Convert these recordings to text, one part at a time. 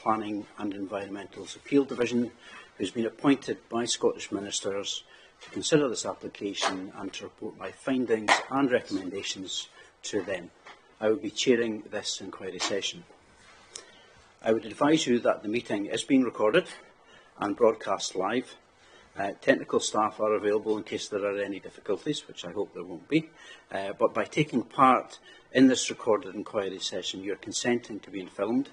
Planning and Environmental's Appeal Division, who has been appointed by Scottish Ministers to consider this application and to report my findings and recommendations to them. I will be chairing this inquiry session. I would advise you that the meeting is being recorded and broadcast live. Technical staff are available in case there are any difficulties, which I hope there won't be. But by taking part in this recorded inquiry session, you're consenting to being filmed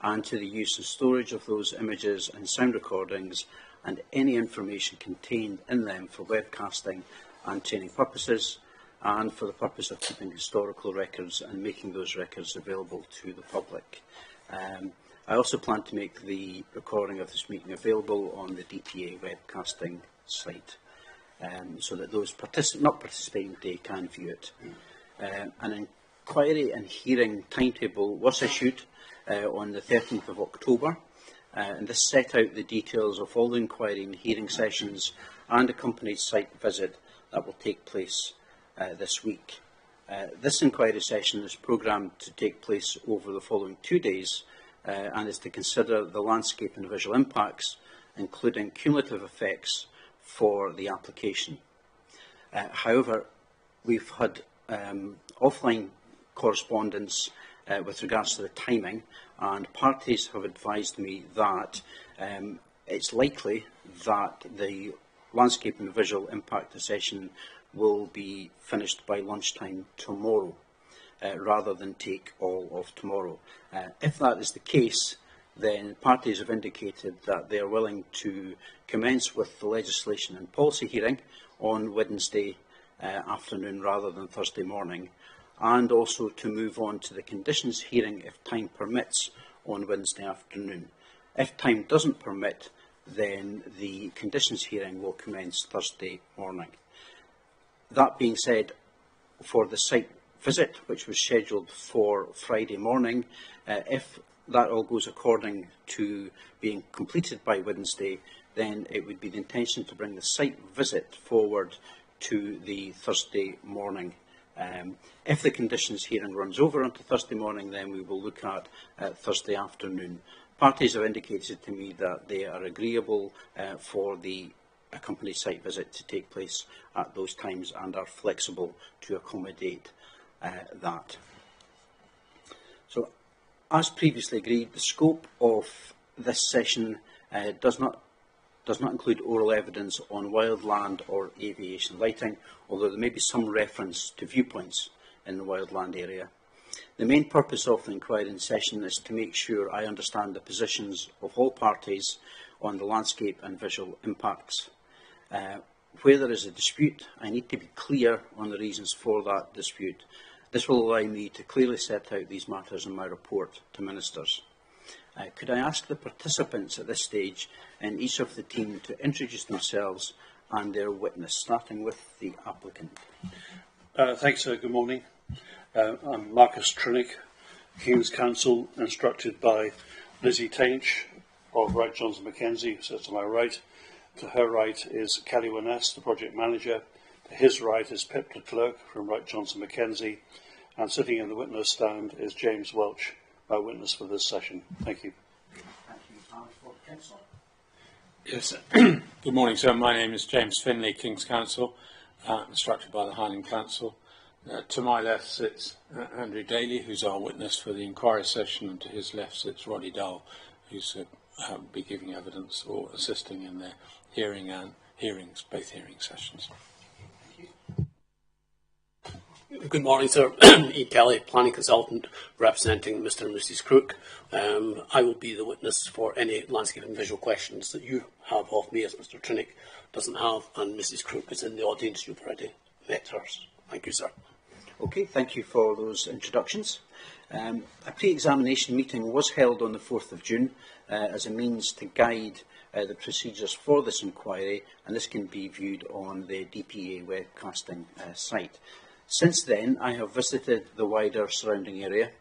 and to the use and storage of those images and sound recordings and any information contained in them for webcasting and training purposes, and for the purpose of keeping historical records and making those records available to the public. I also plan to make the recording of this meeting available on the DPA webcasting site, so that those not participating today can view it. An inquiry and hearing timetable was issued on the 13th of October, and this set out the details of all the inquiry and hearing sessions and accompanied site visit that will take place this week. This inquiry session is programmed to take place over the following 2 days and is to consider the landscape and visual impacts, including cumulative effects for the application. However, we've had offline correspondence with regards to the timing, and parties have advised me that it's likely that the landscape and visual impact assessment will be finished by lunchtime tomorrow, rather than take all of tomorrow. If that is the case, then parties have indicated that they are willing to commence with the legislation and policy hearing on Wednesday afternoon rather than Thursday morning, and also to move on to the conditions hearing if time permits on Wednesday afternoon. If time doesn't permit, then the conditions hearing will commence Thursday morning. That being said, for the site visit, which was scheduled for Friday morning, if that all goes according to being completed by Wednesday, then it would be the intention to bring the site visit forward to the Thursday morning. If the conditions hearing runs over onto Thursday morning, then we will look at Thursday afternoon. Parties have indicated to me that they are agreeable for the accompanied site visit to take place at those times and are flexible to accommodate that. So, as previously agreed, the scope of this session does not include oral evidence on wildland or aviation lighting, although there may be some reference to viewpoints in the wildland area. The main purpose of the inquiry session is to make sure I understand the positions of all parties on the landscape and visual impacts. Where there is a dispute, I need to be clear on the reasons for that dispute. This will allow me to clearly set out these matters in my report to Ministers. Could I ask the participants at this stage in each of the team to introduce themselves and their witness, starting with the applicant? Thanks, sir. Good morning. I'm Marcus Trinick, King's Counsel, instructed by Lizzie Tainch of Wright Johnson Mackenzie, who sits to my right. To her right is Kelly Winness, the project manager. To his right is Pip de Klerk from Wright Johnson Mackenzie. And sitting in the witness stand is James Welch, my witness for this session. Thank you. Thank you. Counsel. Yes. Good morning, sir. My name is James Finlay, King's Counsel, instructed by the Highland Council. To my left sits Andrew Daly, who's our witness for the inquiry session, and to his left sits Roddy Dull, who's be giving evidence or assisting in their hearing and hearings, both hearing sessions. Good morning, sir. E. Kelly, Planning Consultant, representing Mr. and Mrs. Crook. I will be the witness for any landscape and visual questions that you have of me, as Mr. Trinick doesn't have, and Mrs. Crook is in the audience. You've already met her. Thank you, sir. Okay, thank you for those introductions. A pre-examination meeting was held on the 4th of June as a means to guide the procedures for this inquiry, and this can be viewed on the DPA webcasting site. Since then, I have visited the wider surrounding area,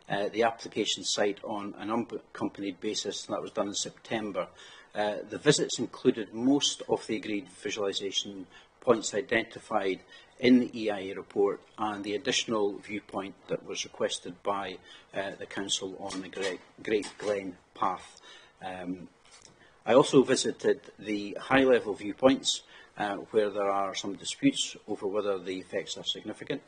the application site on an unaccompanied basis, and that was done in September. The visits included most of the agreed visualisation points identified in the EIA report and the additional viewpoint that was requested by the Council on the Great Glen path. I also visited the high-level viewpoints where there are some disputes over whether the effects are significant.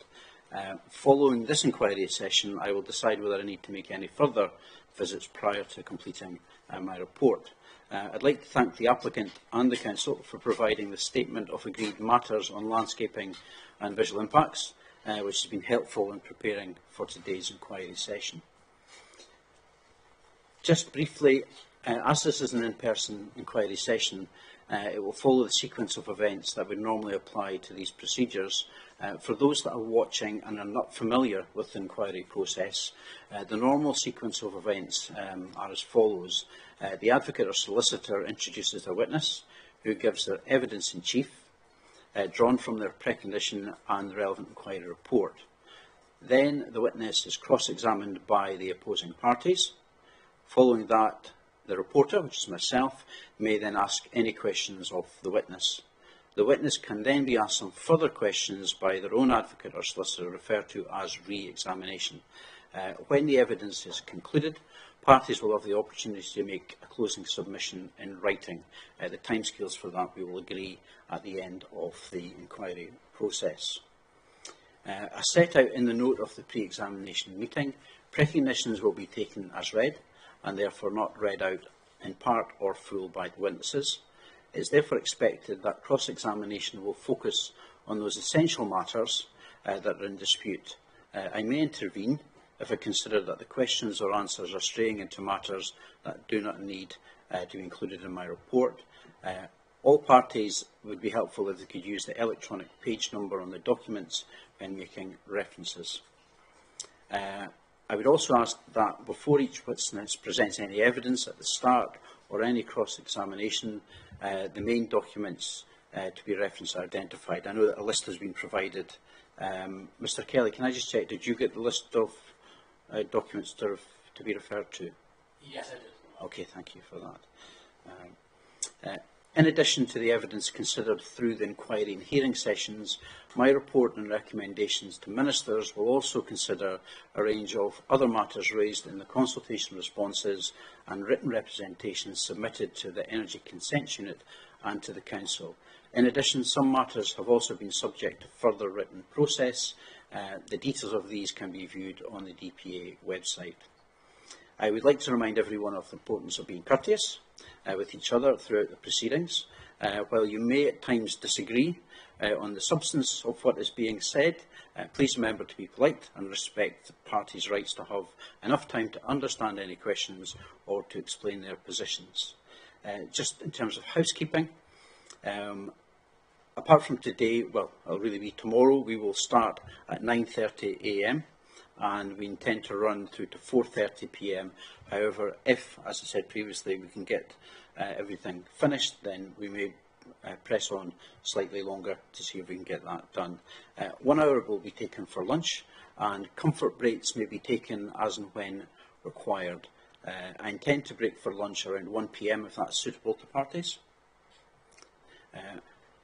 Following this inquiry session, I will decide whether I need to make any further visits prior to completing my report. I'd like to thank the applicant and the Council for providing the Statement of Agreed Matters on Landscaping and Visual Impacts, which has been helpful in preparing for today's inquiry session. Just briefly, as this is an in-person inquiry session, it will follow the sequence of events that would normally apply to these procedures. For those that are watching and are not familiar with the inquiry process, the normal sequence of events are as follows. The advocate or solicitor introduces a witness who gives their evidence in chief, drawn from their precondition and the relevant inquiry report. Then the witness is cross-examined by the opposing parties. Following that, the reporter, which is myself, may then ask any questions of the witness. The witness can then be asked some further questions by their own advocate or solicitor, referred to as re-examination. When the evidence is concluded, parties will have the opportunity to make a closing submission in writing. The timescales for that we will agree at the end of the inquiry process. As set out in the note of the pre-examination meeting, preconditions will be taken as read and therefore not read out in part or full by the witnesses. It is therefore expected that cross-examination will focus on those essential matters that are in dispute. I may intervene if I consider that the questions or answers are straying into matters that do not need to be included in my report. All parties would be helpful if they could use the electronic page number on the documents when making references. I would also ask that before each witness presents any evidence at the start or any cross-examination, the main documents to be referenced are identified. I know that a list has been provided. Mr. Kelly, can I just check, did you get the list of documents to be referred to? Yes, I did. Okay, thank you for that. In addition to the evidence considered through the inquiry and hearing sessions, my report and recommendations to ministers will also consider a range of other matters raised in the consultation responses and written representations submitted to the Energy Consents Unit and to the Council. In addition, some matters have also been subject to further written process. The details of these can be viewed on the DPA website. I would like to remind everyone of the importance of being courteous with each other throughout the proceedings. While you may at times disagree on the substance of what is being said, please remember to be polite and respect the parties' rights to have enough time to understand any questions or to explain their positions. Just in terms of housekeeping, apart from today, well, it'll really be tomorrow, we will start at 9:30 a.m. and we intend to run through to 4:30 p.m. However, if, as I said previously, we can get everything finished, then we may press on slightly longer to see if we can get that done. 1 hour will be taken for lunch, and comfort breaks may be taken as and when required. I intend to break for lunch around 1 p.m. if that's suitable to parties.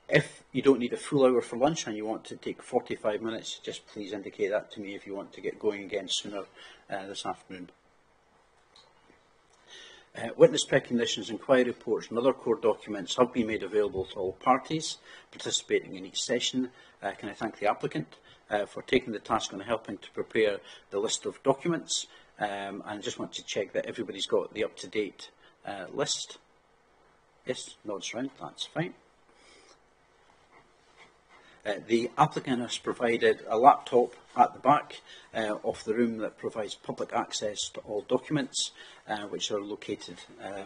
If you don't need a full hour for lunch and you want to take 45 minutes, just please indicate that to me if you want to get going again sooner this afternoon. Witness preconditions, inquiry reports and other core documents have been made available to all parties participating in each session. Can I thank the applicant for taking the task on helping to prepare the list of documents, and I just want to check that everybody's got the up-to-date list. Yes, nods round, that's fine. The applicant has provided a laptop at the back of the room that provides public access to all documents, which are located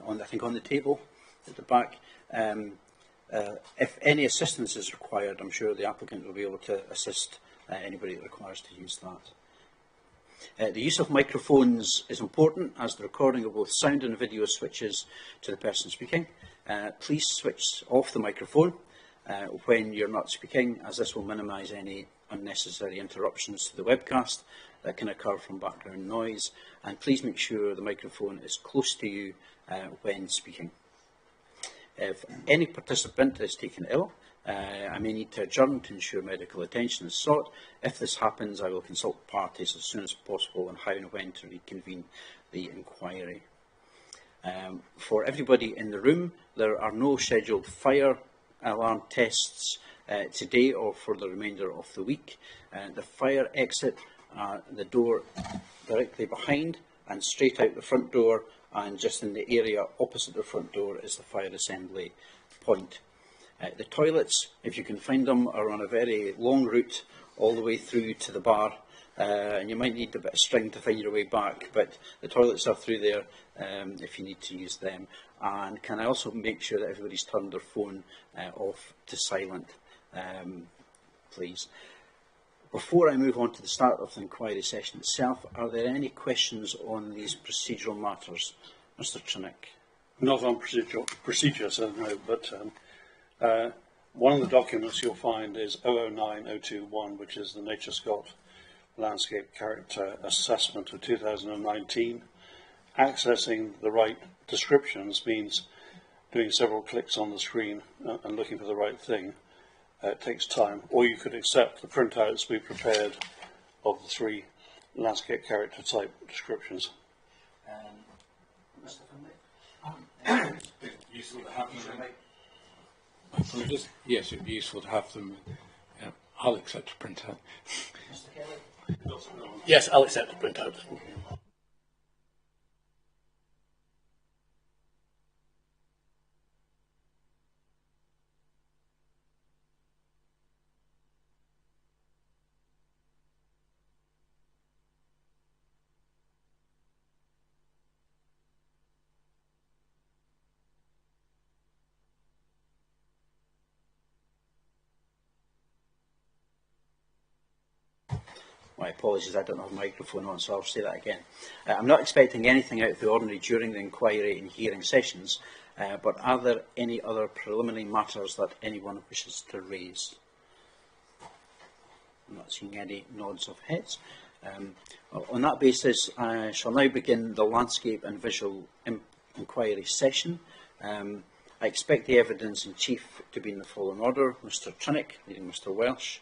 on the table at the back. If any assistance is required, I'm sure the applicant will be able to assist anybody that requires to use that. The use of microphones is important, as the recording of both sound and video switches to the person speaking. Please switch off the microphone when you're not speaking, as this will minimise any unnecessary interruptions to the webcast that can occur from background noise, and please make sure the microphone is close to you when speaking. If any participant is taken ill, I may need to adjourn to ensure medical attention is sought. If this happens, I will consult parties as soon as possible on how and when to reconvene the inquiry. For everybody in the room, there are no scheduled fire alarm tests today or for the remainder of the week. The fire exit, the door directly behind and straight out the front door, and just in the area opposite the front door is the fire assembly point. The toilets, if you can find them, are on a very long route all the way through to the bar, and you might need a bit of string to find your way back, but the toilets are through there if you need to use them. And can I also make sure that everybody's turned their phone off to silent, please. Before I move on to the start of the inquiry session itself, are there any questions on these procedural matters? Mr. Trinick. Not on procedure, so no, but one of the documents you'll find is 009021, which is the Nature Scott Landscape Character Assessment of 2019. Accessing the right descriptions means doing several clicks on the screen and looking for the right thing. It takes time. Or you could accept the printouts we prepared of the 3 landscape character type descriptions. Mr. Finlay? Useful to have them. Yes, it would be useful to have them. I'll accept a printout. Mr. Kelly? Yes, I'll accept the printout. My apologies, I don't have a microphone on, so I'll say that again. I'm not expecting anything out of the ordinary during the inquiry and hearing sessions, but are there any other preliminary matters that anyone wishes to raise? I'm not seeing any nods of heads. On that basis, I shall now begin the landscape and visual inquiry session. I expect the evidence in chief to be in the following order: Mr. Trinick leading Mr. Welsh,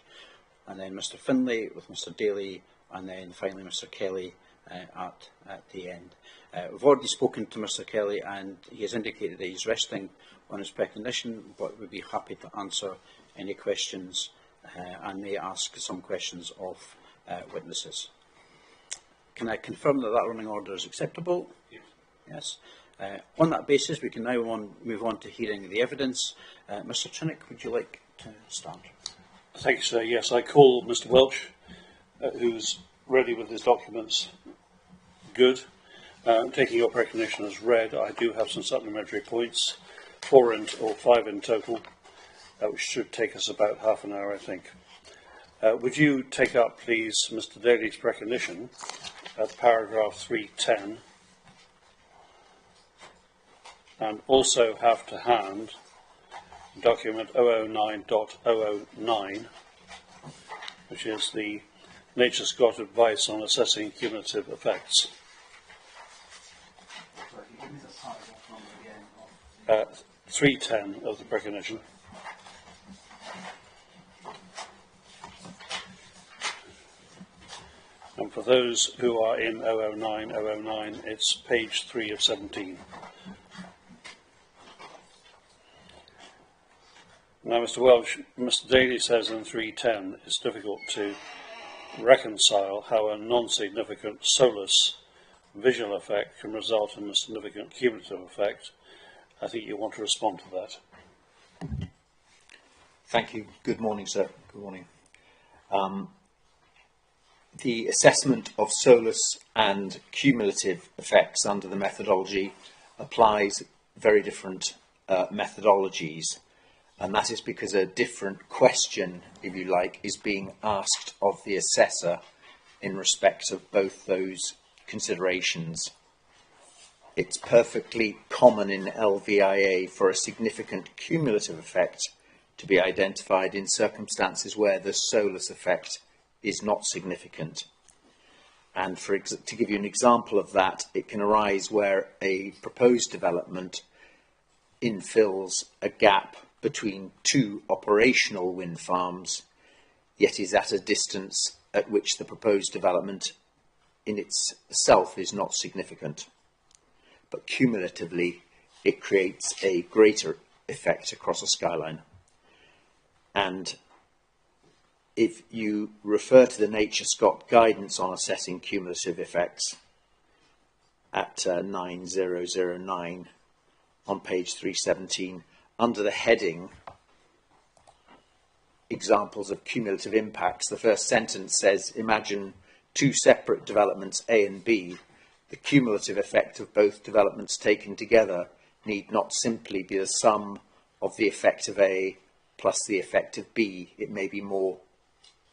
and then Mr. Finlay with Mr. Daly, and then finally Mr. Kelly at the end. We've already spoken to Mr. Kelly, and he has indicated that he's resting on his precognition, but we'd be happy to answer any questions and may ask some questions of witnesses. Can I confirm that that running order is acceptable? Yes. Yes. On that basis, we can now move on to hearing the evidence. Mr. Trinick, would you like to start? Thank you, sir. Yes, I call Mr. Welsh, who's ready with his documents. Good. Taking your recognition as read, I do have some supplementary points, 4 or 5 in total, which should take us about half an hour, I think. Would you take up, please, Mr. Daly's recognition at paragraph 310, and also have to hand document 009.009, which is the Nature Scott advice on assessing cumulative effects. 310 of the recognition. And for those who are in 009, it's page 3 of 17. Now, Mr. Welsh, Mr. Daly says in 310 it's difficult to reconcile how a non-significant solus visual effect can result in a significant cumulative effect. I think you want to respond to that. Thank you. Good morning, sir. Good morning. The assessment of solus and cumulative effects under the methodology applies very different methodologies. And that is because a different question, if you like, is being asked of the assessor in respect of both those considerations. It's perfectly common in LVIA for a significant cumulative effect to be identified in circumstances where the solus effect is not significant. And to give you an example of that, it can arise where a proposed development infills a gap between two operational wind farms, yet is at a distance at which the proposed development in itself is not significant. But cumulatively, it creates a greater effect across a skyline. And if you refer to the Nature Scott guidance on assessing cumulative effects at 9009 on page 317, under the heading examples of cumulative impacts, the first sentence says, imagine two separate developments A and B. The cumulative effect of both developments taken together need not simply be the sum of the effect of A plus the effect of B. It may be more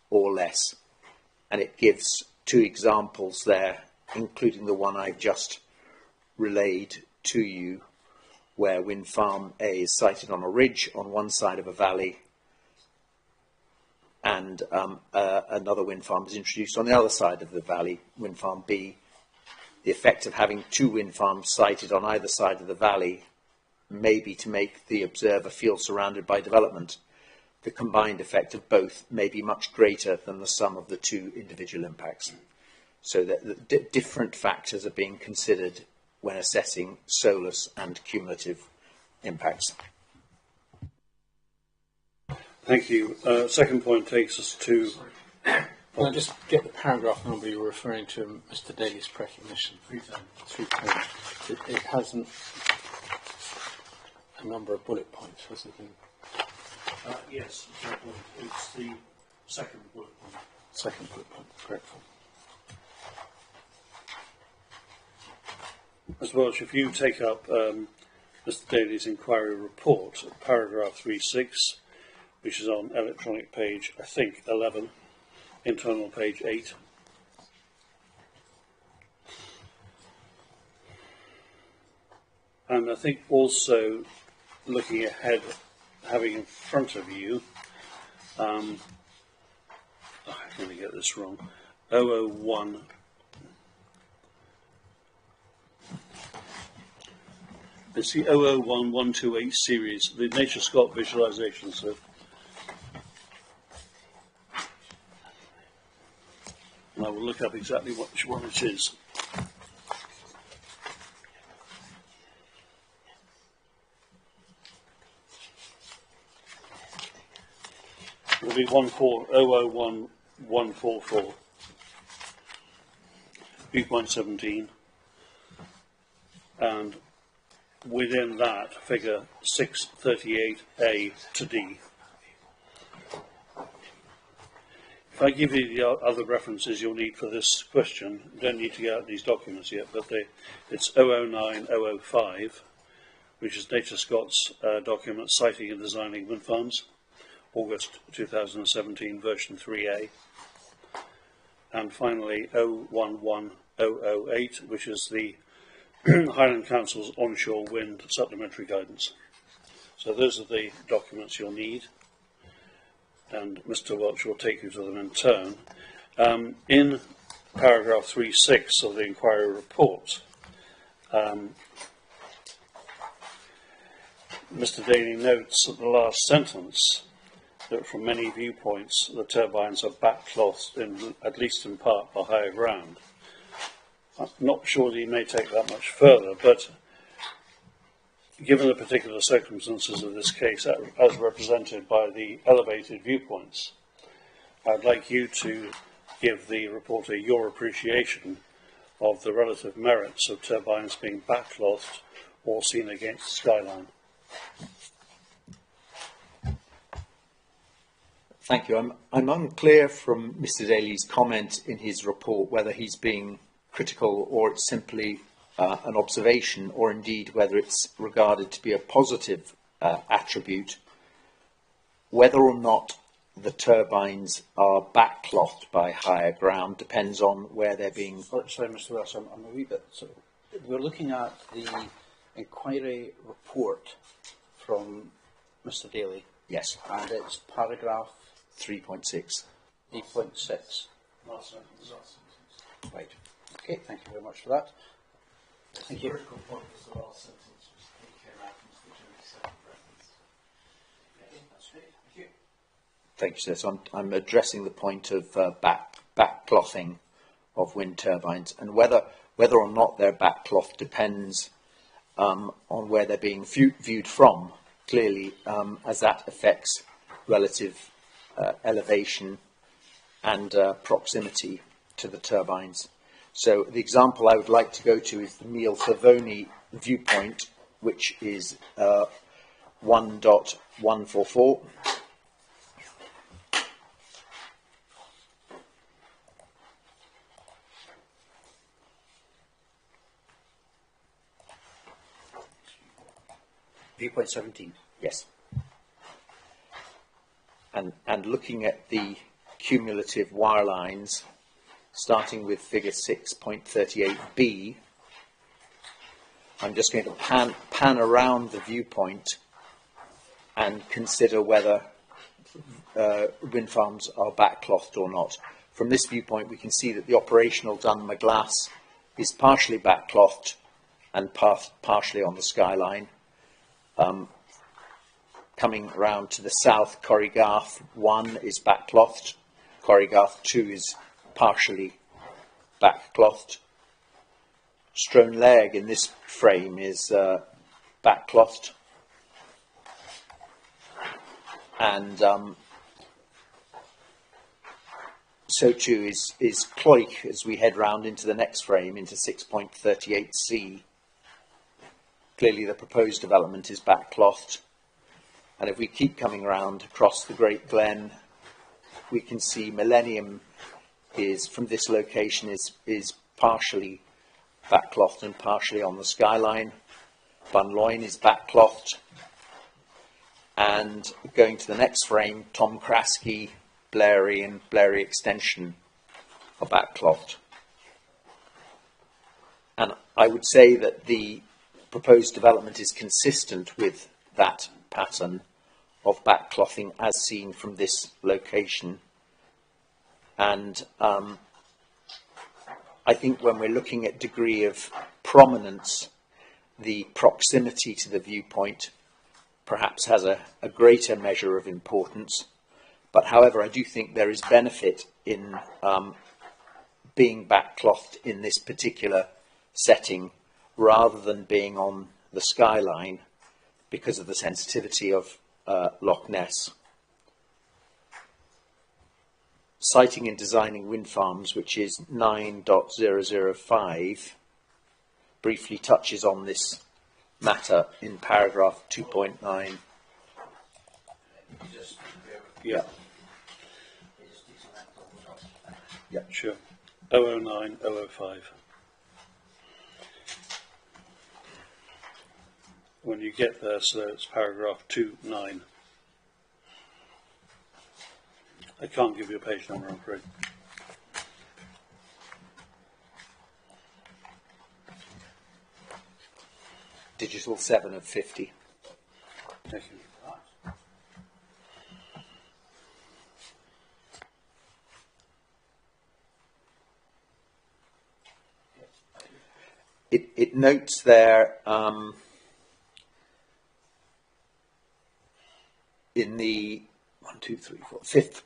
or less. And it gives two examples there, including the one I've just relayed to you, where Windfarm A is sited on a ridge on one side of a valley, and another wind farm is introduced on the other side of the valley, Windfarm B. The effect of having two wind farms sited on either side of the valley may be to make the observer feel surrounded by development. The combined effect of both may be much greater than the sum of the two individual impacts. So that the different factors are being considered when assessing solus and cumulative impacts. Thank you. Second point takes us to... Can I just get the paragraph number you were referring to, Mr. Daly's recognition? 310. It hasn't a number of bullet points, hasn't it? Yes, it's the second bullet point. Second bullet point, correct. As well as if you take up Mr. Daly's inquiry report, paragraph 36, which is on electronic page, I think, 11, internal page 8. And I think also looking ahead, having in front of you, I'm going to get this wrong, 001. It's the 001128 series, the Nature Scott visualization. So, and I will look up exactly which one it is. It'll be 001144, viewpoint 17, and within that, figure 638A to D. If I give you the other references you'll need for this question, you don't need to get out these documents yet, but it's 009005, which is Nature Scott's document citing and designing wind farms, August 2017, version 3A. And finally, 011008, which is the Highland Council's onshore wind supplementary guidance. So those are the documents you'll need, and Mr. Welch will take you to them in turn. In paragraph 3.6 of the inquiry report, Mr. Daly notes at the last sentence that from many viewpoints the turbines are backclothed, at least in part, by higher ground. I'm not sure that he may take that much further, but given the particular circumstances of this case, as represented by the elevated viewpoints, I'd like you to give the reporter your appreciation of the relative merits of turbines being backclothed or seen against the skyline. Thank you. I'm unclear from Mr. Daly's comment in his report whether he's being critical or it's simply an observation, or indeed whether it's regarded to be a positive attribute. Whether or not the turbines are backclothed by higher ground depends on where they're being... Sorry, Mr. Welsh, I'm a wee bit... So we're looking at the inquiry report from Mr. Daly. Yes. And it's paragraph 3.6. 8.6. Right. Okay, thank you very much for that. Thank you. Critical point was the last sentence, which came out from Mr. Jimmy's reference. Thank you, sir. So I'm addressing the point of backclothing of wind turbines, and whether or not they're backcloth depends on where they're being viewed from, clearly, as that affects relative elevation and proximity to the turbines. So the example I would like to go to is the Neil Favoni viewpoint, which is 1.144. Viewpoint 17. Yes. And looking at the cumulative wire lines, starting with figure 6.38b, I'm just going to pan around the viewpoint and consider whether wind farms are backclothed or not. From this viewpoint, we can see that the operational Dunmer glass is partially backclothed and partially on the skyline. Coming around to the south, Corrigarth 1 is backclothed, Corrigarth 2 is partially backclothed. Strawnleg in this frame is backclothed, and so too is Culachy as we head round into the next frame, into 6.38c. Clearly the proposed development is backclothed, and if we keep coming round across the Great Glen, we can see Millennium is, from this location, is partially backclothed and partially on the skyline. Bunloin is backclothed, and going to the next frame, Tom Kraske, Blairy and Blairy Extension are backclothed. And I would say that the proposed development is consistent with that pattern of backclothing as seen from this location. And I think when we're looking at degree of prominence, the proximity to the viewpoint perhaps has a greater measure of importance. But however, I do think there is benefit in being backclothed in this particular setting rather than being on the skyline because of the sensitivity of Loch Ness. Siting and designing wind farms, which is 9.005, briefly touches on this matter in paragraph 2.9. Yeah. Yeah. Sure. 009, 005. When you get there, so it's paragraph 2.9. I can't give you a page number, I'm afraid. Digital 7 of 50. Thank you. It notes there in the fifth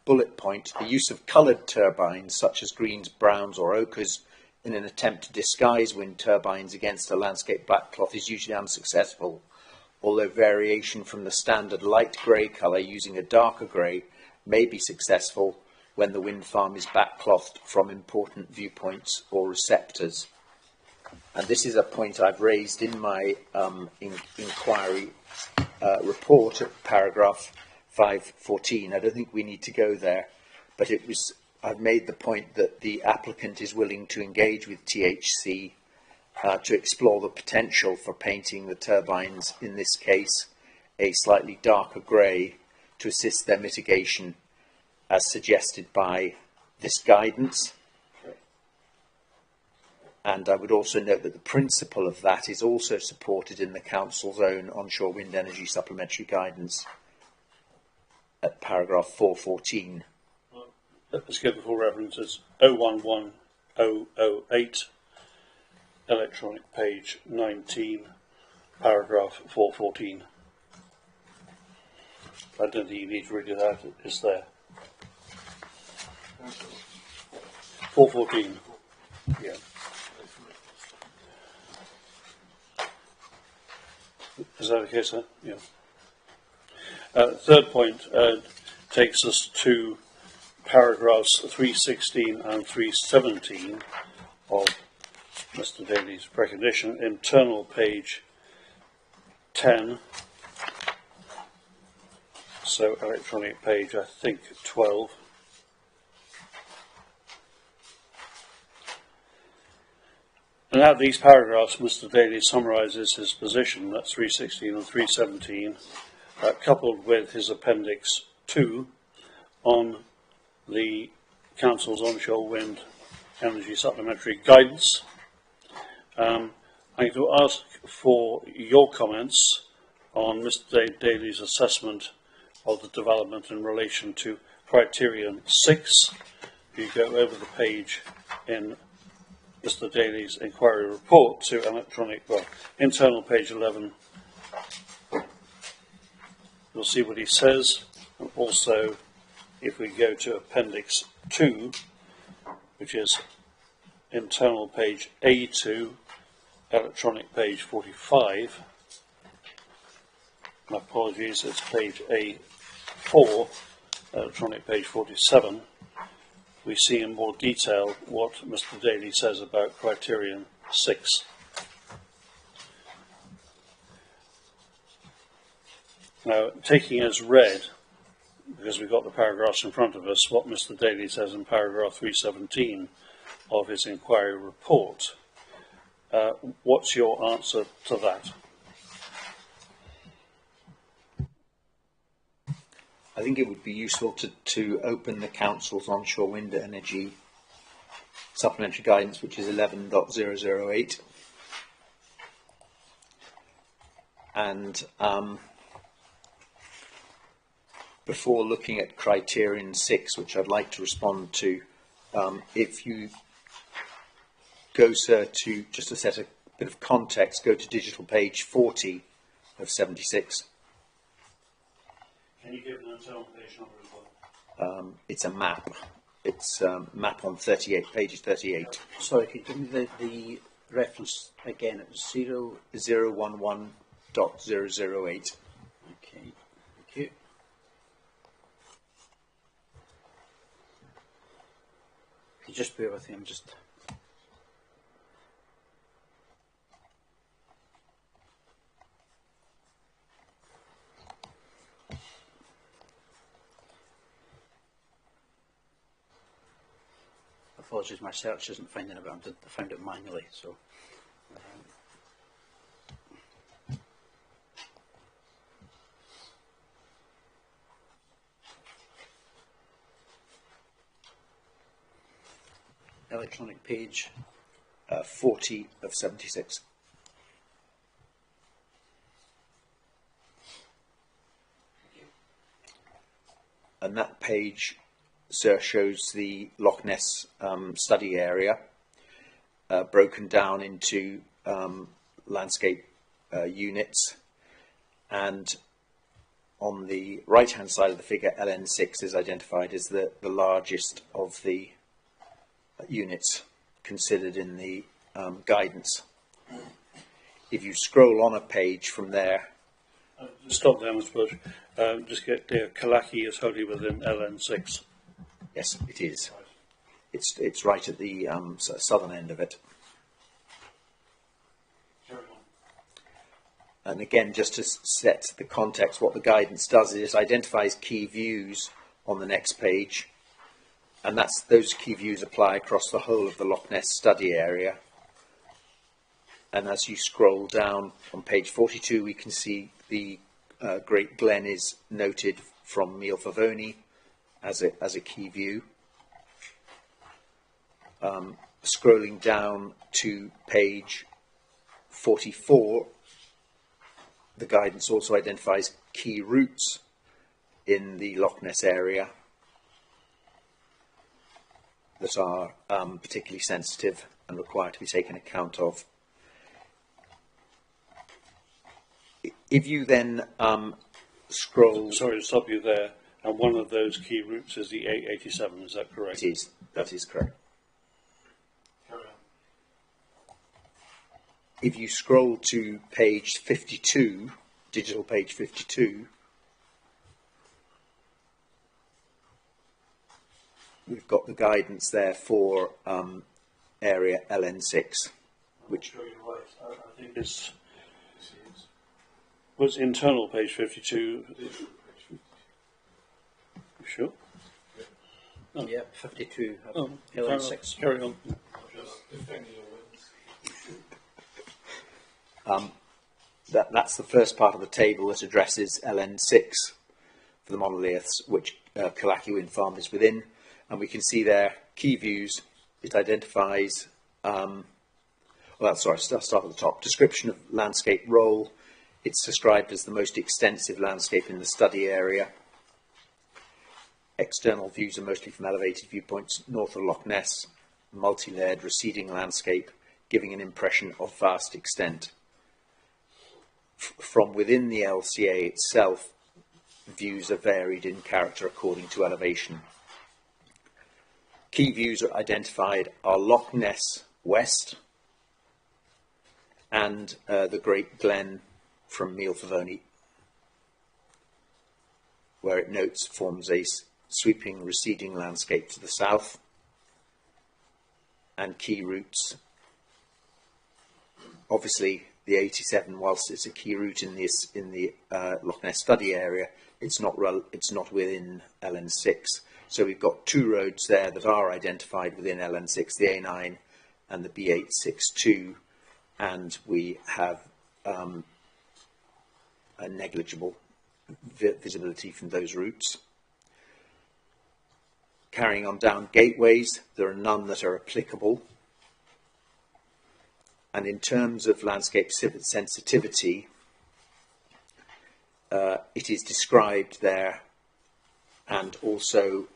bullet point, the use of coloured turbines such as greens, browns or ochres in an attempt to disguise wind turbines against a landscape backcloth is usually unsuccessful, although variation from the standard light grey colour using a darker grey may be successful when the wind farm is backclothed from important viewpoints or receptors. And this is a point I've raised in my inquiry report at paragraph 514. I don't think we need to go there, but I've made the point that the applicant is willing to engage with THC to explore the potential for painting the turbines, in this case, a slightly darker grey to assist their mitigation as suggested by this guidance. And I would also note that the principle of that is also supported in the Council's own onshore wind energy supplementary guidance at paragraph 414. Let's go before references. 011008, electronic page 19, paragraph 414. I don't think you need to read it out, it's there. 414. Yeah. Is that okay, sir? Yeah. Third point takes us to paragraphs 316 and 317 of Mr. Daly's recognition, internal page 10, so electronic page, I think, 12. And at these paragraphs, Mr. Daly summarises his position, that's 316 and 317, coupled with his appendix 2 on the Council's onshore wind energy supplementary guidance. I'm going to ask for your comments on Mr. Daly's assessment of the development in relation to criterion 6. You go over the page in Mr. Daly's inquiry report to electronic, well, internal page 11. You'll see what he says, and also if we go to appendix 2, which is internal page A2, electronic page 45. My apologies, it's page A4, electronic page 47. We see in more detail what Mr. Daly says about criterion 6. Now, taking as read, because we've got the paragraphs in front of us, what Mr. Daly says in paragraph 317 of his inquiry report, what's your answer to that? I think it would be useful to open the Council's onshore wind energy supplementary guidance, which is 11.008, and before looking at criterion 6, which I'd like to respond to, if you go, sir, to just to set a bit of context, go to digital page 40 of 76. Can you give an internal page number as well? It's a map. It's a map on 38, page 38. Sorry, could you give me the reference again? It was 011.008. Okay, thank you. Could you just bear with me? I'm just... Apologies, my search isn't finding it, but I found it manually, so... electronic page 40 of 76. And that page, sir, shows the Loch Ness study area broken down into landscape units, and on the right hand side of the figure, LN6 is identified as the largest of the units considered in the guidance. If you scroll on a page from there, Stop there, Mr. Bush. Just get there. Culachy is wholly within LN6. yes, it is. It's right at the southern end of it. And again, just to set the context, what the guidance does is it identifies key views on the next page, and those key views apply across the whole of the Loch Ness study area. And as you scroll down on page 42, we can see the Great Glen is noted from Meal Favoni as a key view. Scrolling down to page 44, the guidance also identifies key routes in the Loch Ness area that are particularly sensitive and require to be taken account of. If you then scroll, Sorry to stop you there. And one of those key routes is the A87, is that correct? that is correct. If you scroll to page 52, digital page 52, we've got the guidance there for area LN6, which Sure, you're right. I think it's was internal page 52. You sure? Oh. Yeah, 52, Oh, LN6. carry on. that's the first part of the table that addresses LN6 for the monoliths, which Culachy Windfarm is within. And we can see there key views. It identifies, I'll start at the top. Description of landscape role. It's described as the most extensive landscape in the study area. External views are mostly from elevated viewpoints north of Loch Ness, multi-layered receding landscape, giving an impression of vast extent. From within the LCA itself, views are varied in character according to elevation. Key views are identified are Loch Ness West and the Great Glen from Mealfavoni, where it notes forms a sweeping receding landscape to the south, and key routes. Obviously, the 87, whilst it's a key route in the Loch Ness study area, it's not within LN6. So we've got two roads there that are identified within LN6, the A9 and the B862, and we have a negligible visibility from those routes. Carrying on down gateways, there are none that are applicable. And in terms of landscape sensitivity, it is described there and also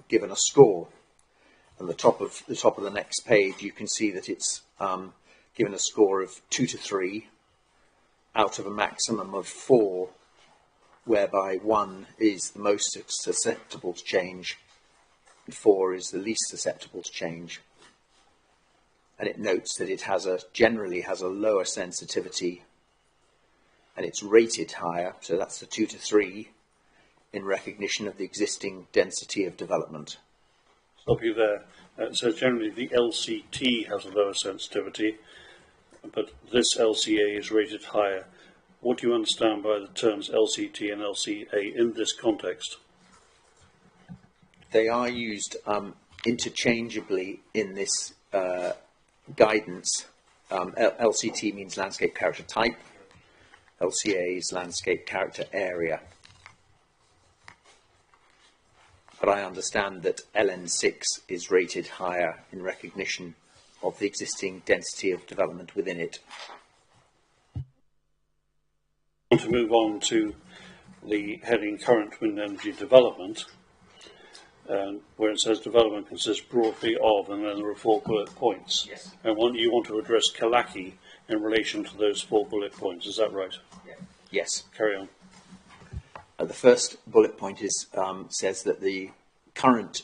given a score. And the top of the next page, you can see that it's given a score of 2 to 3 out of a maximum of 4, whereby 1 is the most susceptible to change and 4 is the least susceptible to change. And it notes that it generally has a lower sensitivity, and it's rated higher, so that's the 2 to 3, in recognition of the existing density of development. Stop you there. So generally the LCT has a lower sensitivity, but this LCA is rated higher. What do you understand by the terms LCT and LCA in this context? They are used interchangeably in this guidance. LCT means landscape character type. LCA is landscape character area. But I understand that LN6 is rated higher in recognition of the existing density of development within it. I want to move on to the heading Current Wind Energy Development, where it says development consists broadly of, and then there are 4 bullet points. Yes. And you want to address Culachy in relation to those 4 bullet points, is that right? Yes. Carry on. The first bullet point says that the current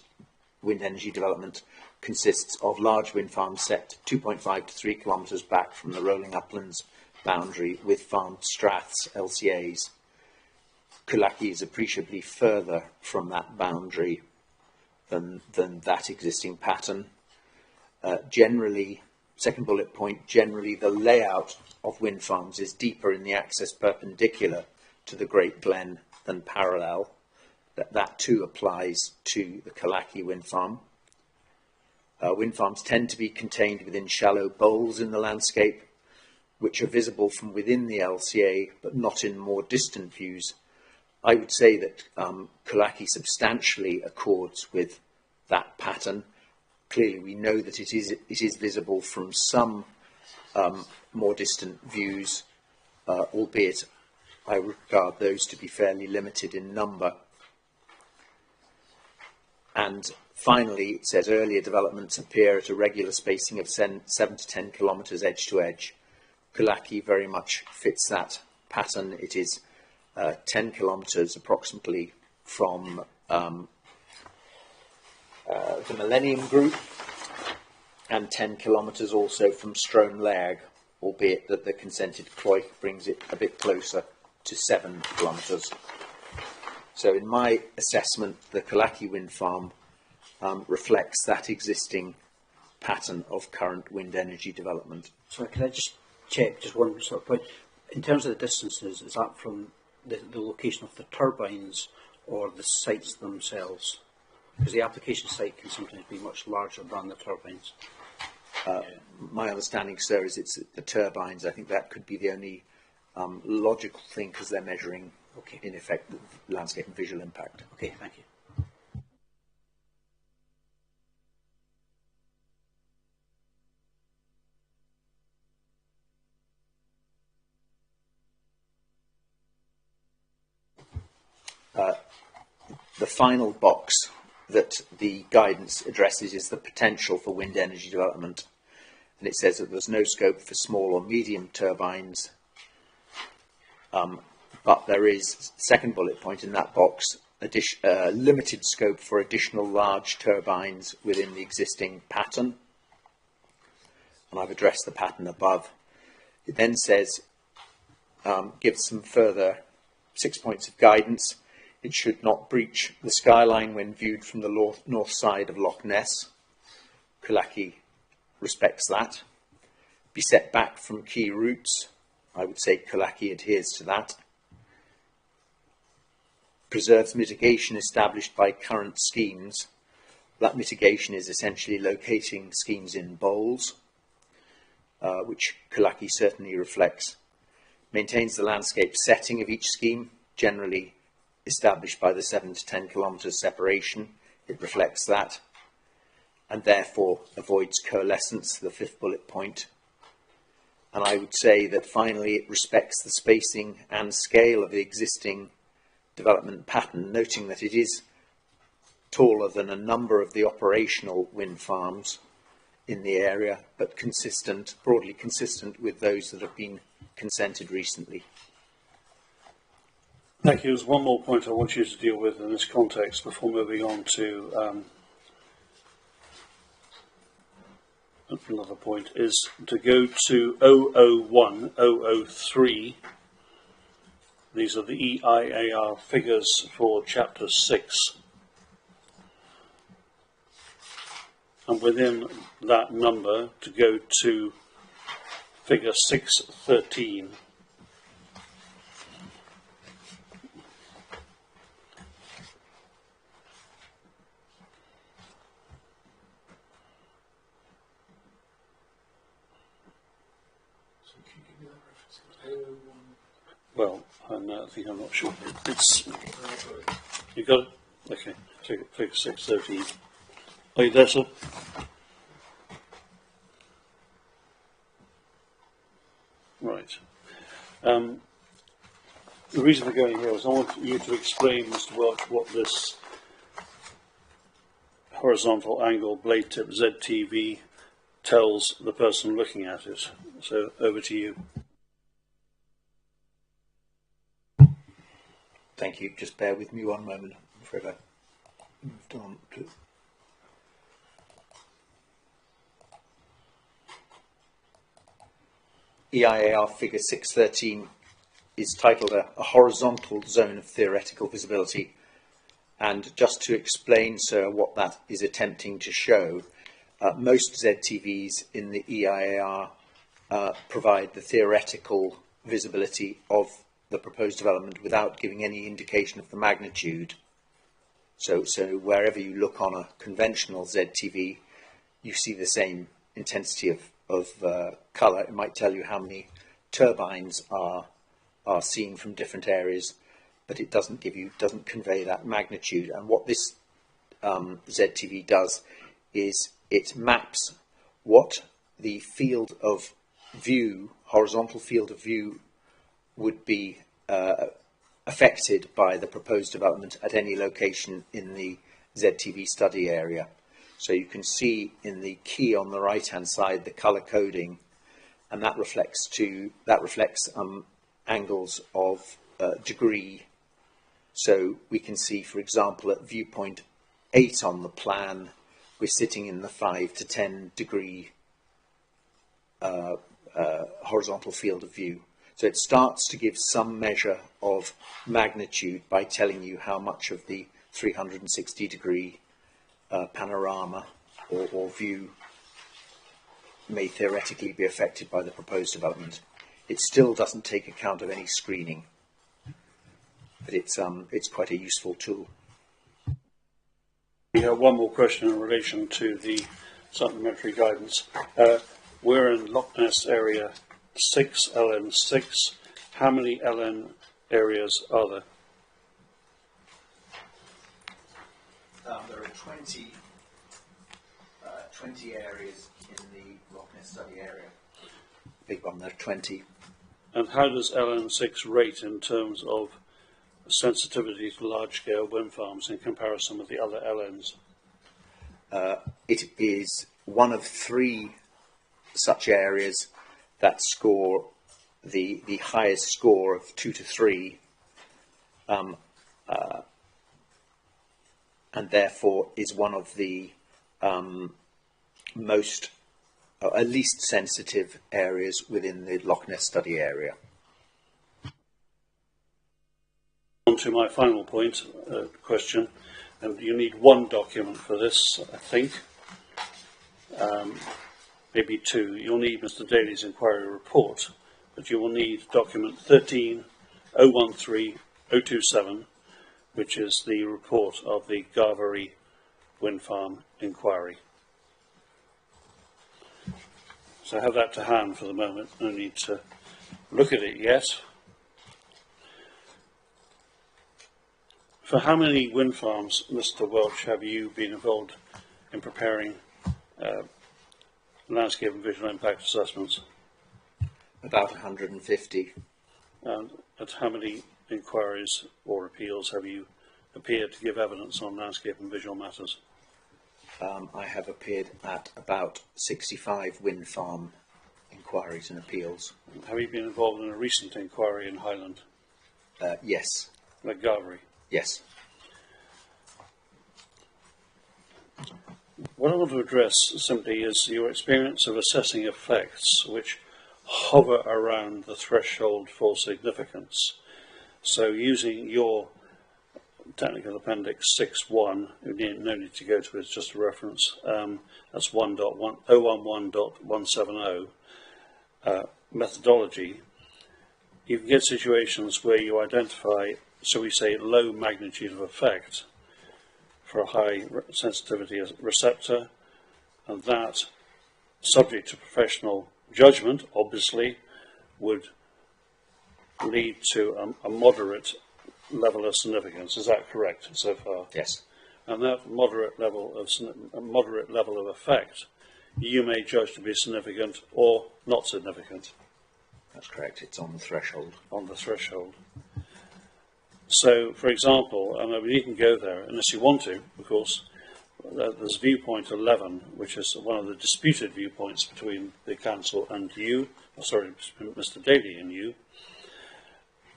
wind energy development consists of large wind farms set 2.5 to 3 kilometres back from the rolling uplands boundary with farmed straths, LCAs. Culachy is appreciably further from that boundary than that existing pattern. Generally, second bullet point, generally the layout of wind farms is deeper in the axis perpendicular to the Great Glen than parallel. That too applies to the Culachy wind farm. Wind farms tend to be contained within shallow bowls in the landscape, which are visible from within the LCA, but not in more distant views. I would say that Culachy substantially accords with that pattern. Clearly, we know that it is visible from some more distant views, albeit I regard those to be fairly limited in number. And finally, it says earlier developments appear at a regular spacing of 7 to 10 kilometres edge to edge. Culachy very much fits that pattern. It is 10 kilometres approximately from the Millennium Group, and 10 kilometres also from Strome Lairg, albeit that the consented CROI brings it a bit closer to 7 kilometres. So in my assessment, the Culachy wind farm reflects that existing pattern of current wind energy development. Sorry, can I just check just one sort of point? In terms of the distances, is that from the location of the turbines or the sites themselves? Because the application site can sometimes be much larger than the turbines. My understanding, sir, is it's the turbines. I think that could be the only logical thing, because they're measuring, in effect, the landscape and visual impact. Okay, thank you. The final box that the guidance addresses is the potential for wind energy development, and it says that there's no scope for small or medium turbines, but there is, second bullet point in that box, limited scope for additional large turbines within the existing pattern, and I've addressed the pattern above. It then says, gives some further 6 points of guidance. It should not breach the skyline when viewed from the north side of Loch Ness. Culachy respects that. Be set back from key routes. I would say Culachy adheres to that. Preserves mitigation established by current schemes. That mitigation is essentially locating schemes in bowls, which Culachy certainly reflects. Maintains the landscape setting of each scheme, generally established by the 7 to 10 kilometres separation. It reflects that, and therefore avoids coalescence, the fifth bullet point. And I would say that finally it respects the spacing and scale of the existing development pattern, noting that it is taller than a number of the operational wind farms in the area, but consistent, broadly consistent with those that have been consented recently. Thank you. There's one more point I want you to deal with in this context before moving on to another point, is to go to 001, 003. These are the EIAR figures for Chapter 6. And within that number, to go to figure 613. Well, I think I'm not sure. It's, you got it? Okay, figure 613. Are you there, sir? Right. The reason for going here is I want you to explain, Mr. Welch, what this horizontal angle blade tip ZTV tells the person looking at it. So over to you. Thank you. Just bear with me one moment. I'm afraid I moved on to... EIAR figure 613 is titled a horizontal zone of theoretical visibility. And just to explain, sir, what that is attempting to show, most ZTVs in the EIAR provide the theoretical visibility of the proposed development without giving any indication of the magnitude. So wherever you look on a conventional ZTV, you see the same intensity of colour. It might tell you how many turbines are seen from different areas, but it doesn't convey that magnitude. And what this ZTV does is it maps what the field of view, horizontal field of view, would be affected by the proposed development at any location in the ZTV study area. So you can see in the key on the right hand side the colour coding, and that reflects angles of degree. So we can see, for example, at viewpoint 8 on the plan, we're sitting in the 5 to 10 degree horizontal field of view. So it starts to give some measure of magnitude by telling you how much of the 360 degree panorama or view may theoretically be affected by the proposed development. It still doesn't take account of any screening, but it's quite a useful tool. We have one more question in relation to the supplementary guidance. We're in Loch Ness area 6, LN6. How many LN areas are there? There are 20 areas in the Loch Ness study area. Big one, there are 20. And how does LN6 rate in terms of sensitivity to large-scale wind farms in comparison with the other LNs? It is one of 3 such areas that score the highest score of 2 to 3, and therefore is one of the most, at least sensitive areas within the Loch Ness study area. On to my final point, question, and you need one document for this, I think. Maybe 2. You'll need Mr. Daly's inquiry report, but you will need document 13-013-027, which is the report of the Garvery Windfarm inquiry. So have that to hand for the moment. No need to look at it yet. For how many wind farms, Mr. Welch, have you been involved in preparing landscape and visual impact assessments? About 150. And at how many inquiries or appeals have you appeared to give evidence on landscape and visual matters? I have appeared at about 65 wind farm inquiries and appeals. Have you been involved in a recent inquiry in Highland? Yes. At Garvery? Yes. What I want to address simply is your experience of assessing effects which hover around the threshold for significance. So using your technical appendix 6.1, no need to go to it, it's just a reference, that's 011.170 methodology, you can get situations where you identify, so we say, low magnitude of effect for a high sensitivity receptor, and that, subject to professional judgment, obviously, would lead to a moderate level of significance. Is that correct so far? Yes. And that moderate level of effect, you may judge to be significant or not significant. That's correct. It's on the threshold. On the threshold. So, for example, and I mean, you can go there unless you want to, of course. There's viewpoint 11, which is one of the disputed viewpoints between the council and you, Mr. Daly and you.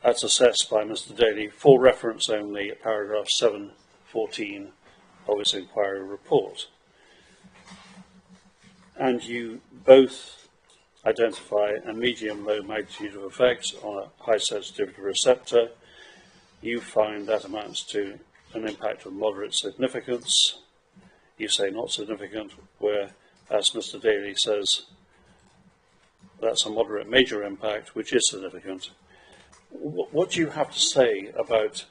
That's assessed by Mr. Daly for reference only at paragraph 7.14 of his inquiry report. And you both identify a medium-low magnitude of effect on a high sensitivity receptor. You find that amounts to an impact of moderate significance. You say not significant, where, as Mr. Daly says, that's a moderate major impact, which is significant. What do you have to say about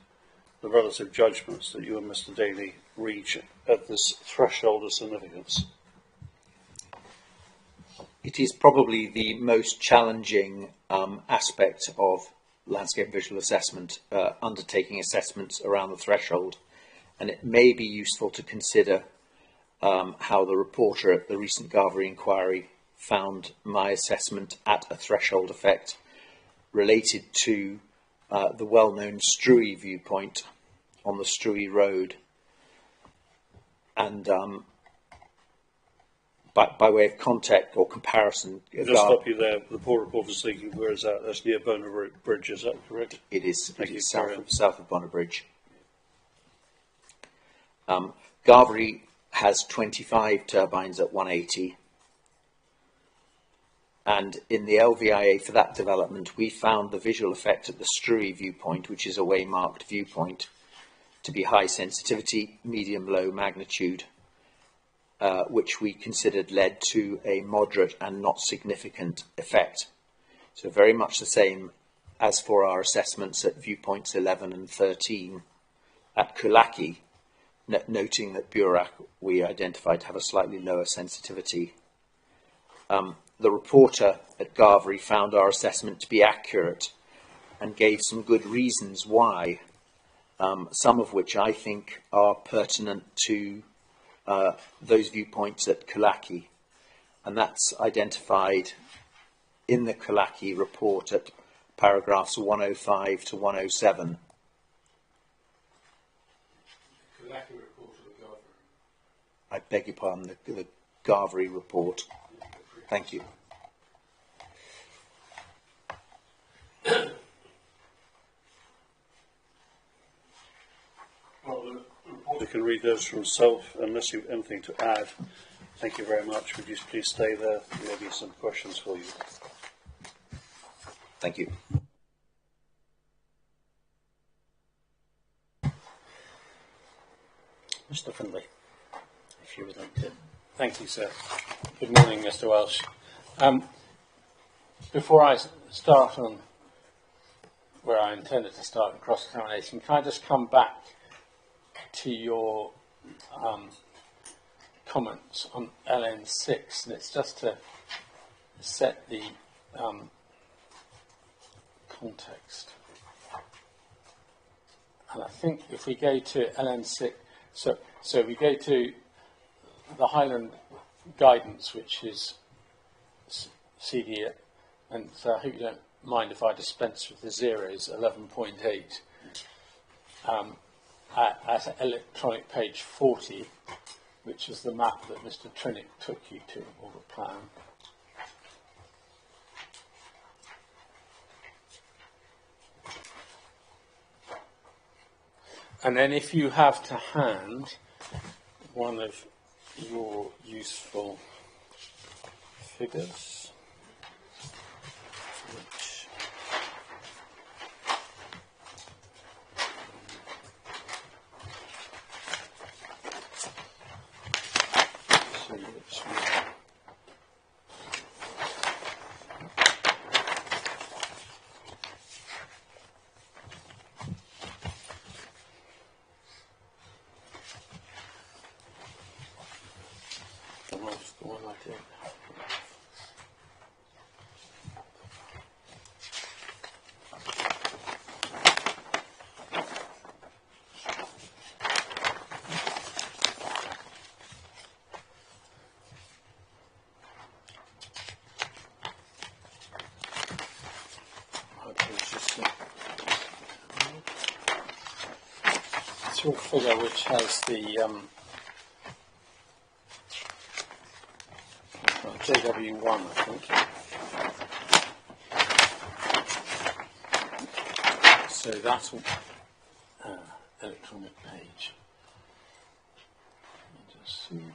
the relative judgments that you and Mr. Daly reach at this threshold of significance? It is probably the most challenging aspect of landscape visual assessment, undertaking assessments around the threshold, and it may be useful to consider how the reporter at the recent Garvery inquiry found my assessment at a threshold effect related to the well-known Struy viewpoint on the Struy Road. And by way of context or comparison, Just stop you there. The poor report is thinking, where is that? That's near Bonar Bridge, is that correct? it is Thank you. south of Bonar Bridge. Garvery has 25 turbines at 180. And in the LVIA for that development, we found the visual effect at the Struy viewpoint, which is a waymarked viewpoint, to be high sensitivity, medium-low magnitude, which we considered led to a moderate and not significant effect. So very much the same as for our assessments at viewpoints 11 and 13 at Culachy, noting that Burak we identified to have a slightly lower sensitivity. The reporter at Garvery found our assessment to be accurate and gave some good reasons why, some of which I think are pertinent to those viewpoints at Culachy. And that's identified in the Culachy report at paragraphs 105 to 107. Culachy report or the Garvery? I beg your pardon, the Garvery report. Thank you. Well, the reporter can read those for himself, unless you have anything to add. Thank you very much. Would you please stay there? There may be some questions for you. Thank you. Mr. Findlay, if you would like to. Thank you, sir. Good morning, Mr. Welsh. Before I start on where I intended to start in cross-examination, can I just come back to your comments on LN6? And it's just to set the context. And I think if we go to LN6, so we go to the Highland guidance, which is CD, and so I hope you don't mind if I dispense with the zeros, 11.8, at electronic page 40, which is the map that Mr. Trinick took you to, or the plan. And then if you have to hand one of your useful figures, which the one I did. It's your figure which has the JW1, I think. So that's electronic page. Let me just see.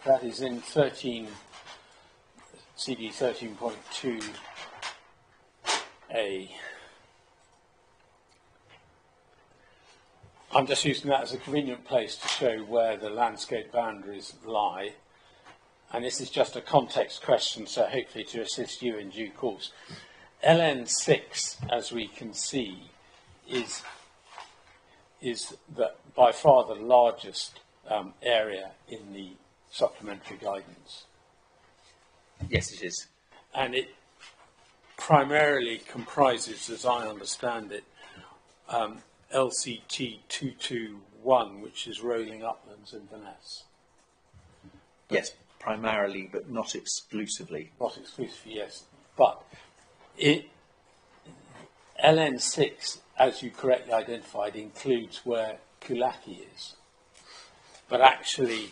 That is in 13, CD 13.2A. I'm just using that as a convenient place to show where the landscape boundaries lie. And this is just a context question, so hopefully to assist you in due course. LN6, as we can see, is by far the largest area in the supplementary guidance. Yes, it is. And it primarily comprises, as I understand it, LCT 221, which is rolling uplands in Venice. Yes, primarily, but not exclusively. Not exclusively, yes. But LN6, as you correctly identified, includes where Culachy is. But actually,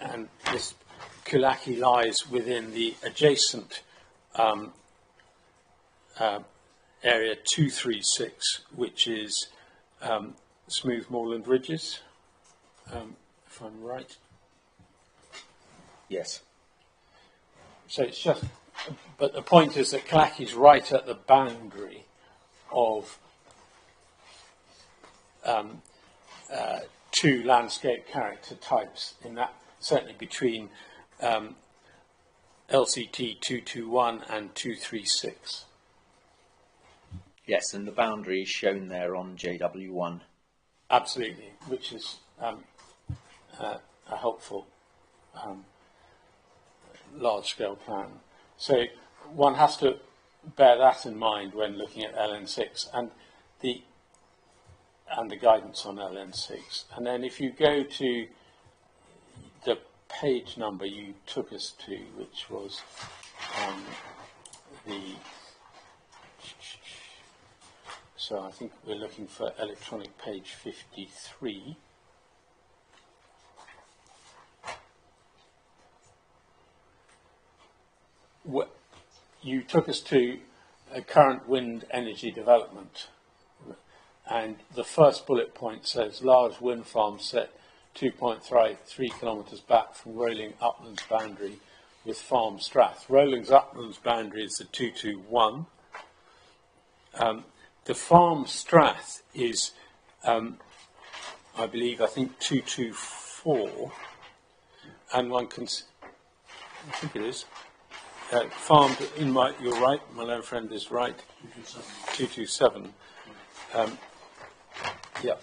and this Culachy lies within the adjacent area 236, which is smooth moorland ridges, if I'm right. Yes. So it's just, but the point is that Culachy is right at the boundary of two landscape character types, in that certainly between LCT 221 and 236. Yes, and the boundary is shown there on JW1. Absolutely, which is a helpful large-scale plan. So one has to bear that in mind when looking at LN6 and the guidance on LN6. And then if you go to the page number you took us to, which was so I think we're looking for electronic page 53. You took us to a current wind energy development, and the first bullet point says large wind farm set 2.3 kilometres back from Rolling Uplands boundary with Farm Strath. Rolling's Uplands boundary is the 221. The Farm Strath is, I think 224, and one can, I think it is, farmed in my, you're right, my learned friend is right, 227. Yeah,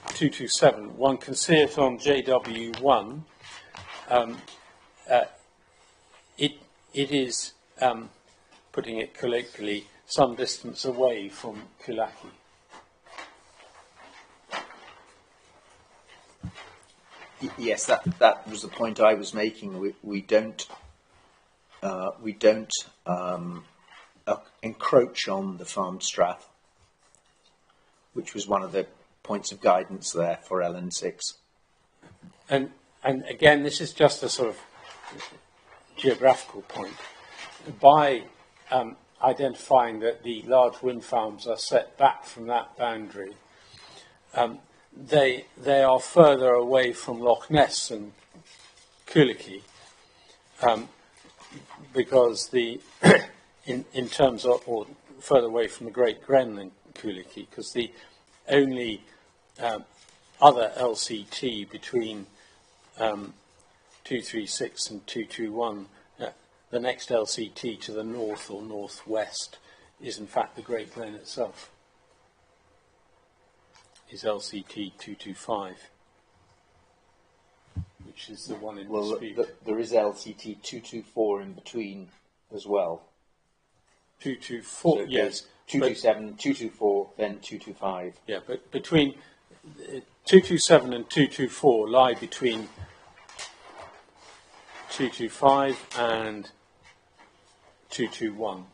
227. One can see it on JW1. It is, putting it colloquially, some distance away from Culachy. Yes, that was the point I was making. We don't encroach on the Farm Strath, which was one of the points of guidance there for LN6. And again, this is just a sort of geographical point. By identifying that the large wind farms are set back from that boundary, they are further away from Loch Ness and Culachy, because the in terms of, or further away from the Great Gren than Culachy, because the only other LCT between 236 and 221, the next LCT to the north or northwest, is in fact the Great Glen itself, is LCT 225, which is the one in dispute. There is LCT 224 in between as well. 224, So yes. 227, 224, then 225. Yeah, but between 227 and 224 lie between 225 and 221.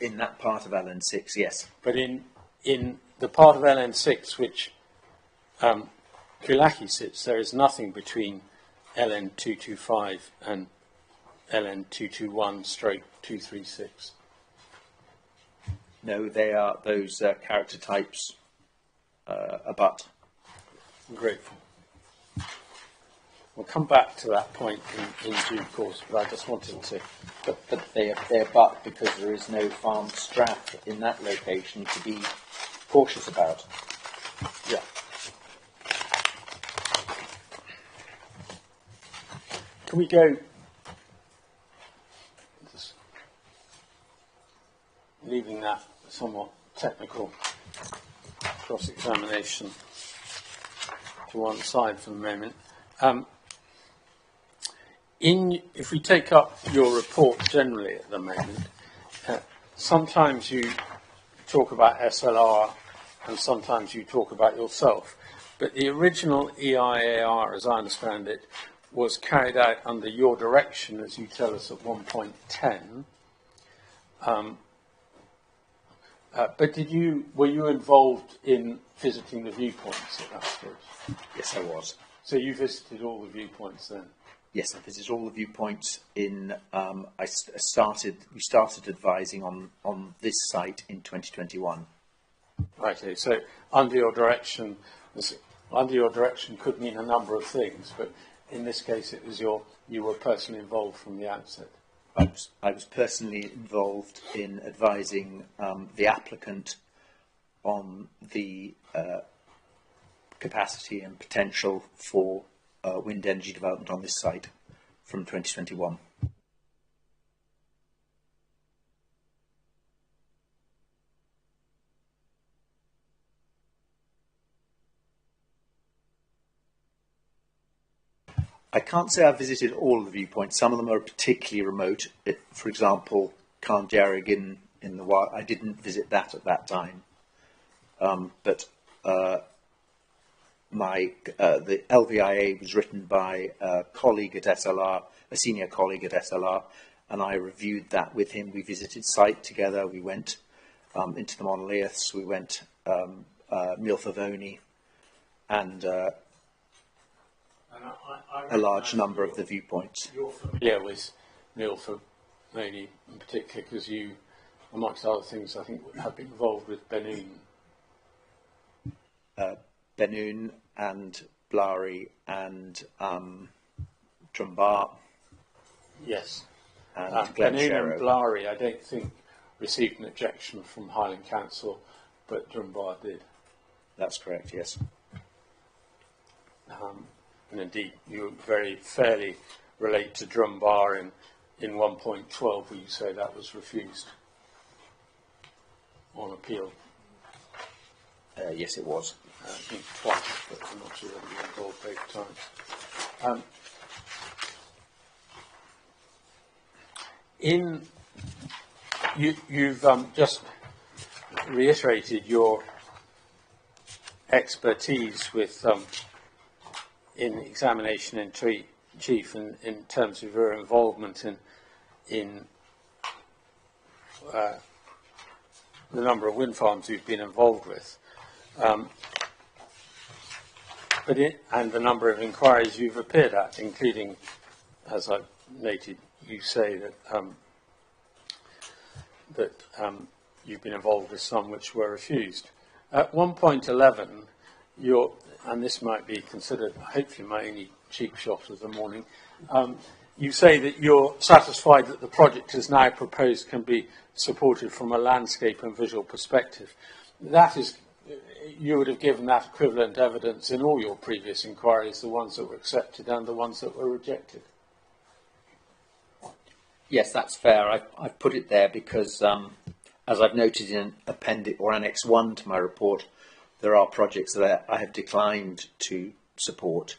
In that part of LN6, yes. But in the part of LN6 which Culachy sits, there is nothing between LN225 and LN221/236. No, they are those character types abut. I'm grateful. We'll come back to that point in due course, but I just wanted to. But they abut because there is no Farm Strath in that location to be cautious about. Yeah. Can we go? Just leaving that somewhat technical cross-examination to one side for the moment. If we take up your report generally at the moment, sometimes you talk about SLR and sometimes you talk about yourself. But the original EIAR, as I understand it, was carried out under your direction, as you tell us at 1.10. But were you involved in visiting the viewpoints at that stage? Yes, I was. So you visited all the viewpoints then? Yes, I visited all the viewpoints in, we started advising on this site in 2021. Right, so under your direction could mean a number of things, but in this case it was you were personally involved from the outset. I was personally involved in advising the applicant on the capacity and potential for wind energy development on this site from 2021. I can't say I've visited all of the viewpoints. Some of them are particularly remote. For example, Carnjarrig in the wild. I didn't visit that at that time, but the LVIA was written by a colleague at SLR, a senior colleague at SLR, and I reviewed that with him. We visited site together. We went into the monoliths. We went Milfavoni, and a large number of the viewpoints. You're familiar with Milfavoni in particular because you, amongst other things, I think have been involved with Benoon. Benoon and Blary and Drumbar. Yes. And Benoon and Blary, I don't think, received an objection from Highland Council, but Drumbar did. That's correct, yes. And indeed, you very fairly relate to Drumbar in 1.12, where you say that was refused on appeal. Yes, it was. I think twice, but I'm not sure whether you were involved both times. You've just reiterated your expertise with in examination in chief and in terms of your involvement in the number of wind farms you've been involved with, and the number of inquiries you've appeared at, including, as I've noted, you say that you've been involved with some which were refused. At 1.11, and this might be considered hopefully my only cheap shot of the morning, you say that you're satisfied that the project as now proposed can be supported from a landscape and visual perspective. That is, you would have given that equivalent evidence in all your previous inquiries, the ones that were accepted and the ones that were rejected. Yes, that's fair. I've put it there because, as I've noted in Appendix or Annex 1 to my report, there are projects that I have declined to support.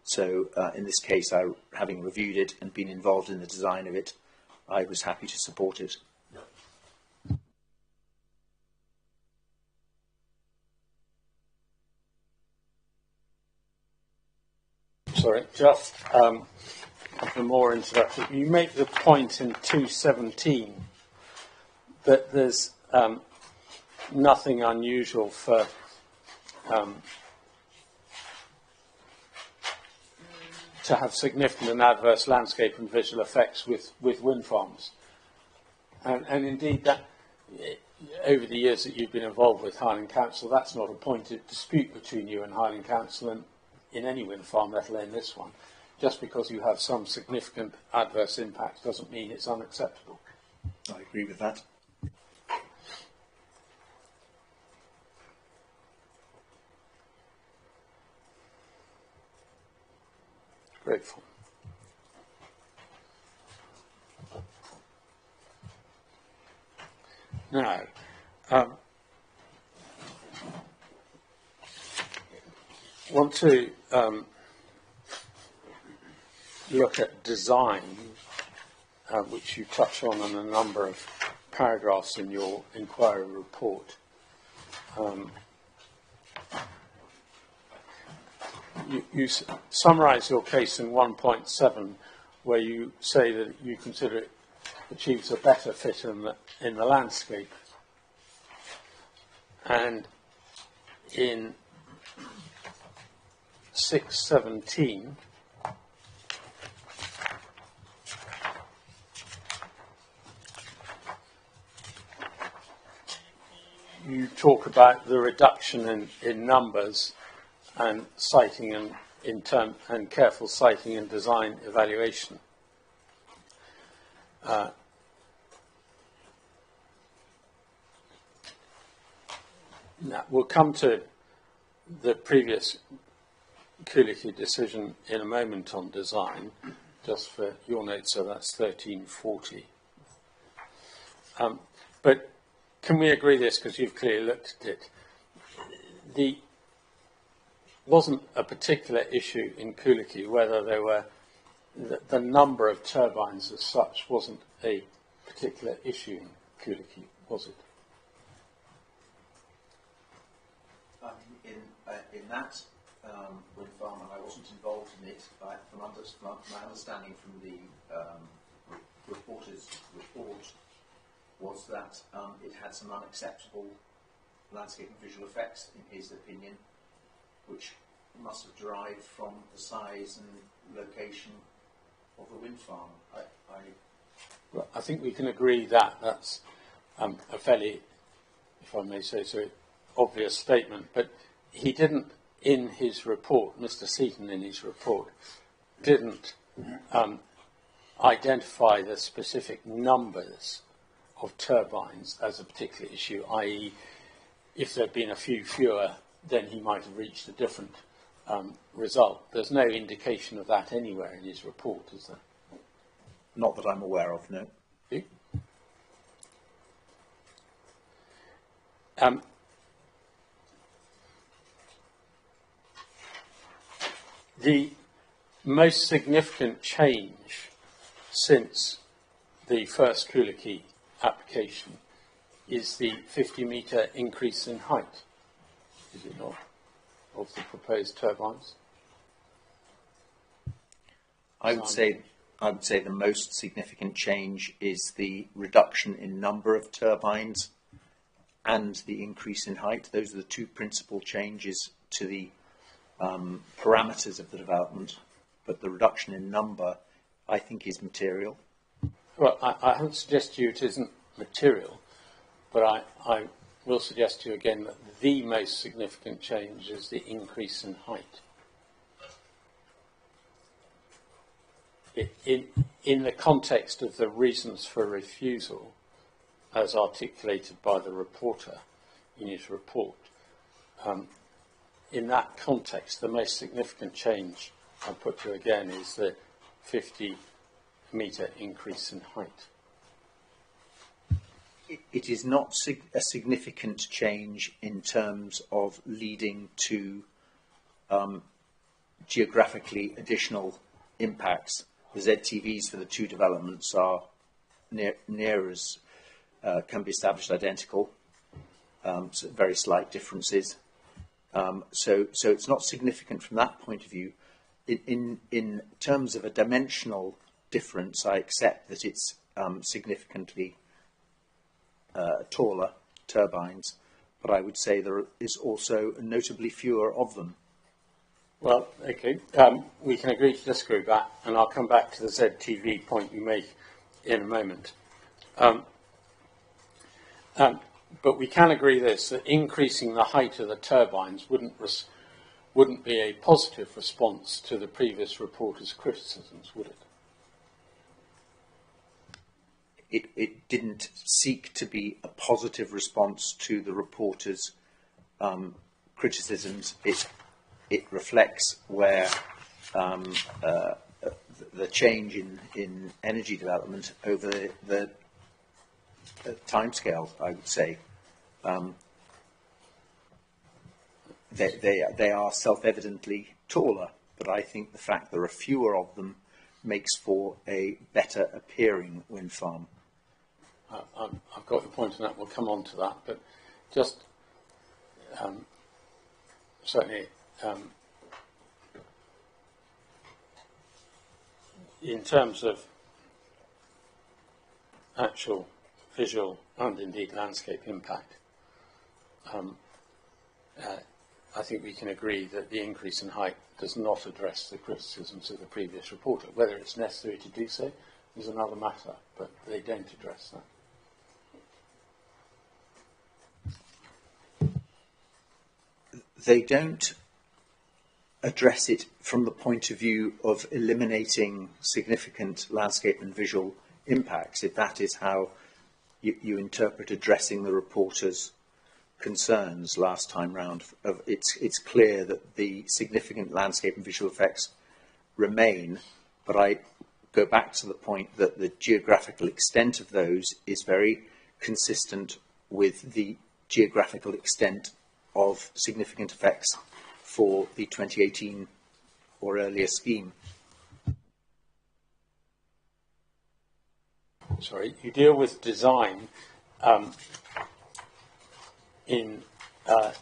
So in this case, having reviewed it and been involved in the design of it, I was happy to support it. Sorry, just for more introduction. You make the point in 217 that there's nothing unusual for to have significant and adverse landscape and visual effects with wind farms. And indeed, that over the years that you've been involved with Highland Council, that's not a point of dispute between you and Highland Council and in any wind farm, let alone this one. Just because you have some significant adverse impact doesn't mean it's unacceptable. I agree with that. Grateful. Now, want to look at design, which you touch on in a number of paragraphs in your inquiry report. You summarise your case in 1.7, where you say that you consider it achieves a better fit in the landscape. And in 617, you talk about the reduction in numbers and sighting and careful sighting and design evaluation. Now, we'll come to the previous Culachy decision in a moment on design, just for your notes, so that's 1340. But can we agree this, because you've clearly looked at it? Wasn't a particular issue in Culachy whether there were the number of turbines as such wasn't a particular issue in Culachy, was it? In that Windfarm, and I wasn't involved in it, but from my understanding from the reporter's report was that it had some unacceptable landscape and visual effects, in his opinion, which must have derived from the size and location of the wind farm. Well, I think we can agree that that's a fairly, if I may say so, obvious statement, but he didn't, in his report, Mr. Seaton in his report, didn't identify the specific numbers of turbines as a particular issue, i.e. if there had been a few fewer, then he might have reached a different result. There's no indication of that anywhere in his report, is there? Not that I'm aware of, no. The most significant change since the first Culachy application is the 50-metre increase in height, is it not, of the proposed turbines? I would say the most significant change is the reduction in number of turbines and the increase in height. Those are the two principal changes to the parameters of the development, but the reduction in number, I think, is material. Well, I won't suggest to you it isn't material, but I will suggest to you again that the most significant change is the increase in height. In the context of the reasons for refusal, as articulated by the reporter in his report, in that context, the most significant change, I'll put to you again, is the 50-metre increase in height. It is not a significant change in terms of leading to geographically additional impacts. The ZTVs for the two developments are near as can be established identical, so very slight differences. So it's not significant from that point of view. In terms of a dimensional difference, I accept that it's significantly taller turbines, but I would say there is also notably fewer of them. Well, okay, we can agree to disagree with that, and I'll come back to the ZTV point you make in a moment. But we can agree this, that increasing the height of the turbines wouldn't be a positive response to the previous reporter's criticisms, would it? It didn't seek to be a positive response to the reporter's criticisms. It reflects where the change in energy development over the timescale, I would say. They are self-evidently taller, but I think the fact there are fewer of them makes for a better appearing wind farm. I've got your point on that, we'll come on to that, but just certainly in terms of actual visual and indeed landscape impact, I think we can agree that the increase in height does not address the criticisms of the previous reporter. Whether it's necessary to do so is another matter, but they don't address that. They don't address it from the point of view of eliminating significant landscape and visual impacts, if that is how you interpret addressing the reporter's concerns last time round. It's clear that the significant landscape and visual effects remain, but I go back to the point that the geographical extent of those is very consistent with the geographical extent of significant effects for the 2018 or earlier scheme. Sorry, you deal with design in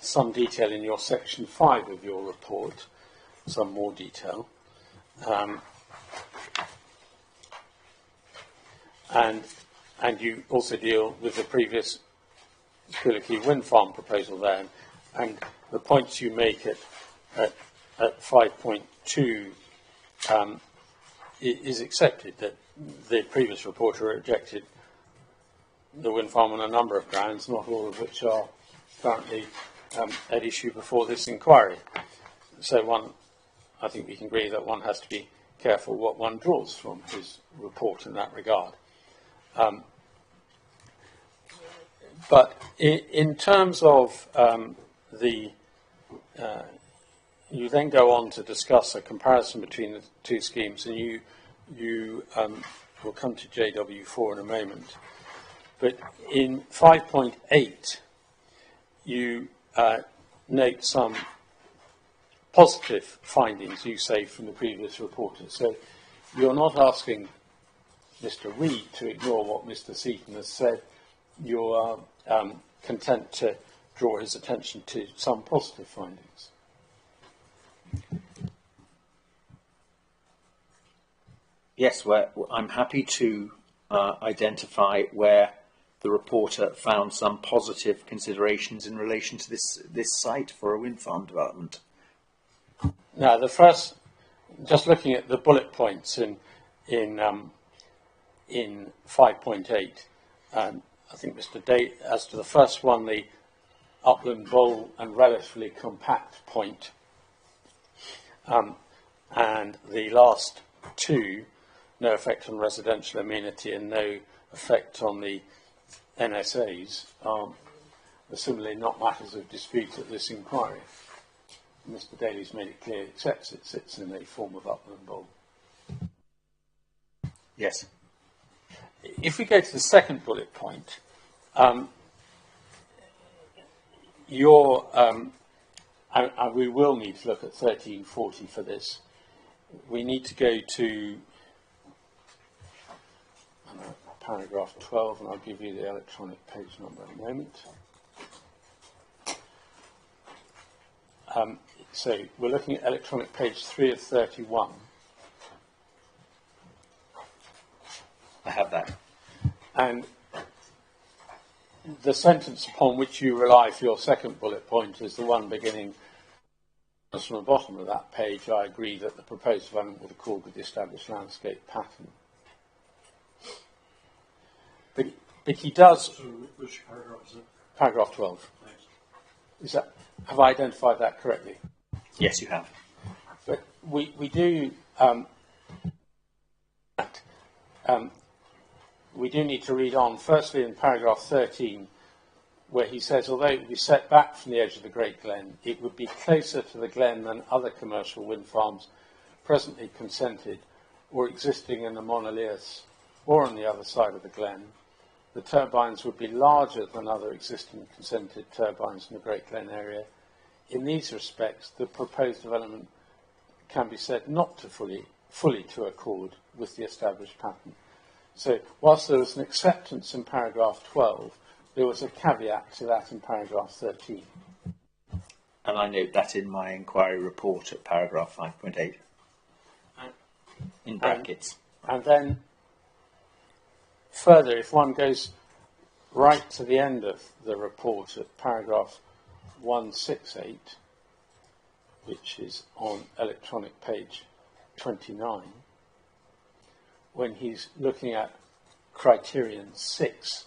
some detail in your section 5 of your report, some more detail. And you also deal with the previous Culachy Windfarm proposal there. And the points you make at 5.2 is accepted, that the previous reporter rejected the Windfarm on a number of grounds, not all of which are currently at issue before this inquiry. So I think we can agree that one has to be careful what one draws from his report in that regard. But in terms of you then go on to discuss a comparison between the two schemes, and you will come to JW4 in a moment. But in 5.8, you note some positive findings, you say, from the previous reporter. So you're not asking Mr. Reid to ignore what Mr. Seaton has said. You are content to draw his attention to some positive findings. Yes, I'm happy to identify where the reporter found some positive considerations in relation to this site for a wind farm development. Now, the first, just looking at the bullet points in 5.8, I think Mr. Day, as to the first one, the upland bowl and relatively compact point, and the last two, no effect on residential amenity and no effect on the NSAs, are similarly not matters of dispute at this inquiry. Mr. Daly's made it clear, accepts it sits in a form of upland bowl. Yes. If we go to the second bullet point, we will need to look at 1340 for this. We need to go to paragraph 12, and I'll give you the electronic page number in a moment. So we're looking at electronic page 3 of 31. I have that. And the sentence upon which you rely for your second bullet point is the one beginning from the bottom of that page. I agree that the proposed development will accord with the established landscape pattern. But he does. So which paragraph is it? Paragraph 12. Thanks. Have I identified that correctly? Yes, you have. But we do we do need to read on. Firstly, in paragraph 13, where he says, although it would be set back from the edge of the Great Glen, it would be closer to the Glen than other commercial wind farms presently consented or existing in the Monolias or on the other side of the Glen. The turbines would be larger than other existing consented turbines in the Great Glen area. In these respects, the proposed development can be said not to fully to accord with the established pattern. So, whilst there was an acceptance in paragraph 12, there was a caveat to that in paragraph 13. And I note that in my inquiry report at paragraph 5.8, in brackets. And then, further, if one goes right to the end of the report at paragraph WIN-270-24, which is on electronic page 29, when he's looking at criterion 6,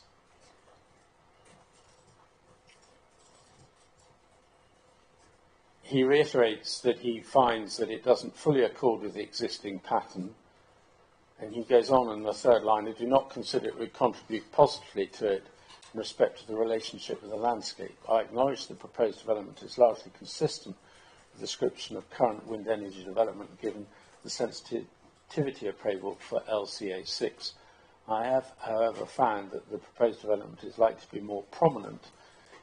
he reiterates that he finds that it doesn't fully accord with the existing pattern, and he goes on in the third line, "I do not consider it would contribute positively to it in respect to the relationship with the landscape. I acknowledge the proposed development is largely consistent with the description of current wind energy development given the sensitivity appraisal for LCA 6. I have, however, found that the proposed development is likely to be more prominent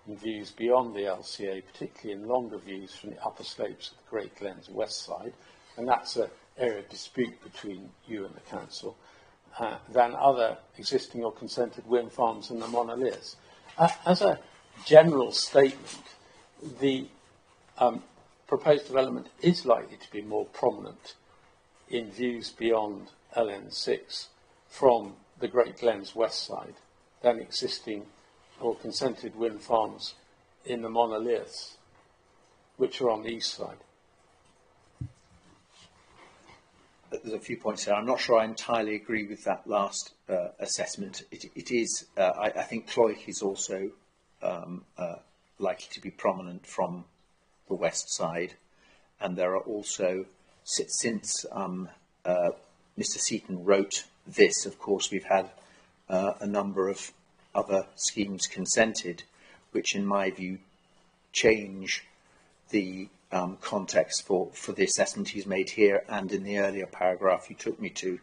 in views beyond the LCA, particularly in longer views from the upper slopes of the Great Glen's west side," and that's an area of dispute between you and the council, "than other existing or consented wind farms in the monoliths." As a general statement, the proposed development is likely to be more prominent in views beyond LN6 from the Great Glen's west side than existing or consented wind farms in the monoliths, which are on the east side. There's a few points there. I'm not sure I entirely agree with that last assessment. It is, I think Culachy is also likely to be prominent from the west side, and there are also, since Mr. Seaton wrote this, of course, we've had a number of other schemes consented, which in my view change the context for the assessment he's made here and in the earlier paragraph you took me to.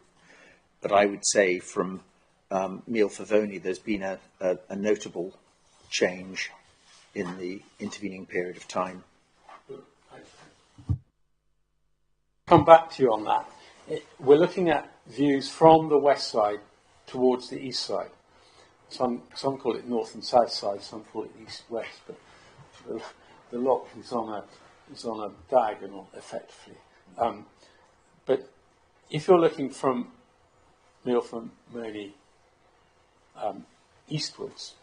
But I would say from Windfarm, there's been a notable change in the intervening period of time. Come back to you on that. We're looking at views from the west side towards the east side. Some call it north and south side, some call it east-west, but the lot is on a diagonal, effectively. But if you're looking from Windfarm eastwards,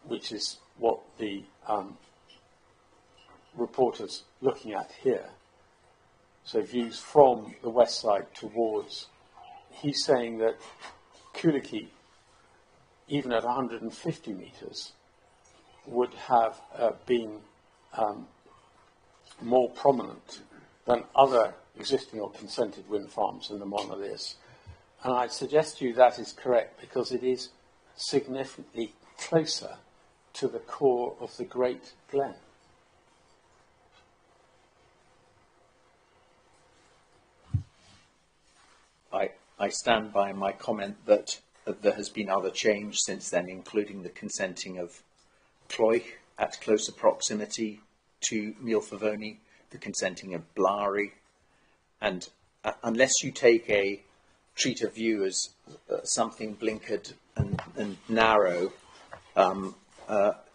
which is what the reporter's looking at here, so views from the west side towards, he's saying that Culachy, even at 150 metres, would have been more prominent than other existing or consented wind farms in the monoliths. And I suggest to you that is correct because it is significantly closer to the core of the Great Glen. I stand by my comment that there has been other change since then, including the consenting of Culachy at closer proximity to Windfarm, the consenting of Blary, and unless you treat a view as something blinkered and narrow,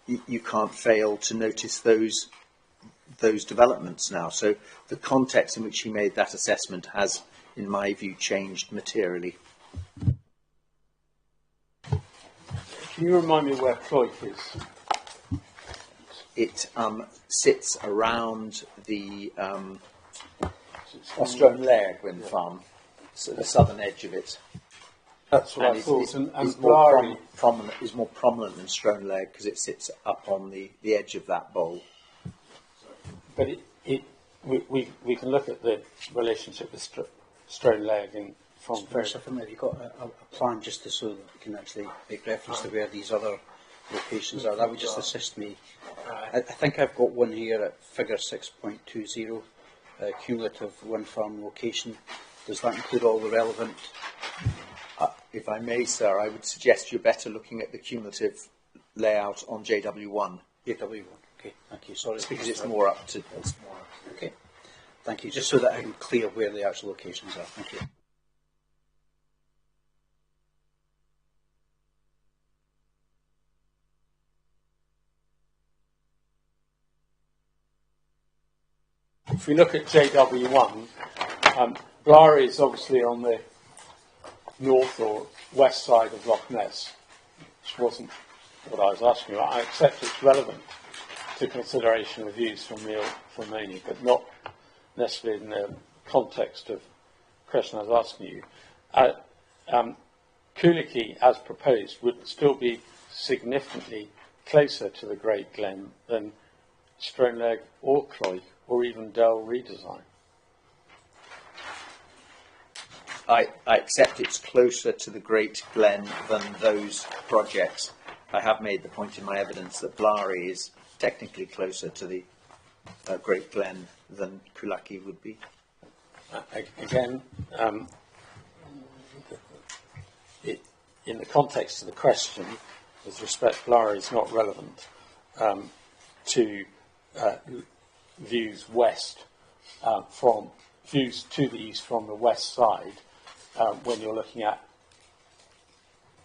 you can't fail to notice those developments now. So the context in which he made that assessment has, in my view, changed materially. Can you remind me where Culachy is? It sits around the Australian wind farm, so the southern edge of it. That's what I thought. Is more prominent than Stronleg because it sits up on the edge of that bowl. But we can look at the relationship with Stronleg and from very. Have you got a plan just so that we can actually make reference to where these other locations are? That would just assist me. I think I've got one here at figure 6.20, cumulative Windfarm location. Does that include all the relevant? If I may, sir, I would suggest you're better looking at the cumulative layout on JW1. JW1, okay, thank you. Sorry. It's because it's more up to... Okay, thank you. Just so that I'm clear where the actual locations are. Thank you. If we look at JW1, Blary is obviously on the north or west side of Loch Ness, which wasn't what I was asking about. I accept it's relevant to consideration of views from Neil Fermani, but not necessarily in the context of the question I was asking you. Culachy, as proposed, would still be significantly closer to the Great Glen than Strawnleg or Cloy or even Dell redesign. I accept it's closer to the Great Glen than those projects. I have made the point in my evidence that Blary is technically closer to the Great Glen than Culachy would be. Again, in the context of the question, with respect, Blary is not relevant to views west from views to the east from the west side when you're looking at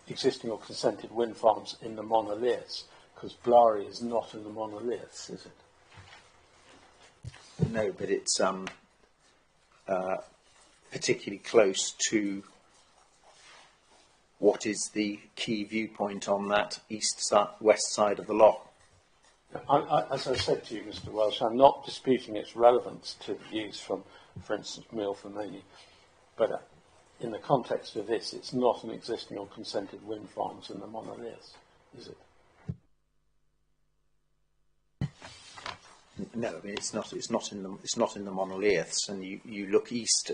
existing or consented wind farms in the monoliths, because Blary is not in the monoliths, is it? No, but it's particularly close to what is the key viewpoint on that west side of the loch. As I said to you, Mr. Welsh, I'm not disputing its relevance to views from, for instance, Neil Fermani, but in the context of this, it's not an existing or consented wind farms in the monoliths, is it? No, I mean it's not in the monoliths, and you look east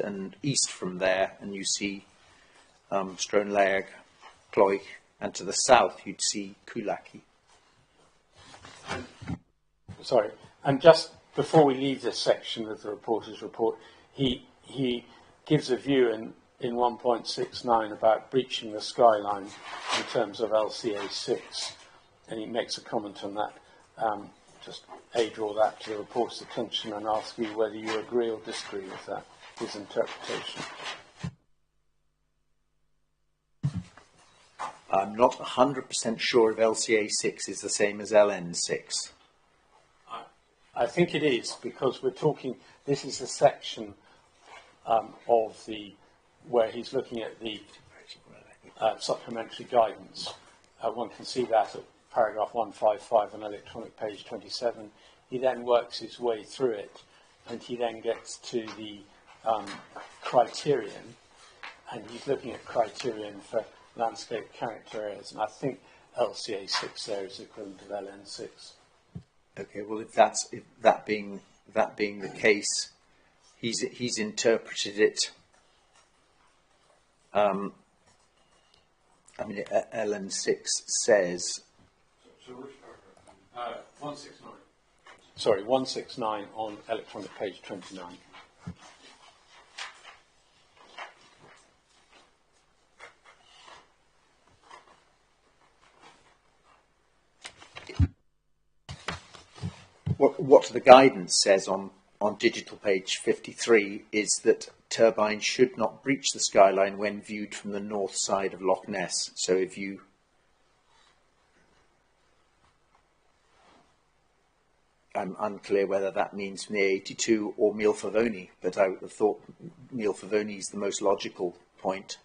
from there, and you see Strawnleg, Cloy, and to the south you'd see Culachy. Sorry, and just before we leave this section of the reporter's report, he gives a view in 1.69 about breaching the skyline in terms of LCA 6, and he makes a comment on that. Just draw that to the reporter's attention and ask you whether you agree or disagree with that, his interpretation. I'm not 100% sure if LCA 6 is the same as LN 6. I think it is, because we're talking, this is a section of where he's looking at the supplementary guidance. One can see that at paragraph 155 on electronic page 27. He then works his way through it, and he then gets to the criterion, and he's looking at criterion for landscape character areas, and I think LCA 6 there is equivalent to LN 6. Okay, well, if that being the case, he's interpreted it. I mean, LN 6 says. So which paragraph? 169. Sorry, 169 on electronic page 29. What the guidance says on digital page 53 is that turbines should not breach the skyline when viewed from the north side of Loch Ness. So if you I'm unclear whether that means from the A82 or Milfavoni, but I would have thought Milfavoni is the most logical point.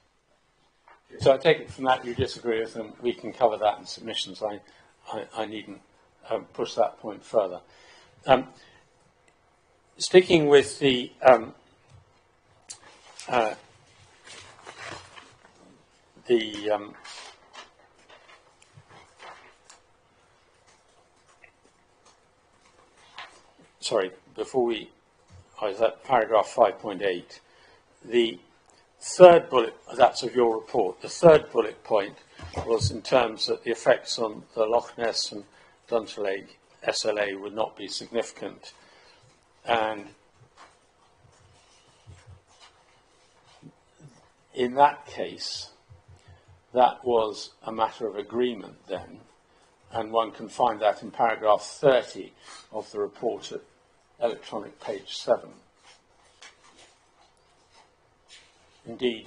So I take it from that you disagree with them. We can cover that in submissions. I needn't push that point further. Sticking with the sorry, before we, I was at paragraph 5.8. The third bullet, that's of your report, the third bullet point was in terms that the effects on the Loch Ness and Dunterlake SLA would not be significant. And in that case, that was a matter of agreement then, and one can find that in paragraph 30 of the report at electronic page 7. Indeed,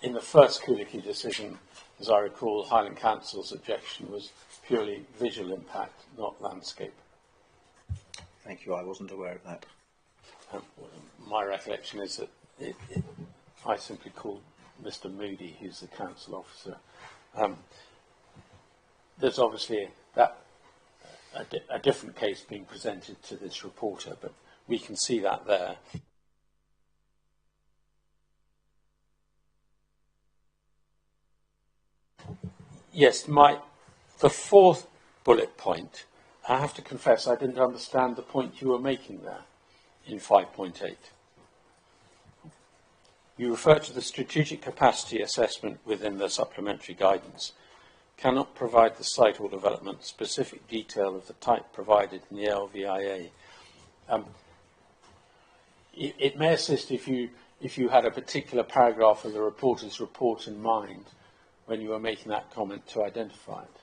in the first Culachy decision, as I recall, Highland Council's objection was purely visual impact, not landscape. Thank you, I wasn't aware of that. My recollection is that I simply called Mr. Moody, who's the council officer. there's obviously a different case being presented to this reporter, but we can see that there. Yes, the fourth bullet point, I have to confess I didn't understand the point you were making there in 5.8. You refer to the strategic capacity assessment within the supplementary guidance. Cannot provide the site or development specific detail of the type provided in the LVIA. It may assist if you had a particular paragraph of the reporter's report in mind when you were making that comment to identify it.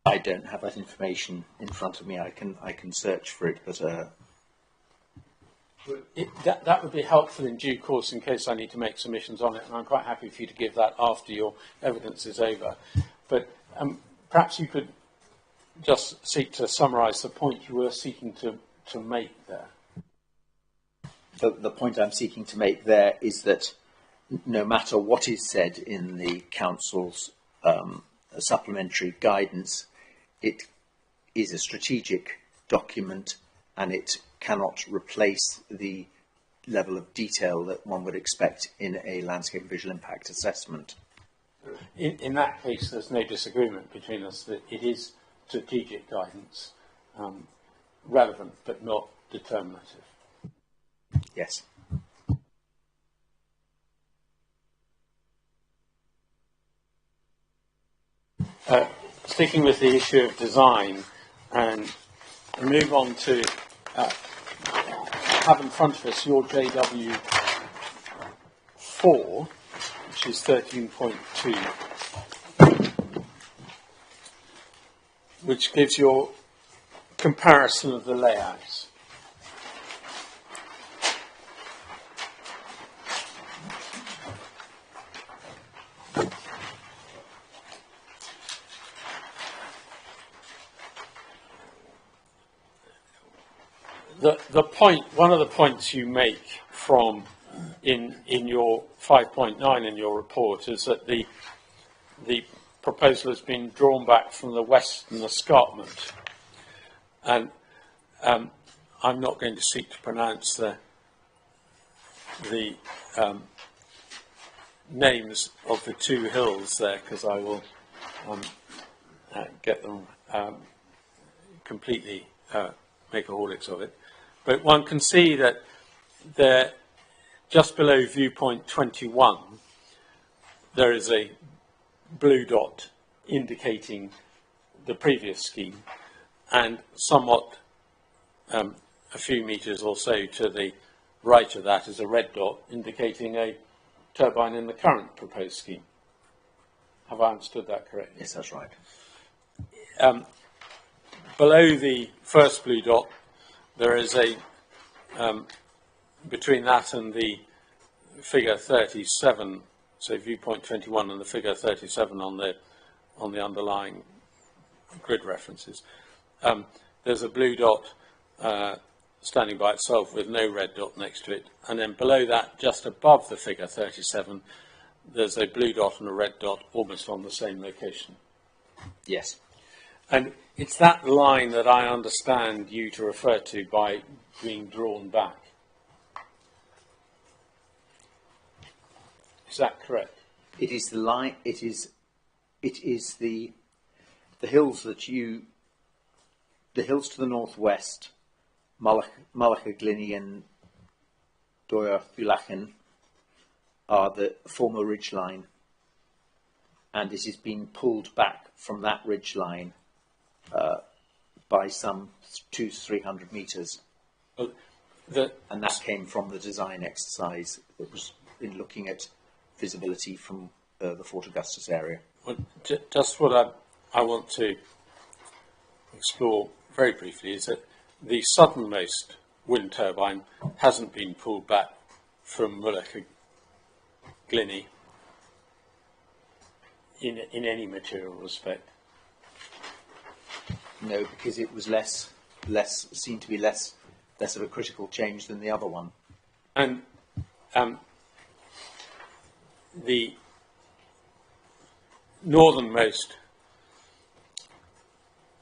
I don't have that information in front of me. I can search for it, but that would be helpful in due course in case I need to make submissions on it, and I'm quite happy for you to give that after your evidence is over. But perhaps you could just seek to summarise the point you were seeking to make there. The point I'm seeking to make there is that no matter what is said in the Council's supplementary guidance, it is a strategic document and it cannot replace the level of detail that one would expect in a landscape and visual impact assessment. In that case, there's no disagreement between us that it is strategic guidance, relevant but not determinative. Yes. Sticking with the issue of design, and move on to have in front of us your JW4, which is 13.2, which gives your comparison of the layouts. One of the points you make from in your 5.9 in your report is that the proposal has been drawn back from the western escarpment, and I'm not going to seek to pronounce the names of the two hills there because I will get them completely make a haulix of it. But one can see that there, just below viewpoint 21, there is a blue dot indicating the previous scheme, and somewhat a few metres or so to the right of that is a red dot indicating a turbine in the current proposed scheme. Have I understood that correctly? Yes, that's right. Below the first blue dot, there is a, between that and the figure 37, so viewpoint 21 and the figure 37 on the underlying grid references, there's a blue dot standing by itself with no red dot next to it, and then below that, just above the figure 37, there's a blue dot and a red dot almost on the same location. Yes. And it's that line that I understand you to refer to by being drawn back. Is that correct? It is the line. It is the hills that the hills to the northwest, Culachy and Biodiversity, are the former ridge line, and it is being pulled back from that ridge line by some 200 to 300 metres. Well, and that came from the design exercise that was in looking at visibility from the Fort Augustus area. Well, just what I want to explore very briefly is that the southernmost wind turbine hasn't been pulled back from Culachy in any material respect. No, because it was seemed to be less of a critical change than the other one. And the northernmost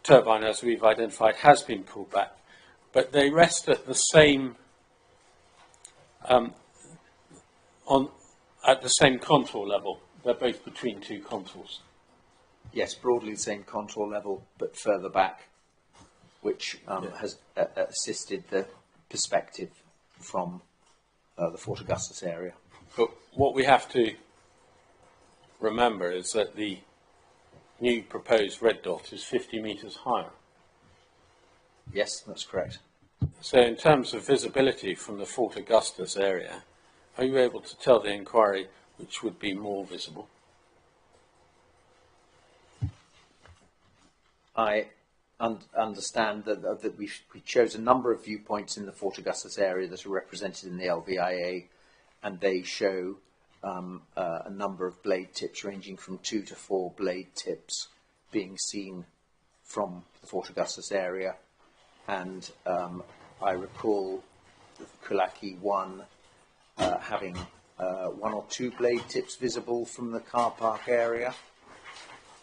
turbine, as we've identified, has been pulled back, but they rest at the same at the same contour level. They're both between two contours. Yes, broadly the same contour level, but further back, which has assisted the perspective from the Fort Augustus area. But what we have to remember is that the new proposed red dot is 50 metres higher. Yes, that's correct. So in terms of visibility from the Fort Augustus area, are you able to tell the inquiry which would be more visible? I understand that we chose a number of viewpoints in the Fort Augustus area that are represented in the LVIA, and they show a number of blade tips ranging from 2 to 4 blade tips being seen from the Fort Augustus area. And I recall Culachy 1 having 1 or 2 blade tips visible from the car park area.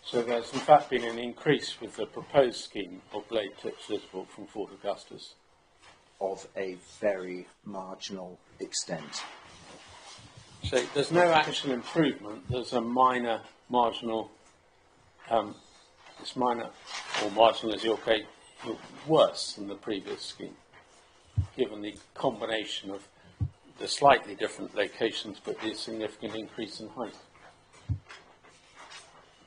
So there's in fact been an increase with the proposed scheme of blade tips visible from Fort Augustus. Of a very marginal extent. So there's no actual improvement, there's a minor marginal, it's minor or marginal as your case, worse than the previous scheme, given the combination of the slightly different locations but the significant increase in height.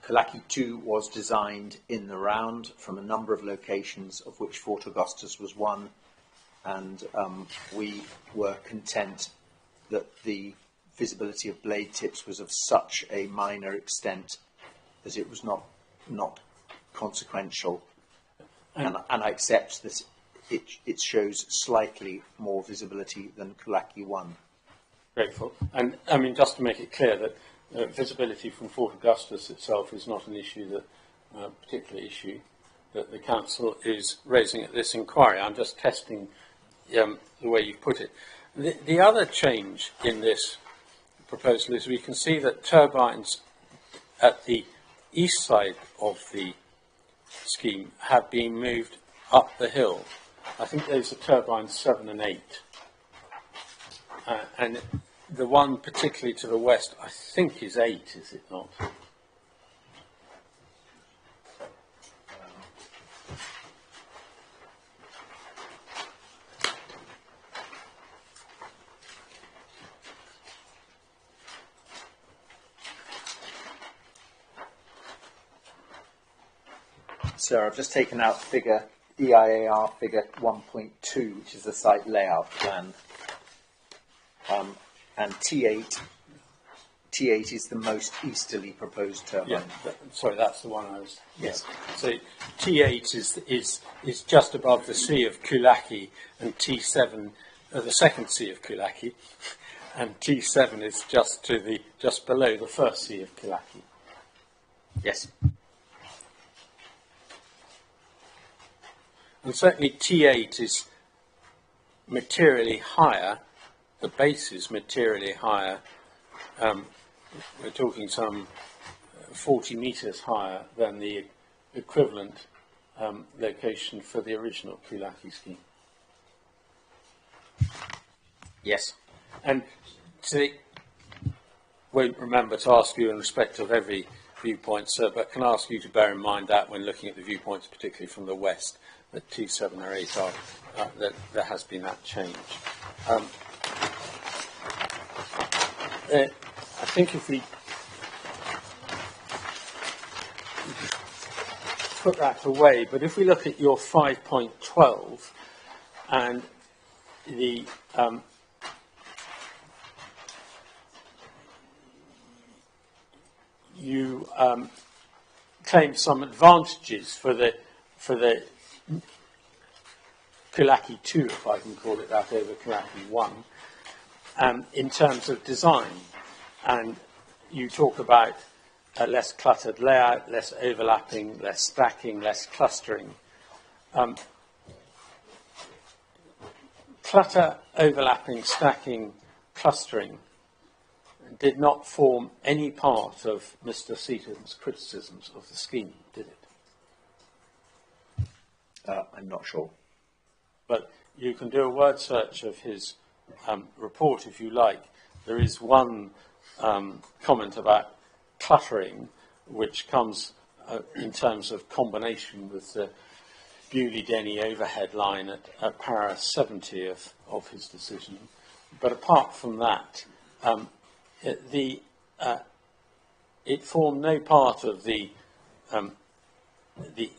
Culachy 2 was designed in the round from a number of locations, of which Fort Augustus was one, and we were content that the visibility of blade tips was of such a minor extent as it was not consequential, and I accept that it shows slightly more visibility than Culachy 1. Grateful. And I mean, just to make it clear that visibility from Fort Augustus itself is not an issue that, particular issue that the Council is raising at this inquiry. I'm just testing the way you put it. The other change in this proposal is we can see that turbines at the east side of the scheme have been moved up the hill. I think those are turbines 7 and 8. And the one particularly to the west, I think, is 8, is it not? So I've just taken out EIAR figure 1.2, which is the site layout plan. And T8 is the most easterly proposed turbine. Yeah, sorry, that's the one I was... Yes. So T8 is just above the sea of Culachy, and T7, the second sea of Culachy, and T7 is just below the first sea of Culachy. Yes. And certainly T8 is materially higher, the base is materially higher. We're talking some 40 metres higher than the equivalent location for the original Culachy scheme. Yes. And won't remember to ask you in respect of every viewpoint, sir, but can ask you to bear in mind that when looking at the viewpoints, particularly from the west, that T7 or 8 are, that there has been that change. I think if we put that away, but if we look at your 5.12 and the you claim some advantages for the Culachy 2, if I can call it that, over Culachy 1, in terms of design. And you talk about a less cluttered layout, less overlapping, less stacking, less clustering. Clutter, overlapping, stacking, clustering did not form any part of Mr. Seaton's criticisms of the scheme, did it? I'm not sure. But you can do a word search of his report if you like. There is one comment about cluttering, which comes in terms of combination with the Bewley-Denny overhead line at para 70 of his decision. But apart from that, it formed no part of the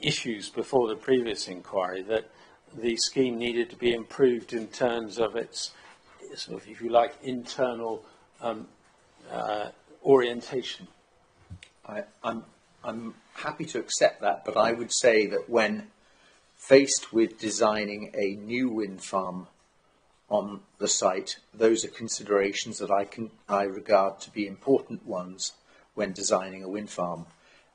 issues before the previous inquiry that the scheme needed to be improved in terms of its, sort of, if you like, internal orientation. I'm happy to accept that, but I would say that when faced with designing a new wind farm on the site, those are considerations that I regard to be important ones when designing a wind farm.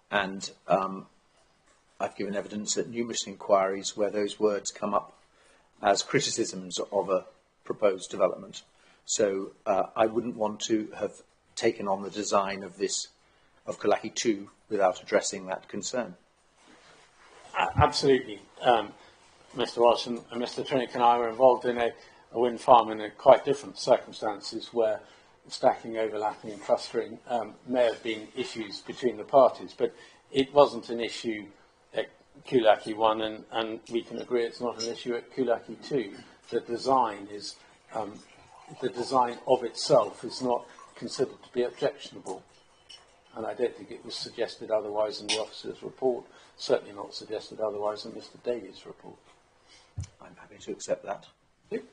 And I've given evidence at numerous inquiries where those words come up as criticisms of a proposed development. So I wouldn't want to have taken on the design of Culachy 2 without addressing that concern. Absolutely. Mr. Walsh and Mr. Trinick and I were involved in a wind farm in quite different circumstances where stacking, overlapping and clustering may have been issues between the parties, but it wasn't an issue at Culachy 1 and we can agree it's not an issue at Culachy 2. The design of itself is not considered to be objectionable. And I don't think it was suggested otherwise in the officer's report, certainly not suggested otherwise in Mr. Daly's report. I'm happy to accept that. Thank you.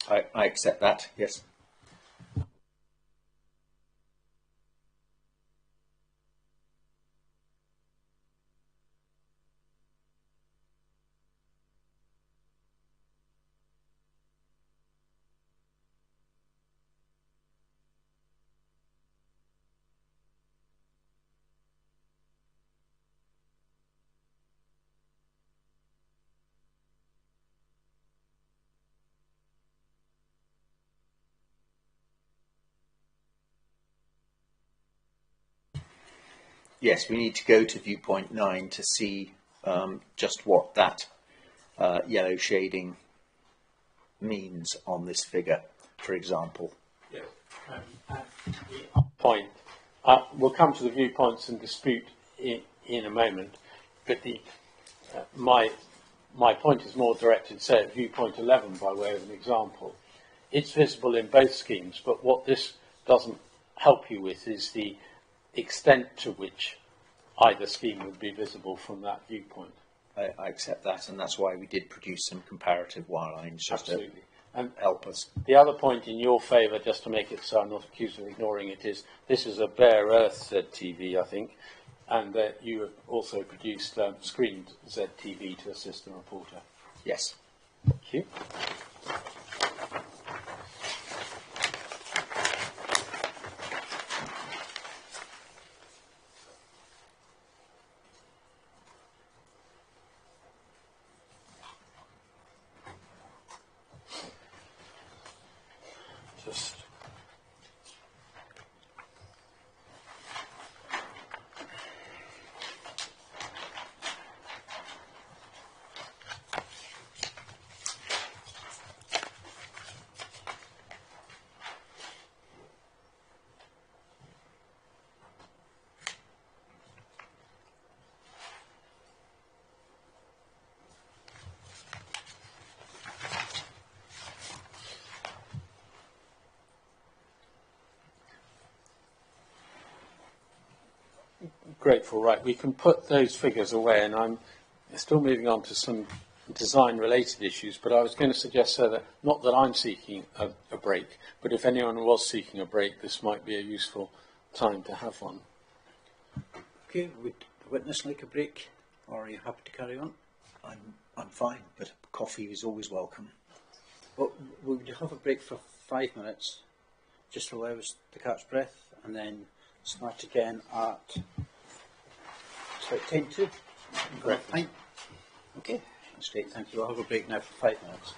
I accept that, yes. Yes, we need to go to viewpoint 9 to see just what that yellow shading means on this figure, for example. Yeah. Point. We'll come to the viewpoints and dispute in a moment, but my point is more directed, say, at viewpoint 11 by way of an example. It's visible in both schemes, but what this doesn't help you with is the extent to which either scheme would be visible from that viewpoint. I accept that, and that's why we did produce some comparative wirelines just to And help us. the other point in your favour, just to make it so I'm not accused of ignoring it, is this is a bare earth ZTV, I think, and that you have also produced screened ZTV to assist the reporter. Yes. Thank you. Just grateful. Right, we can put those figures away, and I'm still moving on to some design-related issues, but I was going to suggest, sir, that not that I'm seeking a break, but if anyone was seeking a break, this might be a useful time to have one. Okay, would the witness like a break, or are you happy to carry on? I'm fine, but coffee is always welcome. Well, we would have a break for 5 minutes, just to allow us to catch breath, and then start again at about 10 to. Correct. Time. Okay, that's great, thank you. I'll have a break now for 5 minutes.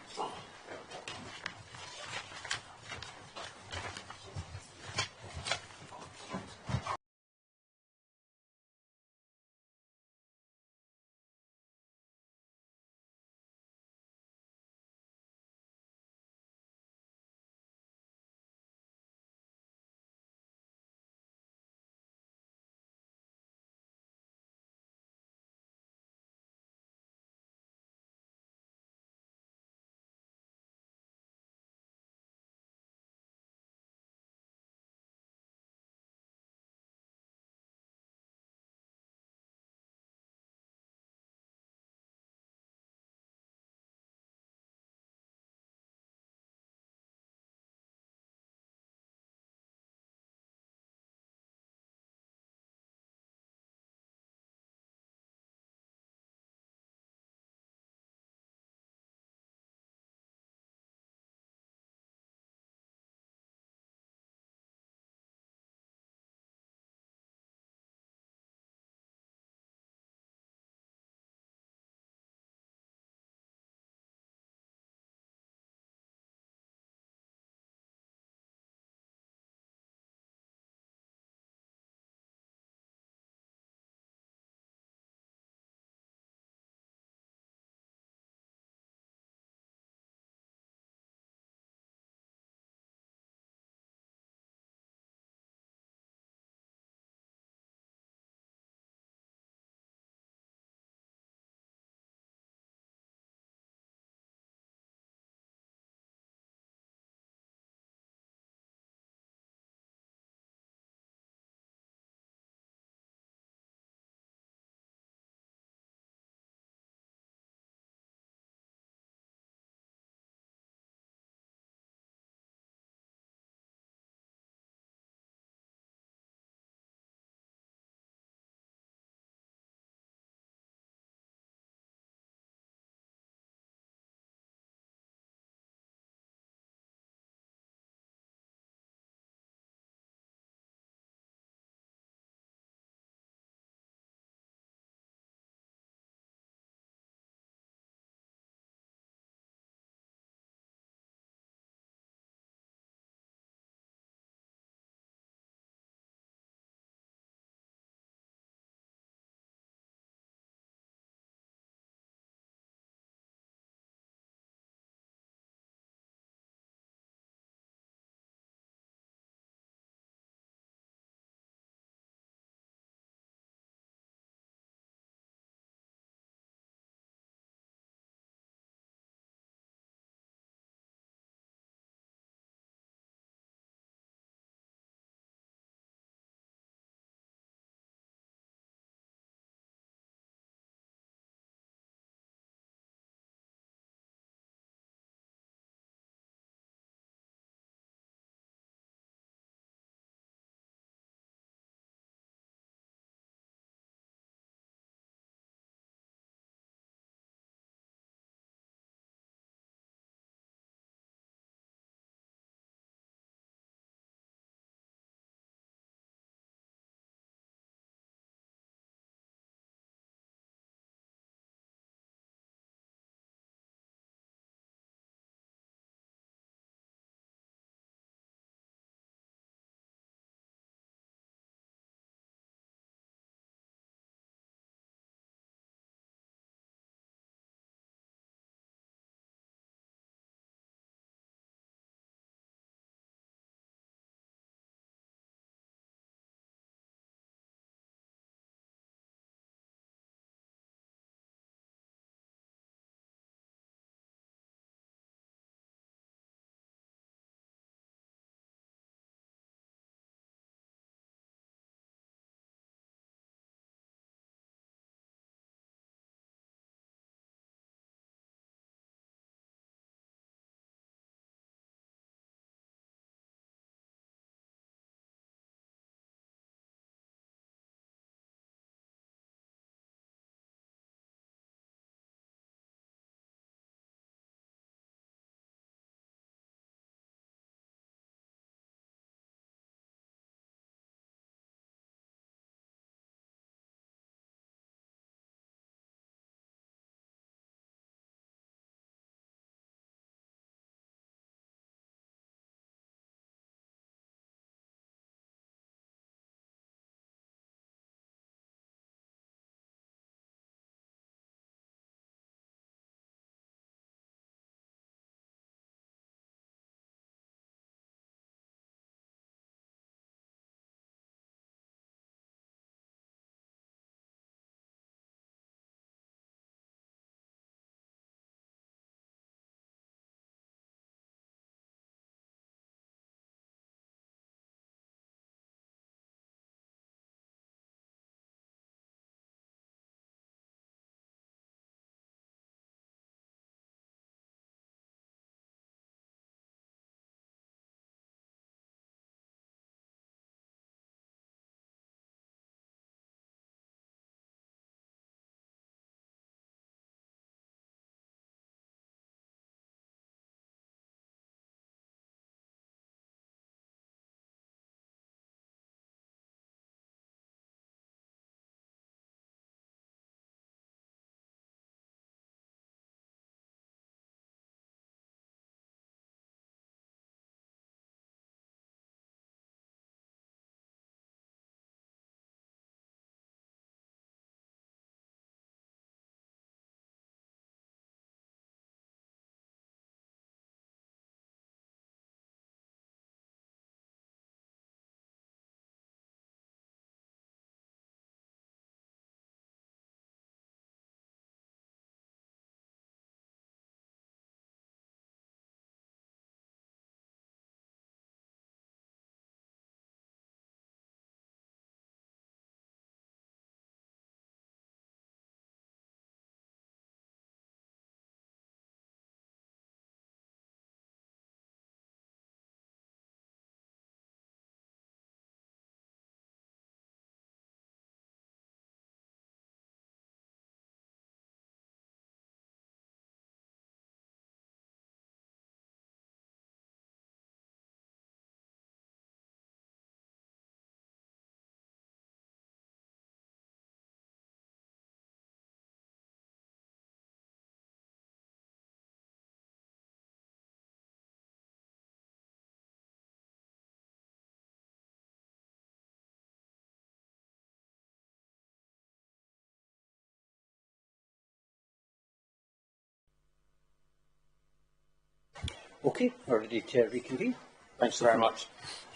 Okay, we're ready to reconvene. Thanks very much.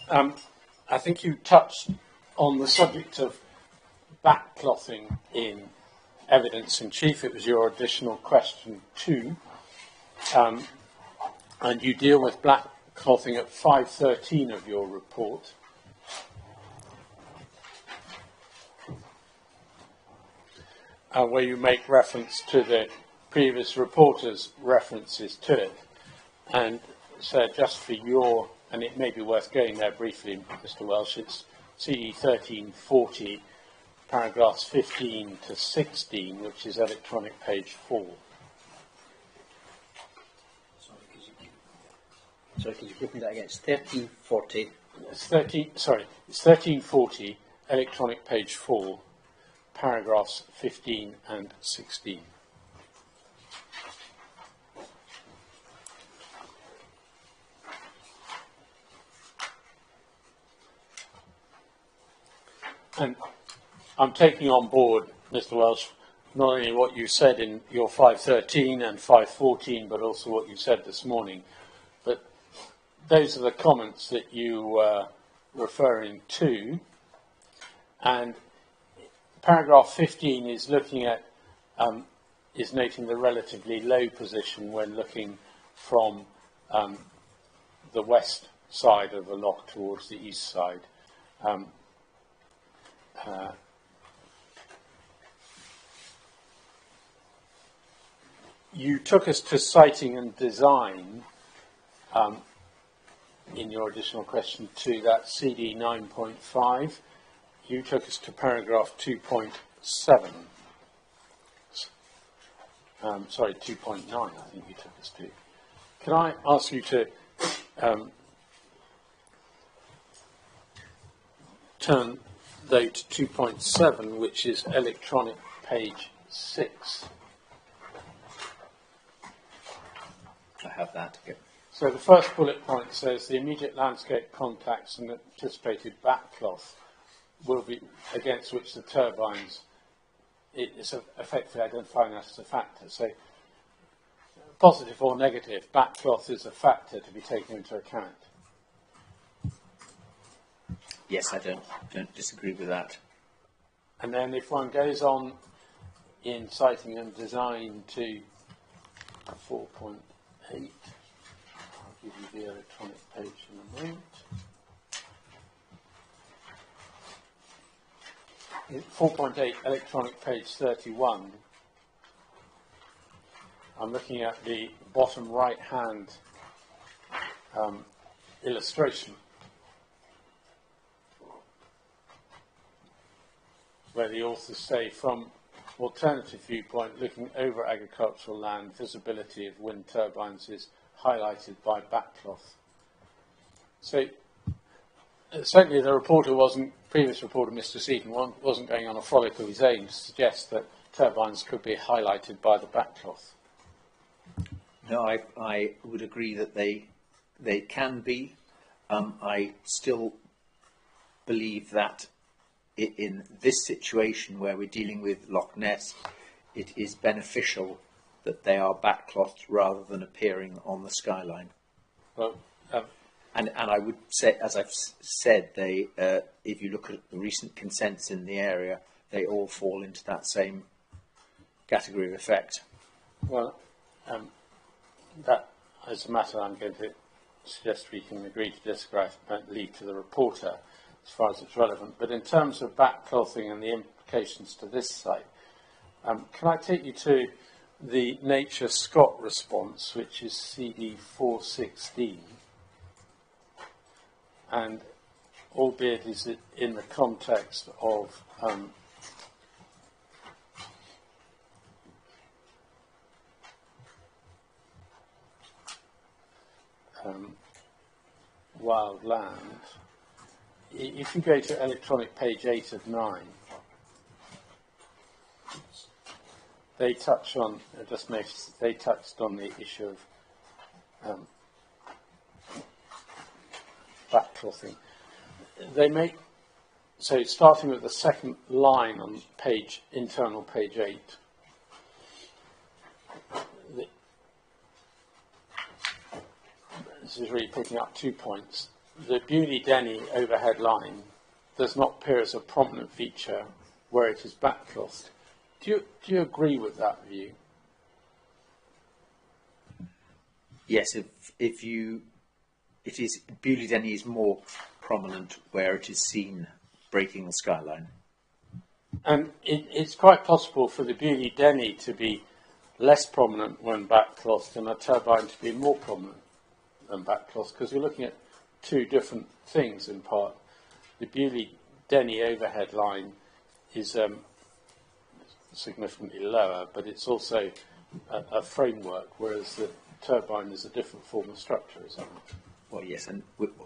I think you touched on the subject of backclothing in evidence in chief. It was your additional question 2. And you deal with backclothing at 513 of your report. Where you make reference to the previous reporter's references to it. And so just for your, and it may be worth going there briefly, Mr. Welsh, it's CD 1340, paragraphs 15 to 16, which is electronic page 4. Sorry, could you give me that again? It's 1340. It's 1340, electronic page 4, paragraphs 15 and 16. And I'm taking on board, Mr. Welsh, not only what you said in your 513 and 514, but also what you said this morning. But those are the comments that you were referring to. And paragraph 15 is looking at, is noting the relatively low position when looking from the west side of the loch towards the east side. You took us to siting and design in your additional question 2, that's CD 9.5. You took us to paragraph 2.7. Sorry, 2.9 I think you took us to. Can I ask you to turn though to 2.7, which is electronic page 6. I have that. Yep. So the first bullet point says the immediate landscape contacts and anticipated backcloth will be against which the turbines is effectively identifying that as a factor. So positive or negative, backcloth is a factor to be taken into account. Yes, I don't disagree with that. And then if one goes on in siting and design to 4.8, I'll give you the electronic page in a moment. 4.8, electronic page 31. I'm looking at the bottom right-hand illustration, where the authors say, from alternative viewpoint, looking over agricultural land, visibility of wind turbines is highlighted by backcloth. So certainly the reporter previous reporter, Mr. Seaton, wasn't going on a frolic of his own to suggest that turbines could be highlighted by the backcloth. No, I would agree that they can be. I still believe that in this situation where we're dealing with Loch Ness, it is beneficial that they are backclothed rather than appearing on the skyline. Well, and I would say, as I've said, they if you look at the recent consents in the area, they all fall into that same category of effect. Well, that is a matter I'm going to suggest we can agree to disagree and leave to the reporter as far as it's relevant. But in terms of backclothing and the implications to this site, can I take you to the Nature Scott response, which is CD 416, and albeit is it in the context of wild land. If you go to electronic page 8 of 9, they touch on, I just noticed, they touched on the issue of backclothing. They make, so starting with the second line on page, internal page 8, is really picking up 2 points. The Bewley-Denny overhead line does not appear as a prominent feature where it is backcloth. Do you agree with that view? Yes, Bewley-Denny is more prominent where it is seen breaking the skyline. And it's quite possible for the Bewley-Denny to be less prominent when backcloth and a turbine to be more prominent than backcloth, because we're looking at two different things in part. The Bewley-Denny overhead line is significantly lower, but it's also a framework, whereas the turbine is a different form of structure, isn't it? Well, yes, and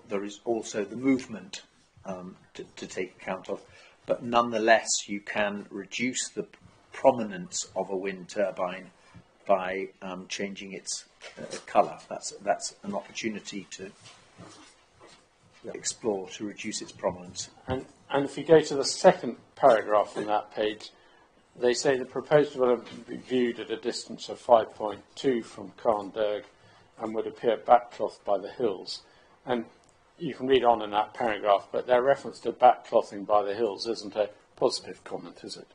there is also the movement to take account of, but nonetheless you can reduce the prominence of a wind turbine by changing its colour. That's an opportunity to explore, to reduce its prominence. And if you go to the second paragraph in that page, they say the proposed development would be viewed at a distance of 5.2 from Carnderg and would appear backcloth by the hills. And you can read on in that paragraph, but their reference to backclothing by the hills isn't a positive comment, is it?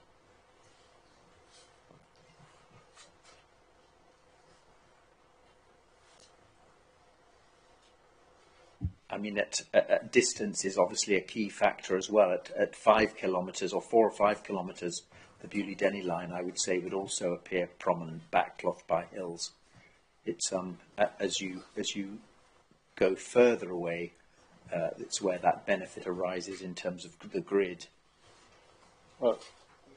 I mean, at distance is obviously a key factor as well. At 5 kilometres or 4 or 5 kilometres, the Bewley-Denny line, I would say, would also appear prominent backcloth by hills. It's as you go further away, it's where that benefit arises in terms of the grid. Well,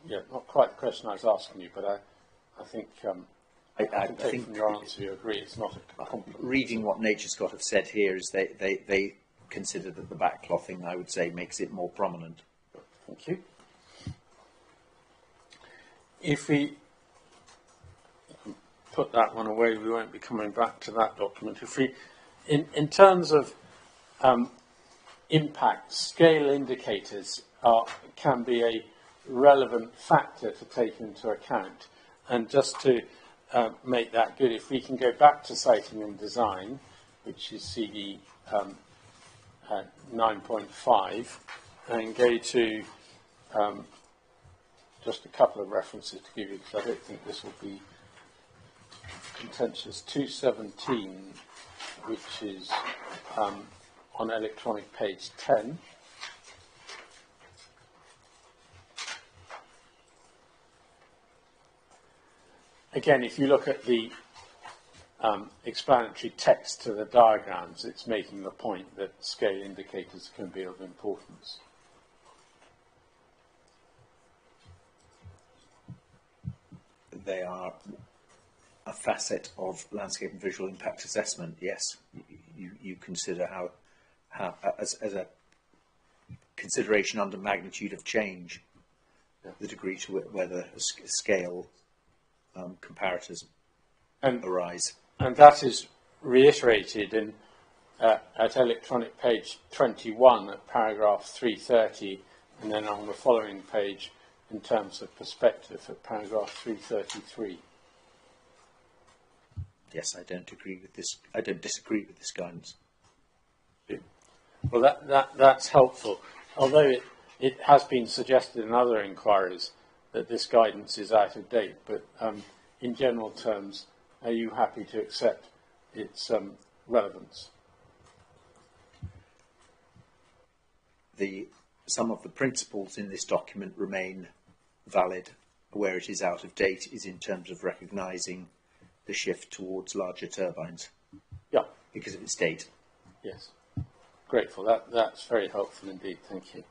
yeah, not quite the question I was asking you, but I think I think from your answer you agree it's not a compliment. Reading what Naturescot have said here is they consider that the backclothing, I would say, makes it more prominent. Thank you. If we put that one away, we won't be coming back to that document. If we, in terms of impact, scale indicators can be a relevant factor to take into account. And just to make that good, if we can go back to siting and design, which is CD 9.5, and go to just a couple of references to give you, because I don't think this will be contentious. 217, which is on electronic page 10. Again, if you look at the explanatory text to the diagrams, it's making the point that scale indicators can be of importance. They are a facet of landscape and visual impact assessment. Yes, you consider how as a consideration under magnitude of change, the degree to whether scale comparators arise. And that is reiterated in at electronic page 21 at paragraph 330, and then on the following page in terms of perspective at paragraph 333. Yes, I don't agree with this. I don't disagree with this guidance. Well, that's helpful. Although it has been suggested in other inquiries that this guidance is out of date, but in general terms, are you happy to accept its relevance? Some of the principles in this document remain valid. Where it is out of date is in terms of recognising the shift towards larger turbines. Yeah. Because of its date. Yes. Grateful. That's very helpful indeed. Thank you.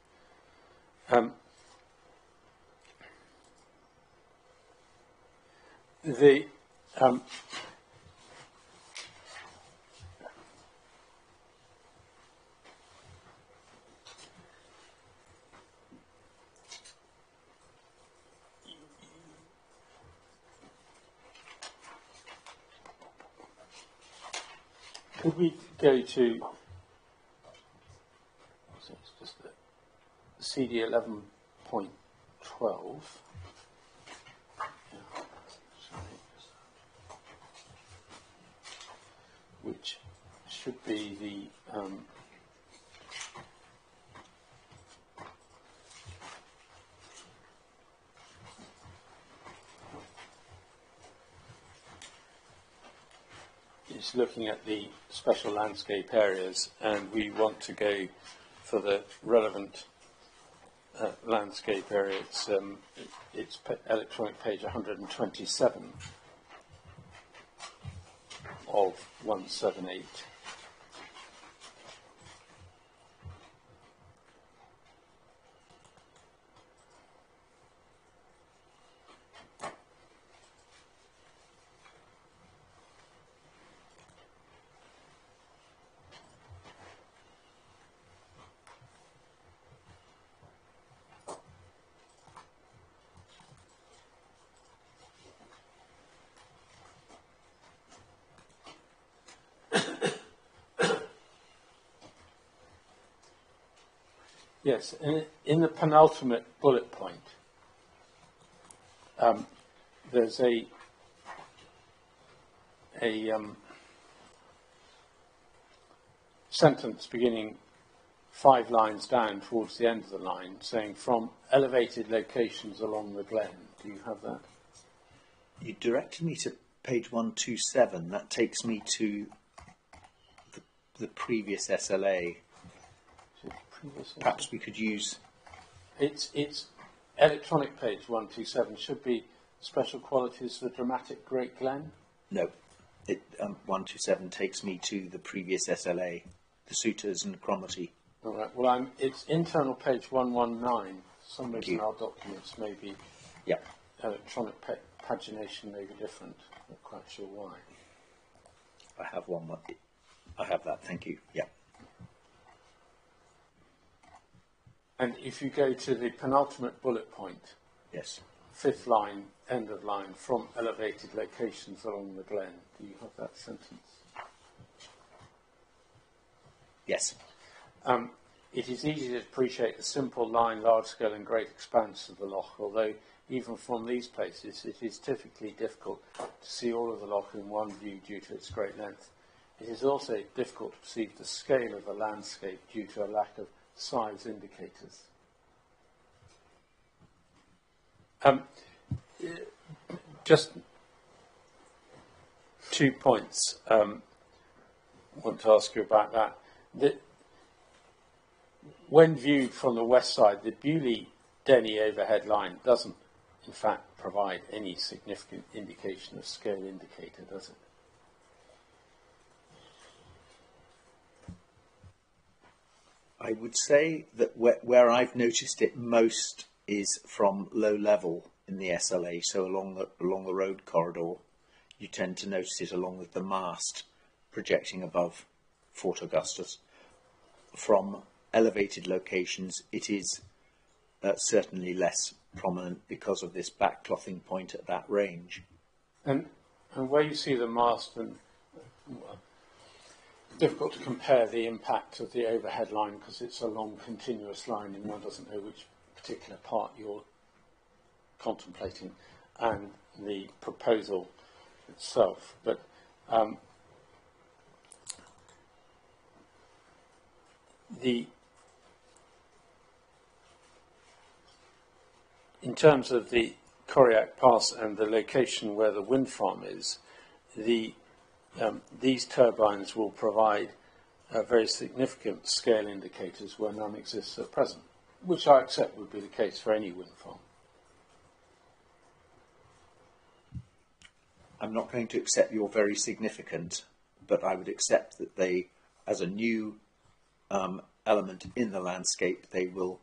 Could we go to it's just the CD 11.12, which should be the it's looking at the special landscape areas, and we want to go for the relevant landscape area. It's electronic page 127 of 178. Yes, in the penultimate bullet point, there's a sentence beginning 5 lines down towards the end of the line, saying from elevated locations along the glen. Do you have that? You directed me to page 127. That takes me to the previous SLA. Perhaps we could use... It's electronic page 127. Should be special qualities for the dramatic Great Glen. No, 127 takes me to the previous SLA, the suitors and chromity. All right. Well, it's internal page 119. For some reason our documents may be electronic pagination may be different. Not quite sure why. I have one. I have that. Thank you. Yeah. And if you go to the penultimate bullet point, yes, 5th line, end of line, from elevated locations along the glen. Do you have that sentence? Yes. It is easy to appreciate the simple line, large scale and great expanse of the loch, although even from these places it is typically difficult to see all of the loch in one view due to its great length. It is also difficult to perceive the scale of the landscape due to a lack of size indicators. Just 2 points I want to ask you about that. When viewed from the west side, the Bewley-Denny overhead line doesn't, in fact, provide any significant indication of scale indicator, does it? I would say that where I've noticed it most is from low level in the SLA, so along the road corridor. You tend to notice it along the mast projecting above Fort Augustus. From elevated locations, it is certainly less prominent because of this backclothing point at that range. And where you see the mast, and difficult to compare the impact of the overhead line because it's a long continuous line and one doesn't know which particular part you're contemplating, and the proposal itself. But in terms of the Coriac Pass and the location where the Windfarm is, these turbines will provide very significant scale indicators where none exists at present, which I accept would be the case for any wind farm. I'm not going to accept you're very significant, but I would accept that they, as a new element in the landscape, they will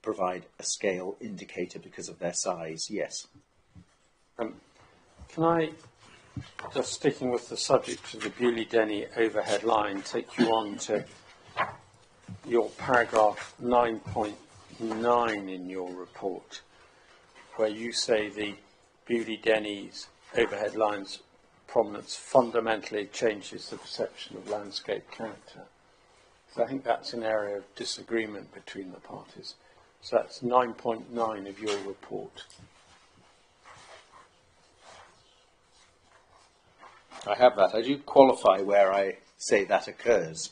provide a scale indicator because of their size, yes. Can I, just sticking with the subject of the Bewley-Denny overhead line, take you on to your paragraph 9.9 in your report, where you say the Bewley-Denny's overhead line's prominence fundamentally changes the perception of landscape character. So I think that's an area of disagreement between the parties. So that's 9.9 of your report. I have that. I do qualify where I say that occurs.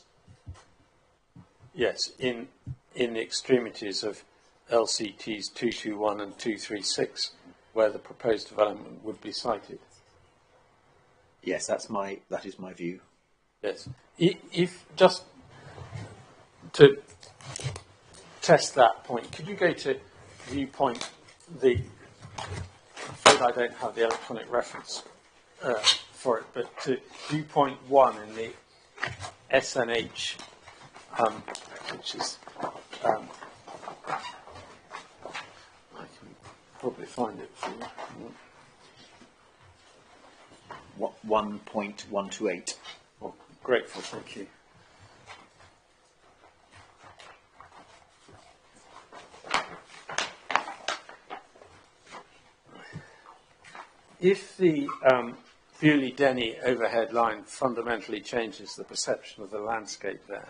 Yes, in the extremities of LCTs 221 and 236, where the proposed development would be sited. Yes, that is my view. Yes. If just to test that point, could you go to viewpoint I'm afraid I don't have the electronic reference for it, but to viewpoint 1 in the SNH, which is I can probably find it for you. 1.128. Well, grateful, thank you. If the Bewley-Denny overhead line fundamentally changes the perception of the landscape there,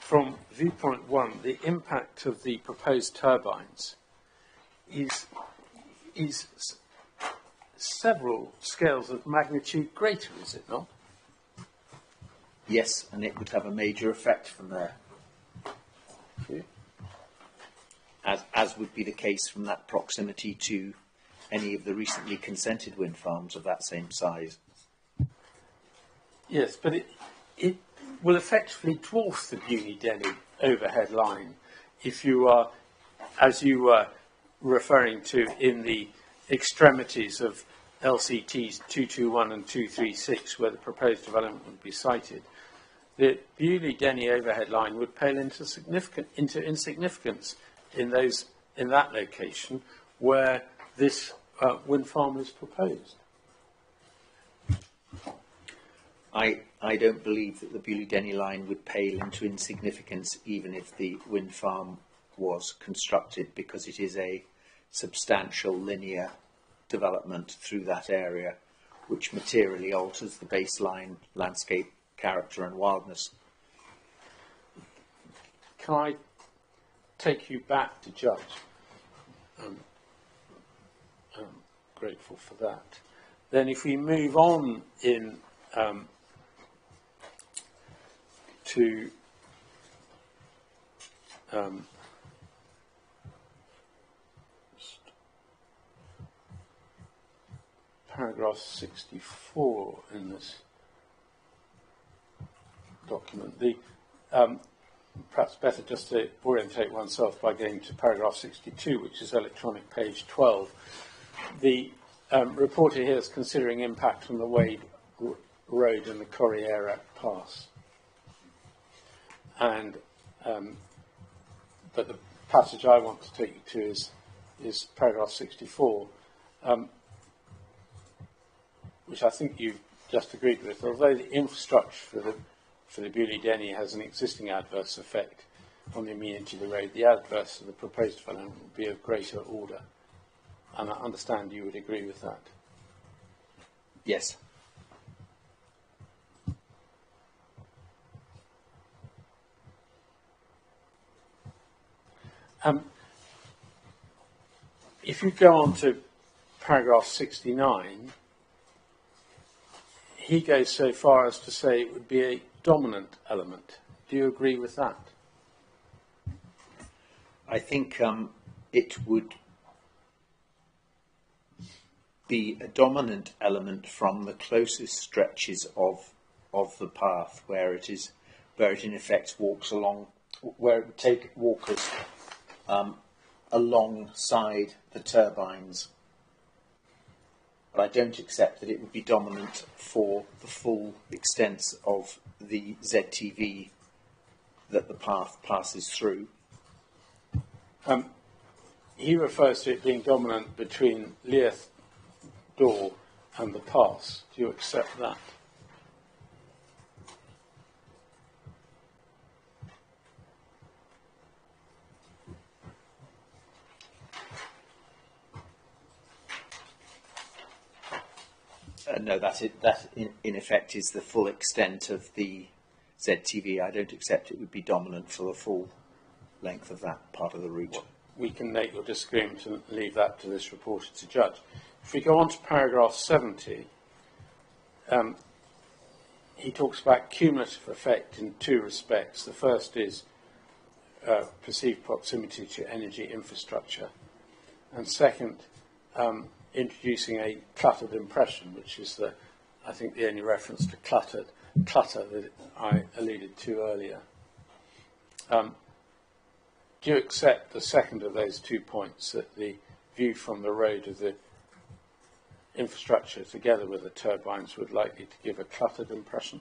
from viewpoint 1, the impact of the proposed turbines is several scales of magnitude greater, is it not? Yes, and it would have a major effect from there, as would be the case from that proximity to any of the recently consented wind farms of that same size. Yes, but it will effectively dwarf the Bewley-Denny overhead line if you are, as you were referring to in the extremities of LCTs 221 and 236, where the proposed development would be sited. The Bewley-Denny overhead line would pale into insignificance in that location where this wind farm is proposed. I don't believe that the Bewley-Denny line would pale into insignificance even if the wind farm was constructed, because it is a substantial linear development through that area which materially alters the baseline landscape character and wildness. Can I take you back to Judge? I'm grateful for that. Then if we move on in to paragraph 64 in this document. Perhaps better just to orientate oneself by going to paragraph 62, which is electronic page 12. The reporter here is considering impact on the Wade Road and the Corriera Pass. And but the passage I want to take you to is paragraph 64, which I think you've just agreed with. Although the infrastructure for the Bewley-Denny has an existing adverse effect on the amenity of the road, the adverse of the proposed development will be of greater order. And I understand you would agree with that. Yes. If you go on to paragraph 69, he goes so far as to say it would be a dominant element. Do you agree with that? I think it would be a dominant element from the closest stretches of the path, where it in effect walks along, where it would take walkers alongside the turbines. But I don't accept that it would be dominant for the full extent of the ZTV that the path passes through. He refers to it being dominant between Leith Door and the pass. Do you accept that? No, that in effect is the full extent of the ZTV. I don't accept it would be dominant for the full length of that part of the route. we can make your disagreement and leave that to this reporter to judge. If we go on to paragraph 70, he talks about cumulative effect in two respects. The first is perceived proximity to energy infrastructure, and second, introducing a cluttered impression, which is I think the only reference to clutter that I alluded to earlier. Do you accept the second of those 2 points, that the view from the road of the infrastructure together with the turbines would likely to give a cluttered impression?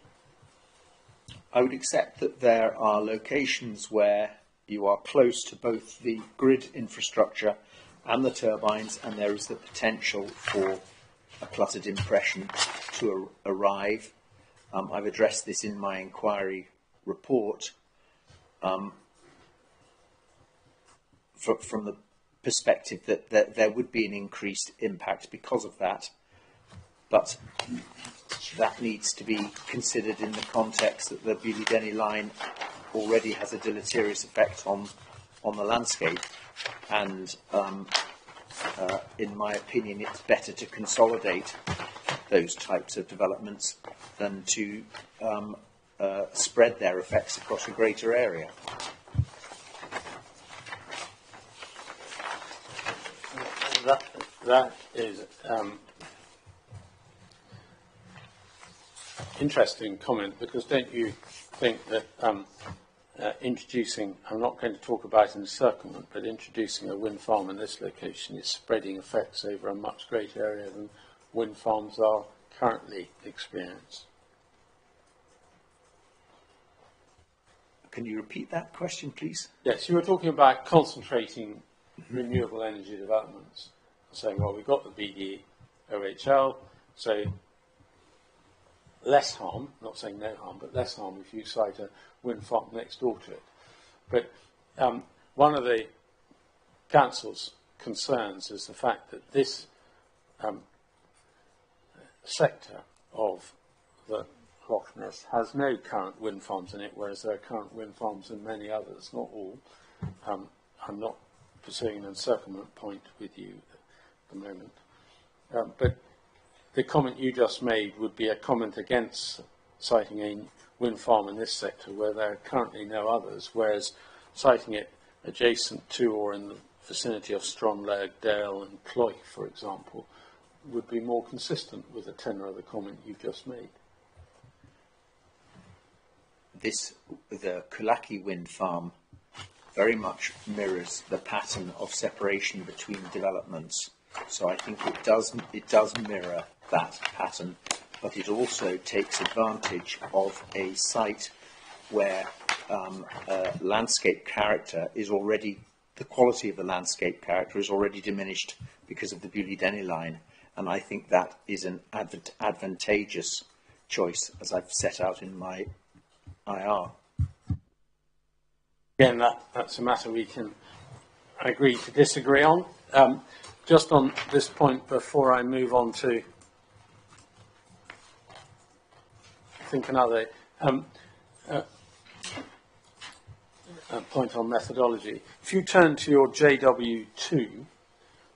I would accept that there are locations where you are close to both the grid infrastructure and the turbines, and there is the potential for a cluttered impression to arrive. I've addressed this in my inquiry report from the perspective that there would be an increased impact because of that, but that needs to be considered in the context that the Biodiversity line already has a deleterious effect on the landscape, and in my opinion it's better to consolidate those types of developments than to spread their effects across a greater area. That is interesting comment, because don't you think that introducing, I'm not going to talk about encirclement, but introducing a wind farm in this location is spreading effects over a much greater area than wind farms are currently experienced? Can you repeat that question, please? Yes, you were talking about concentrating renewable energy developments, saying, well, we've got the BDOHL, so less harm, not saying no harm, but less harm if you site a wind farm next door to it. But one of the council's concerns is the fact that this sector of the Loch Ness has no current wind farms in it, whereas there are current wind farms in many others, not all. I'm not pursuing an encirclement point with you at the moment. But the comment you just made would be a comment against citing a wind farm in this sector where there are currently no others, whereas citing it adjacent to or in the vicinity of Stronlaig, Dale and Cloy, for example, would be more consistent with the tenor of the comment you just made. The Culachy wind farm very much mirrors the pattern of separation between developments. So I think it does mirror that pattern, but it also takes advantage of a site where landscape character is already, the quality of the landscape character is already diminished because of the Biodiversity line, and I think that is an advantageous choice, as I've set out in my IR. Again, that's a matter we can agree to disagree on. Just on this point, before I move on to think another point on methodology. If you turn to your JW2,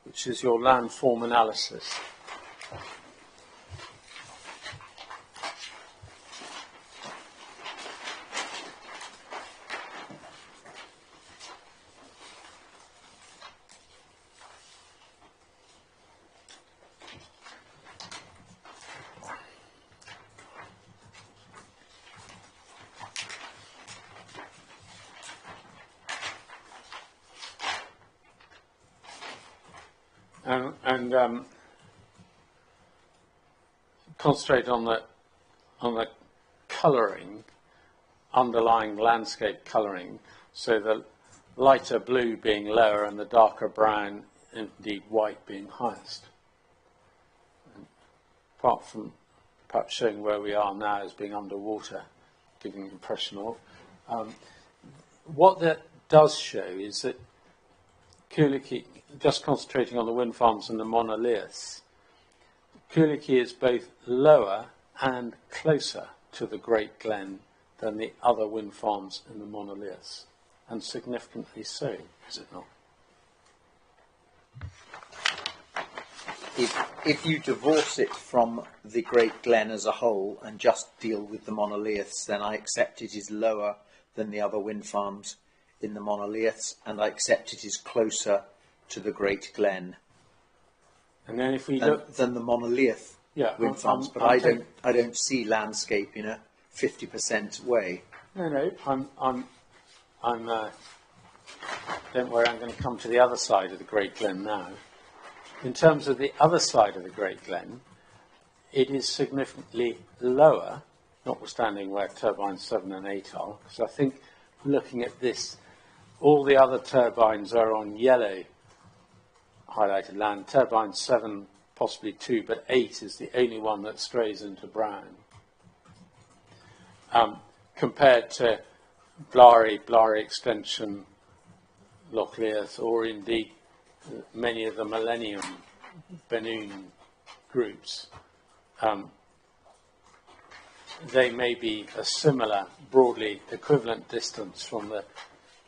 which is your landform analysis, and concentrate on the colouring, underlying landscape colouring, so the lighter blue being lower and the darker brown, indeed white, being highest. And apart from perhaps showing where we are now as being underwater, giving the impression of, what that does show is that Culachy, just concentrating on the wind farms and the monoliths, Culachy is both lower and closer to the Great Glen than the other wind farms in the monoliths, and significantly so, is it not? If you divorce it from the Great Glen as a whole and just deal with the monoliths, then I accept it is lower than the other wind farms in the monoliths, and I accept it is closer to the Great Glen And then if we than, look, than the monolith wind farms. But I don't see landscape in a 50% way. no, don't worry, I'm going to come to the other side of the Great Glen now. In terms of the other side of the Great Glen, it is significantly lower, notwithstanding where turbines 7 and 8 are, because I think looking at this, all the other turbines are on yellow highlighted land. Turbine 7, possibly 2, but 8 is the only one that strays into brown. Compared to Blary Extension, Lochlearth, or indeed many of the Millennium Benoon groups, they may be a similar, broadly equivalent distance from the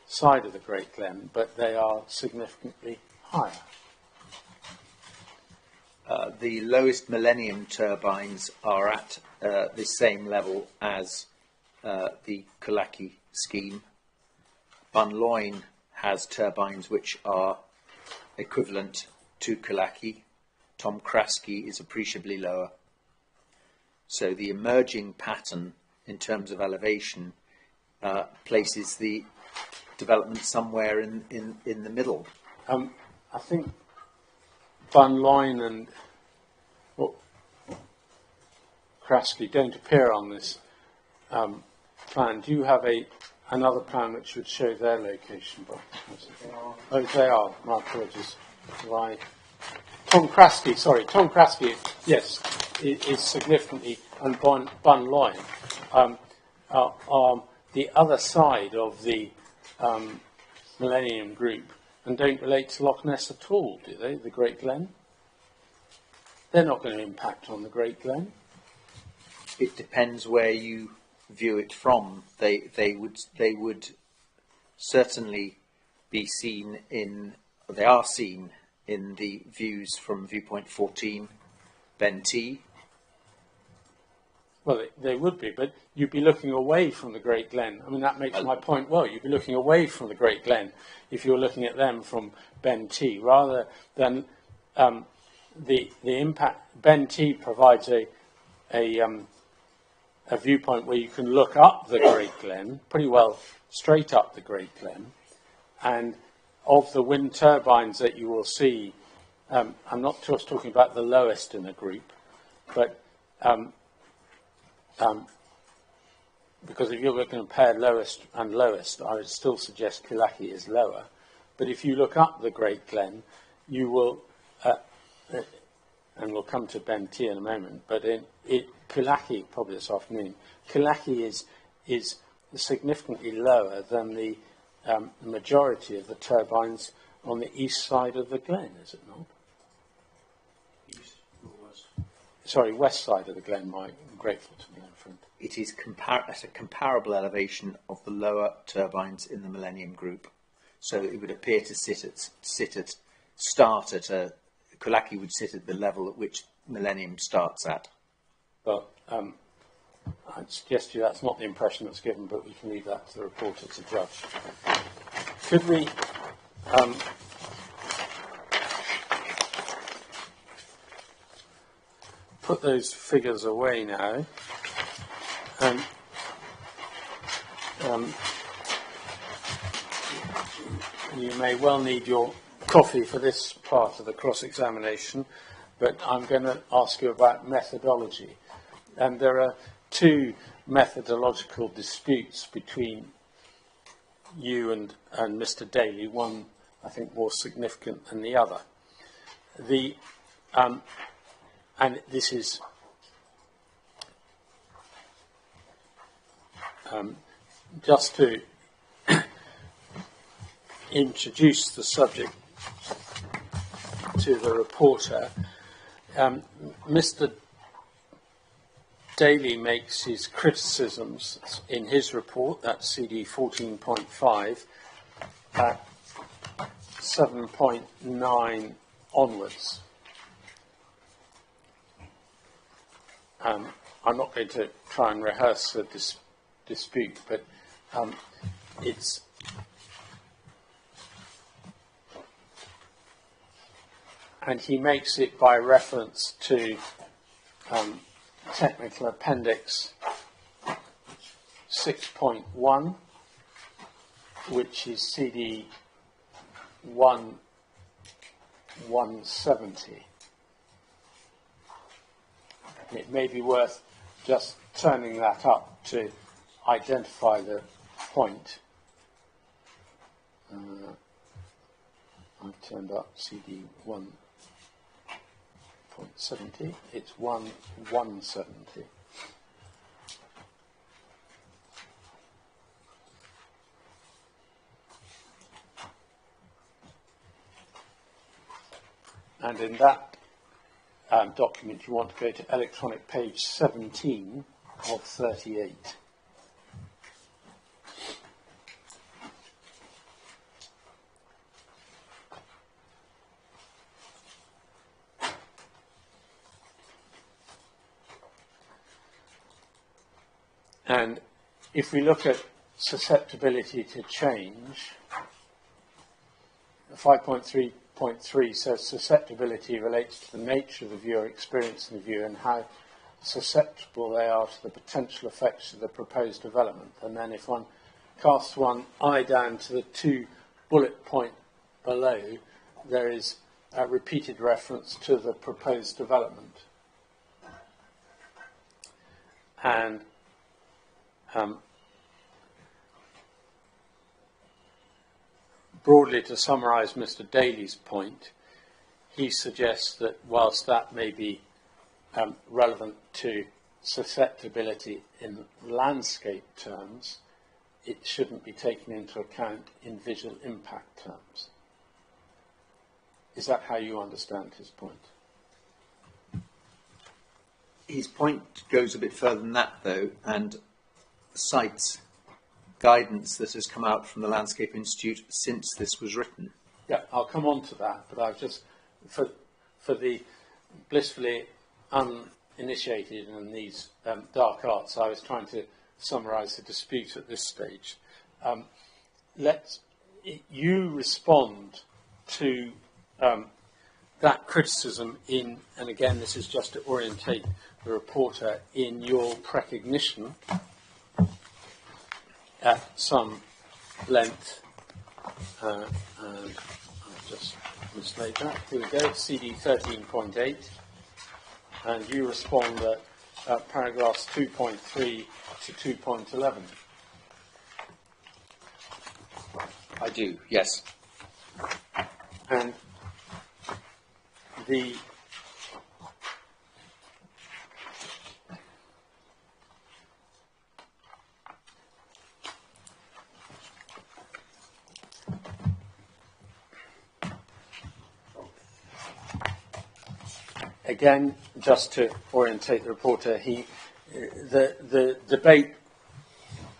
side of the Great Glen, but they are significantly higher. The lowest Millennium turbines are at the same level as the Culachy scheme. Bunloin has turbines which are equivalent to Culachy. Tom Kraske is appreciably lower. So the emerging pattern in terms of elevation places the development somewhere in the middle. I think Bunloin and Kraske don't appear on this plan. Do you have another plan which would show their location? Oh, they are. My apologies. Tom Kraske, yes, is significantly, and Bunloin are the other side of the Millennium Group and don't relate to Loch Ness at all, do they, the Great Glen? They're not going to impact on the Great Glen. It depends where you view it from. They would certainly be seen in, they are seen in the views from viewpoint 14, Ben T. Well, they would be, but you'd be looking away from the Great Glen. I mean, that makes my point well. You'd be looking away from the Great Glen if you're looking at them from Ben T, rather than the impact. Ben T provides a viewpoint where you can look up the Great Glen, pretty well straight up the Great Glen, and of the wind turbines that you will see, I'm not just talking about the lowest in the group, but because if you're going to compare lowest and lowest, I would still suggest Culachy is lower. But if you look up the Great Glen, you will, and we'll come to Ben T in a moment, but Culachy, probably this afternoon, Culachy is significantly lower than the majority of the turbines on the east side of the Glen, is it not? East or west? Sorry, west side of the Glen, I'm grateful to my friend. It is at a comparable elevation of the lower turbines in the Millennium Group. So it would appear to start at a, Culachy would sit at the level at which Millennium starts at. But I'd suggest to you that's not the impression that's given, but we can leave that to the reporter to judge. Could we put those figures away now? And you may well need your coffee for this part of the cross-examination, but I'm going to ask you about methodology. And there are two methodological disputes between you and Mr. Daly, one I think more significant than the other. And this is just to introduce the subject to the reporter. Mr. Daly makes his criticisms in his report, that's CD 14.5, 7.9 onwards. I'm not going to try and rehearse the dispute, but it's and he makes it by reference to technical appendix 6.1, which is CD 170. It may be worth just turning that up to identify the point. I've turned up CD 1.70. It's 170. And in that document, you want to go to electronic page 17 of 38. And if we look at susceptibility to change, 5.3.3 says susceptibility relates to the nature of the view or experience in the view and how susceptible they are to the potential effects of the proposed development. And then if one casts one eye down to the 2 bullet point below, there is a repeated reference to the proposed development. And broadly, to summarise Mr. Daly's point, he suggests that whilst that may be relevant to susceptibility in landscape terms, it shouldn't be taken into account in visual impact terms. Is that how you understand his point? His point goes a bit further than that, though, and cites guidance that has come out from the Landscape Institute since this was written. Yeah, I'll come on to that, but I've just, for the blissfully uninitiated in these dark arts, I was trying to summarise the dispute at this stage. You respond to that criticism in, and again, this is just to orientate the reporter in your precognition at some length, and I've just mislaid that. Here we go, CD 13.8, and you respond at paragraphs 2.3 to 2.11. I do, yes. And the again, just to orientate the reporter, the debate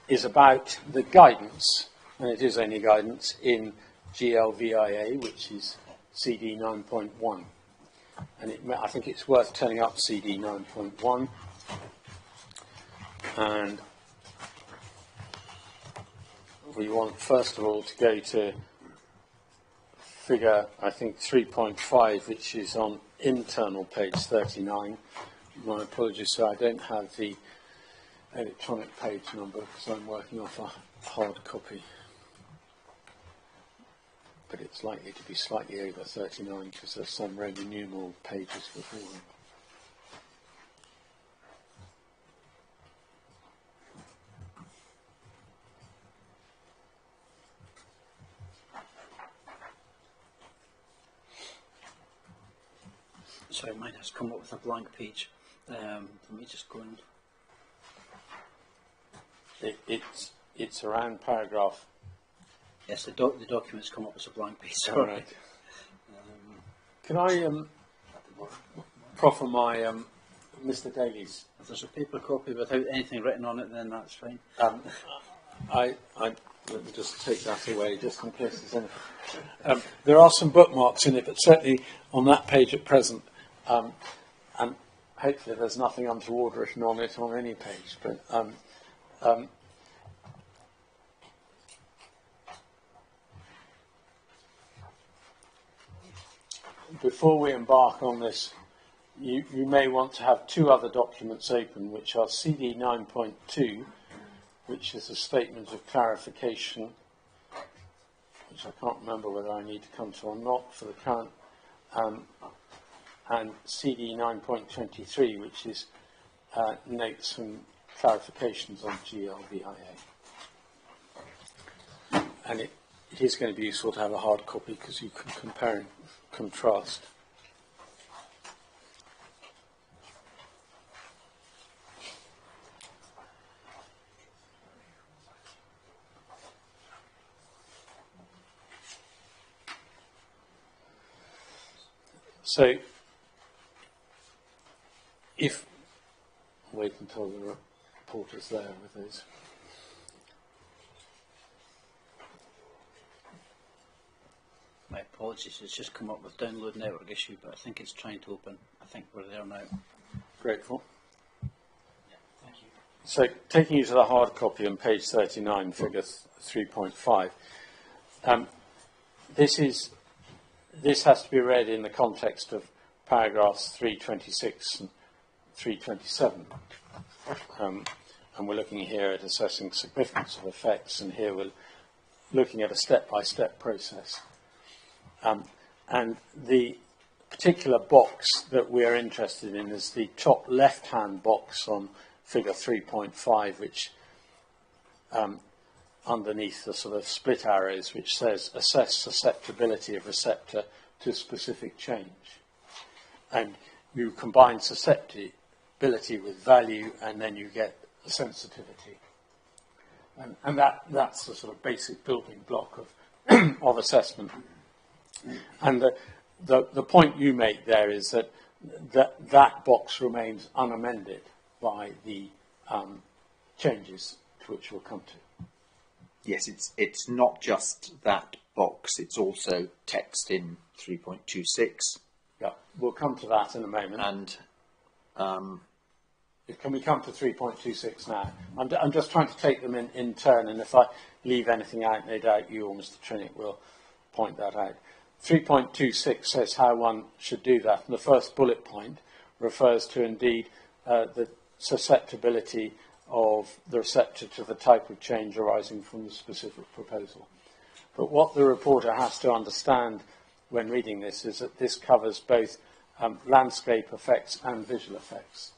is about the guidance, and it is only guidance, in GLVIA, which is CD 9.1. And I think it's worth turning up CD 9.1. And we want, first of all, to go to figure, I think, 3.5, which is on internal page 39. My apologies, sir, I don't have the electronic page number because I'm working off a hard copy. But it's likely to be slightly over 39 because there's some Roman numeral pages before them. Sorry, mine has come up with a blank page. Let me just go in. It's around paragraph. Yes, the document's come up as a blank page. All right. Can I proffer my Mr. Daly's? If there's a paper copy without anything written on it, then that's fine. Let me just take that away, just in case there's anything. There are some bookmarks in it, but certainly on that page at present, and hopefully there's nothing untoward written on it on any page. But before we embark on this, you may want to have two other documents open, which are CD 9.2, which is a statement of clarification, which I can't remember whether I need to come to or not for the current, and CD 9.23, which is notes and clarifications on GLVIA. And it is going to be useful to have a hard copy because you can compare and contrast. So, wait until the reporter's there with those. My apologies, it's just come up with download network issue, but I think it's trying to open. I think we're there now. Grateful. Yeah, thank you. So, taking you to the hard copy on page 39, figure 3.5, this has to be read in the context of paragraphs 326 and 327. And we're looking here at assessing significance of effects, and here we're looking at a step-by-step process. And the particular box that we're interested in is the top left-hand box on figure 3.5, which underneath the sort of split arrows, which says assess susceptibility of receptor to specific change. And you combine susceptibility with value, and then you get a sensitivity. And that's the sort of basic building block of, of assessment. And the point you make there is that box remains unamended by the changes to which we'll come to. Yes, it's not just that box, it's also text in 3.26. Yeah, we'll come to that in a moment. And can we come to 3.26 now? I'm just trying to take them in turn, and if I leave anything out, no doubt you or Mr. Trinick will point that out. 3.26 says how one should do that, and the first bullet point refers to indeed the susceptibility of the receptor to the type of change arising from the specific proposal. But what the reporter has to understand when reading this is that this covers both landscape effects and visual effects.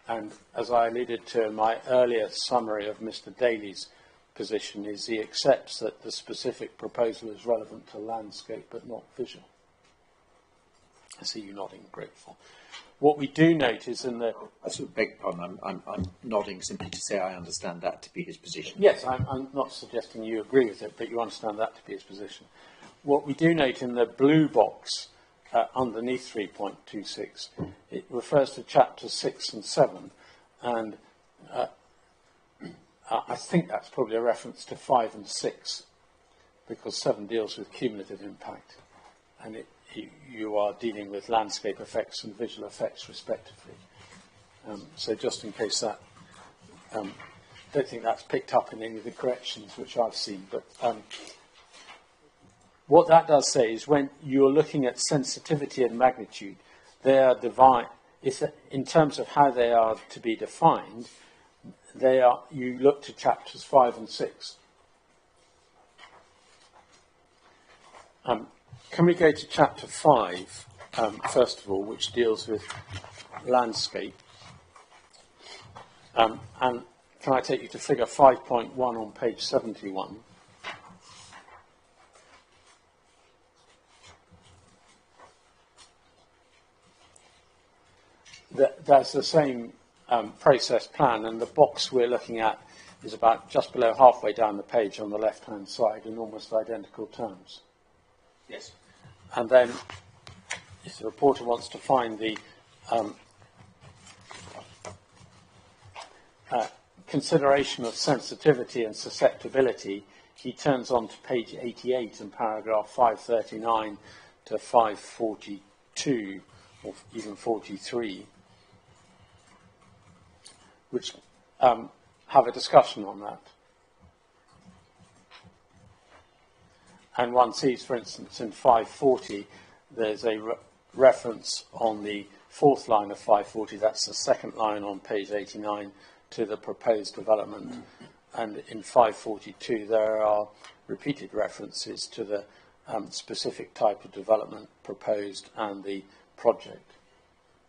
And as I alluded to in my earlier summary of Mr. Daly's position, is he accepts that the specific proposal is relevant to landscape but not visual. I see you nodding, grateful. What we do note is in the... I sort of beg your pardon, I'm nodding simply to say I understand that to be his position. Yes, I'm not suggesting you agree with it, but you understand that to be his position. What we do note in the blue box underneath 3.26, it refers to chapters 6 and 7, and I think that's probably a reference to 5 and 6, because 7 deals with cumulative impact, and you are dealing with landscape effects and visual effects respectively. So just in case that, don't think that's picked up in any of the corrections which I've seen, but what that does say is when you're looking at sensitivity and magnitude, they are defined, in terms of how they are to be defined, you look to chapters 5 and 6. Can we go to chapter 5, first of all, which deals with landscape? And can I take you to figure 5.1 on page 71? That's the same process plan, and the box we're looking at is about just below halfway down the page on the left-hand side in almost identical terms. Yes. And then, if the reporter wants to consideration of sensitivity and susceptibility, he turns on to page 88 and paragraph 539 to 542, or even 43, which have a discussion on that. And one sees, for instance, in 540, there's a reference on the fourth line of 540, that's the second line on page 89, to the proposed development. And in 542, there are repeated references to the specific type of development proposed and the project.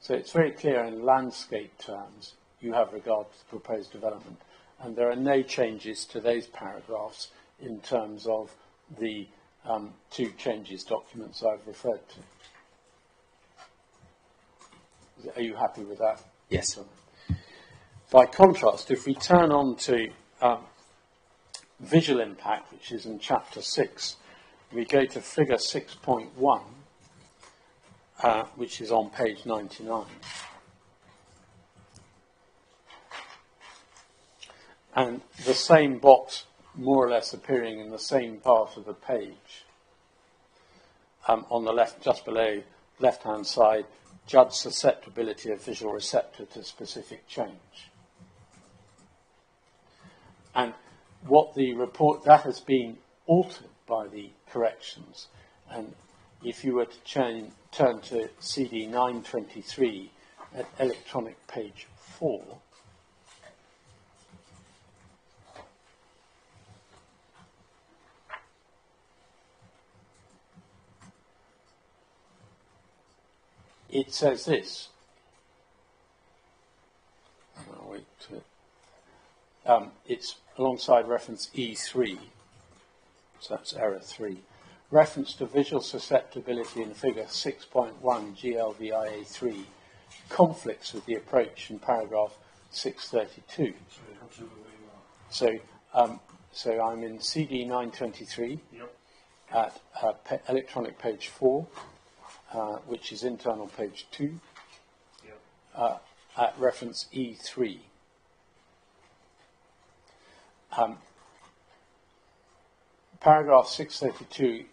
So it's very clear in landscape terms, you have regard to the proposed development. And there are no changes to those paragraphs in terms of the two changes documents I've referred to. Are you happy with that? Yes. By contrast, if we turn on to visual impact, which is in chapter 6, we go to figure 6.1, which is on page 99. And the same box more or less appearing in the same part of the page. On the left, just below, left-hand side, judge susceptibility of visual receptor to specific change. And what the report, that has been altered by the corrections. And if you were to turn to CD 923 at electronic page 4, it says this. I'll wait to it's alongside reference E3, so that's error 3. Reference to visual susceptibility in figure 6.1 GLVIA3 conflicts with the approach in paragraph 632. So I'm in CD 923 at electronic page 4. Which is internal page 2, at reference E3. Paragraph 632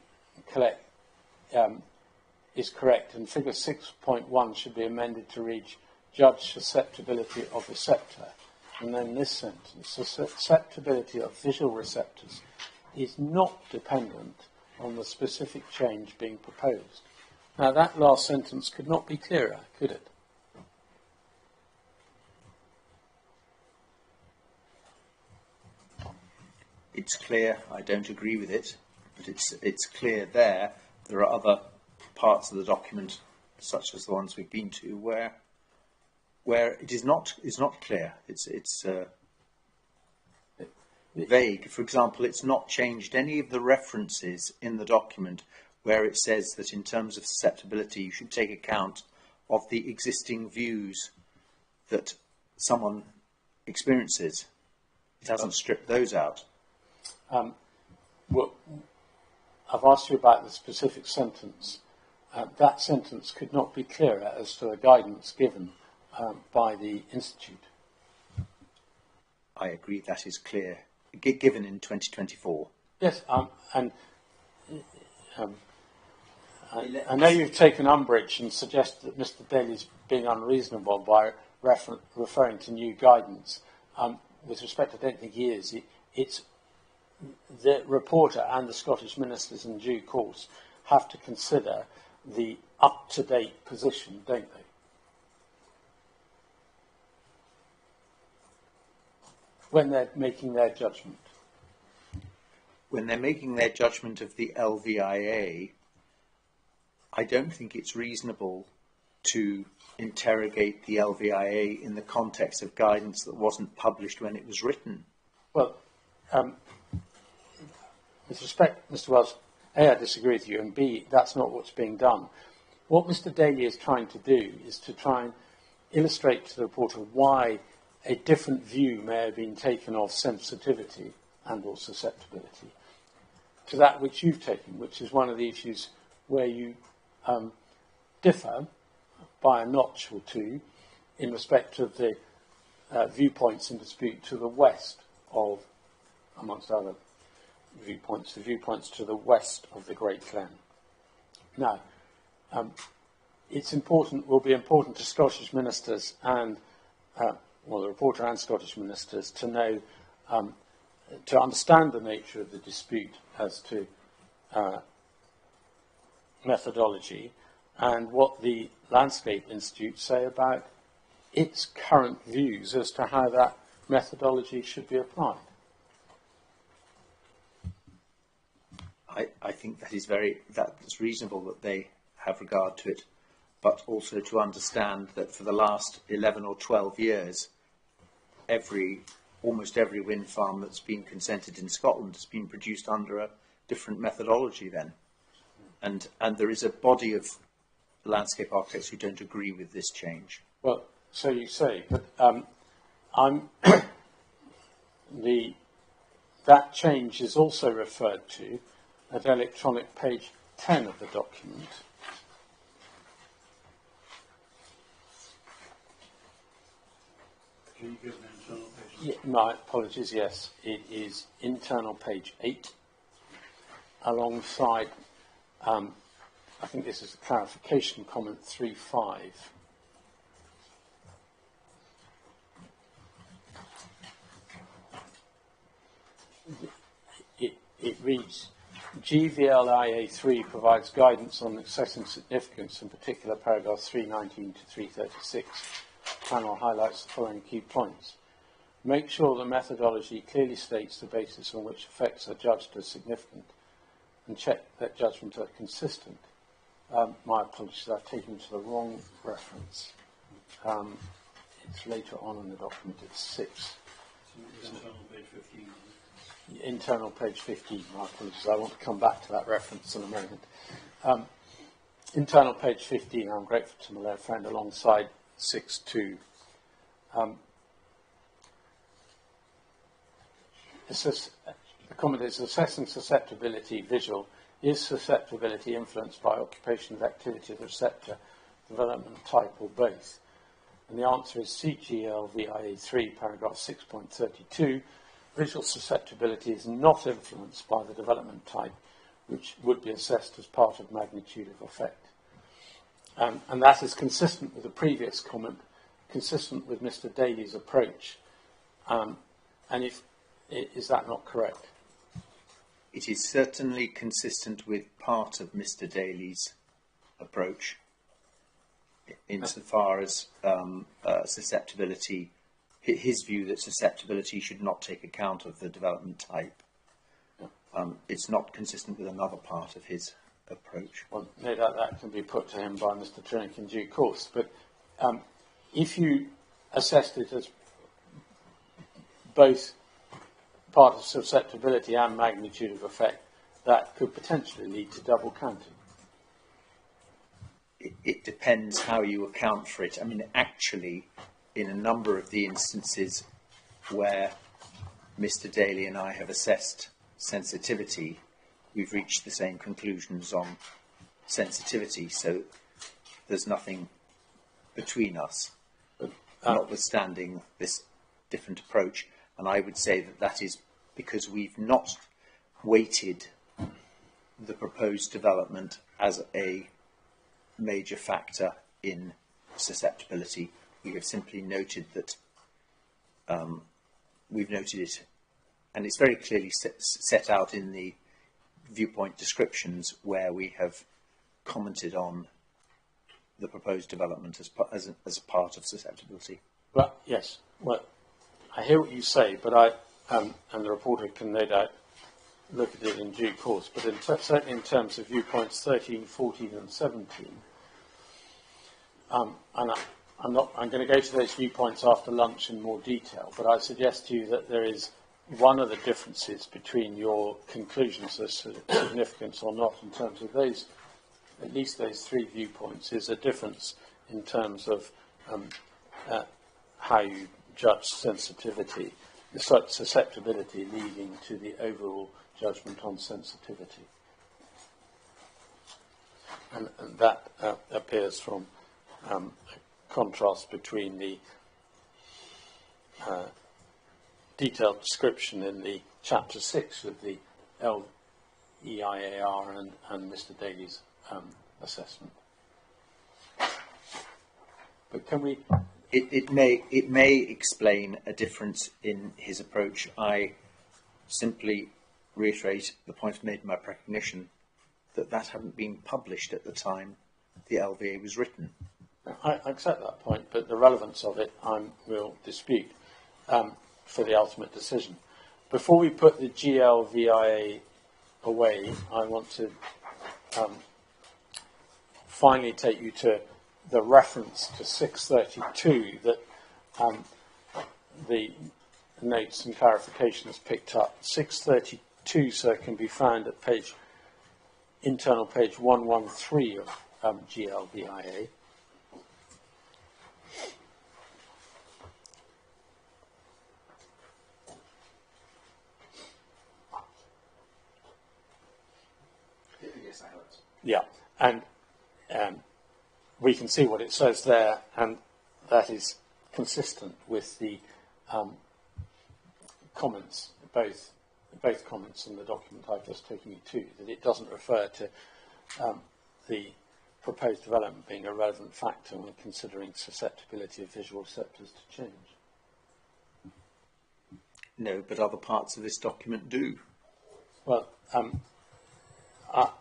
is correct, and figure 6.1 should be amended to read judge susceptibility of receptor. And then this sentence, susceptibility of visual receptors is not dependent on the specific change being proposed. Now, that last sentence could not be clearer, could it? It's clear. I don't agree with it, but it's clear there. There are other parts of the document, such as the ones we've been to, where it is not clear. It's vague. For example, it's not changed any of the references in the document where it says that in terms of susceptibility you should take account of the existing views that someone experiences. It hasn't stripped those out. Well, I've asked you about the specific sentence. That sentence could not be clearer as to the guidance given by the Institute. I agree that is clear, given in 2024. Yes, I know you've taken umbrage and suggested that Mr. Daly's being unreasonable by referring to new guidance. With respect, I don't think he is. It's the reporter and the Scottish ministers in due course have to consider the up-to-date position, don't they? When they're making their judgment. When they're making their judgment of the LVIA, I don't think it's reasonable to interrogate the LVIA in the context of guidance that wasn't published when it was written. Well, with respect, Mr. Wells, A, I disagree with you, and B, that's not what's being done. What Mr. Daly is trying to do is to try and illustrate to the reporter why a different view may have been taken of sensitivity and or susceptibility to that which you've taken, which is one of the issues where you differ by a notch or two in respect of the viewpoints in dispute to the west of, amongst other viewpoints, the viewpoints to the west of the Great Glen. Now, it's important, will be important to Scottish ministers and, well, the reporter and Scottish ministers to know, to understand the nature of the dispute as to methodology and what the Landscape Institute say about its current views as to how that methodology should be applied. I think that is that's reasonable that they have regard to it, but also to understand that for the last 11 or 12 years, almost every wind farm that's been consented in Scotland has been produced under a different methodology then. And there is a body of landscape architects who don't agree with this change. Well, so you say, but that change is also referred to at electronic page 10 of the document. Can you give an internal page? Yeah, my apologies, yes. It is internal page 8, alongside, I think this is a clarification comment 3.5. It reads, GVLIA3 provides guidance on assessing significance, in particular paragraphs 319 to 336. Panel highlights the following key points. Make sure the methodology clearly states the basis on which effects are judged as significant, and check that judgments are consistent. My apologies, I've taken to the wrong reference. It's later on in the document, it's 6. Internal page 15. Internal page 15, my apologies, I want to come back to that reference in a moment. Internal page 15, I'm grateful to my left friend, alongside 6.2. The comment is, assessing susceptibility visual, is susceptibility influenced by occupation of activity of the receptor, development type, or both? And the answer is CGLVIA3, paragraph 6.32. Visual susceptibility is not influenced by the development type, which would be assessed as part of magnitude of effect. And that is consistent with the previous comment, consistent with Mr. Daly's approach. Is that not correct? It is certainly consistent with part of Mr. Daly's approach, insofar as susceptibility, his view that susceptibility should not take account of the development type. It's not consistent with another part of his approach. Well, no doubt that can be put to him by Mr. Trinick in due course. But if you assessed it as both part of susceptibility and magnitude of effect, that could potentially lead to double counting. It depends how you account for it. I mean, actually, in a number of the instances where Mr. Daly and I have assessed sensitivity, we've reached the same conclusions on sensitivity, so there's nothing between us, notwithstanding this different approach. And I would say that that is because we've not weighted the proposed development as a major factor in susceptibility. We have simply noted that we've noted it, and it's very clearly set out in the viewpoint descriptions where we have commented on the proposed development as a part of susceptibility. Well, yes. Well, I hear what you say, but and the reporter can no doubt look at it in due course, but certainly in terms of viewpoints 13, 14 and 17, and I'm going to go to those viewpoints after lunch in more detail, but I suggest to you that there is one of the differences between your conclusions as to significance or not in terms of those, at least those 3 viewpoints, is a difference in terms of how you judge sensitivity, susceptibility leading to the overall judgment on sensitivity. And that appears from a contrast between the detailed description in the chapter 6 of the LEIAR and Mr. Daly's assessment. But can we? It may explain a difference in his approach. I simply reiterate the point made in my recognition that hadn't been published at the time the LVA was written. I accept that point, but the relevance of it I will dispute for the ultimate decision. Before we put the GLVIA away, I want to finally take you to the reference to 632 that the notes and clarifications picked up. 632, sir, can be found at internal page 113 of GLVIA. Yeah, and we can see what it says there, and that is consistent with the comments, both comments in the document I've just taken you to, that it doesn't refer to the proposed development being a relevant factor when considering susceptibility of visual receptors to change. No, but other parts of this document do. Well,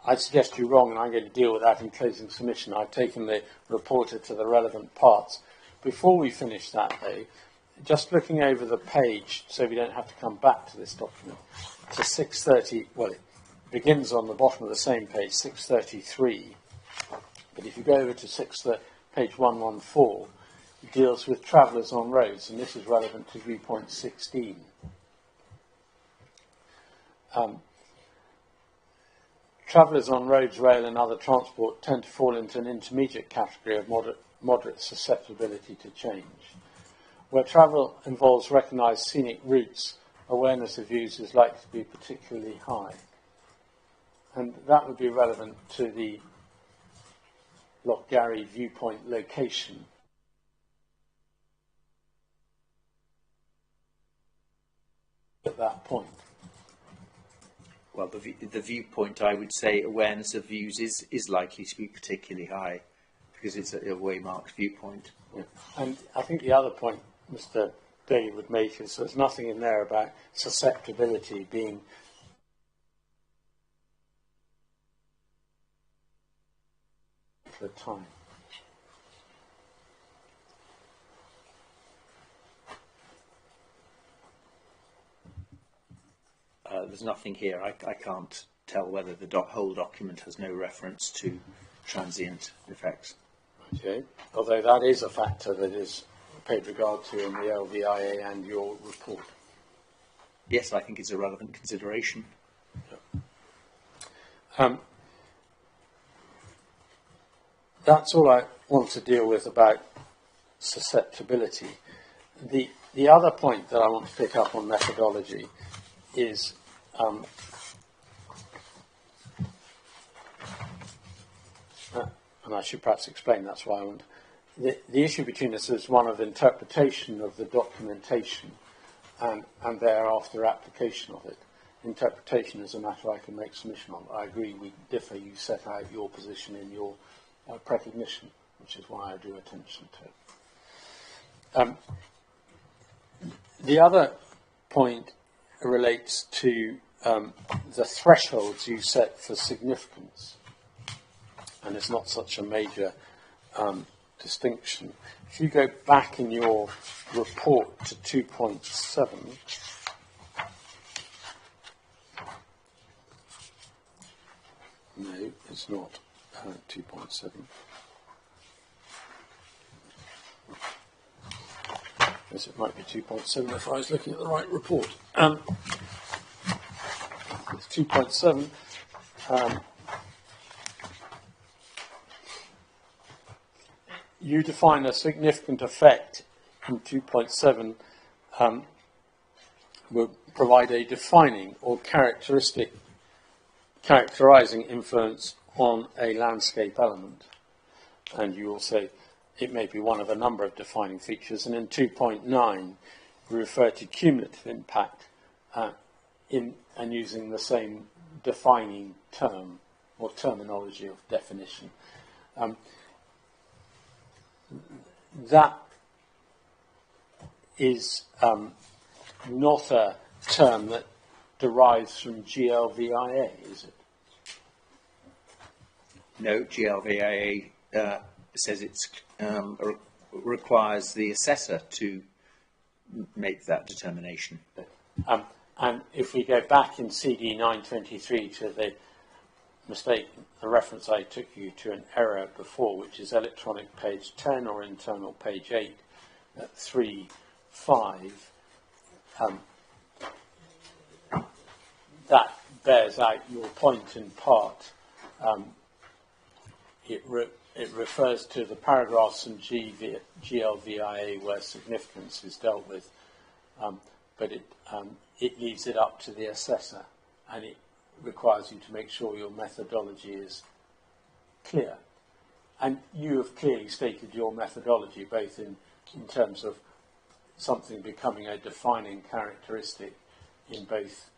I'd suggest you're wrong, and I'm going to deal with that in closing submission. I've taken the reporter to the relevant parts. Before we finish that, though, just looking over the page, so we don't have to come back to this document, to 630, well, it begins on the bottom of the same page, 633, but if you go over to page 114, it deals with travellers on roads, and this is relevant to viewpoint 16. Travellers on roads, rail and other transport tend to fall into an intermediate category of moderate susceptibility to change. Where travel involves recognised scenic routes, awareness of views is likely to be particularly high. And that would be relevant to the Lochgarry viewpoint location. At that point. Well, the viewpoint, I would say, awareness of views is likely to be particularly high because it's a waymarked viewpoint. Yeah. And I think the other point Mr. Daly would make is there's nothing in there about susceptibility being the time. There's nothing here. I can't tell whether the whole document has no reference to transient effects. Okay. Although that is a factor that is paid regard to in the LVIA and your report. Yes, I think it's a relevant consideration. That's all I want to deal with about susceptibility. The other point that I want to pick up on methodology is and I should perhaps explain that's why I want the issue between us is one of interpretation of the documentation and thereafter application of it. Interpretation is a matter I can make submission on. I agree we differ. You set out your position in your precognition, which is why I drew attention to it. The other point relates to the thresholds you set for significance, and it's not such a major distinction. If you go back in your report to 2.7, no, it's not 2.7. Yes, it might be 2.7 if I was looking at the right report. It's 2.7. You define a significant effect in 2.7 will provide a defining or characterizing influence on a landscape element. And you will say it may be one of a number of defining features. And in 2.9, we refer to cumulative impact and using the same defining term or terminology of definition. That is not a term that derives from GLVIA, is it? No, GLVIA says it requires the assessor to make that determination. And if we go back in CD 923 to the mistake, the reference I took you to an error before, which is electronic page 10 or internal page 8 at 3.5, that bears out your point in part. It refers to the paragraphs in GLVIA where significance is dealt with, but it leaves it up to the assessor, and it requires you to make sure your methodology is clear. And you have clearly stated your methodology, both in terms of something becoming a defining characteristic in both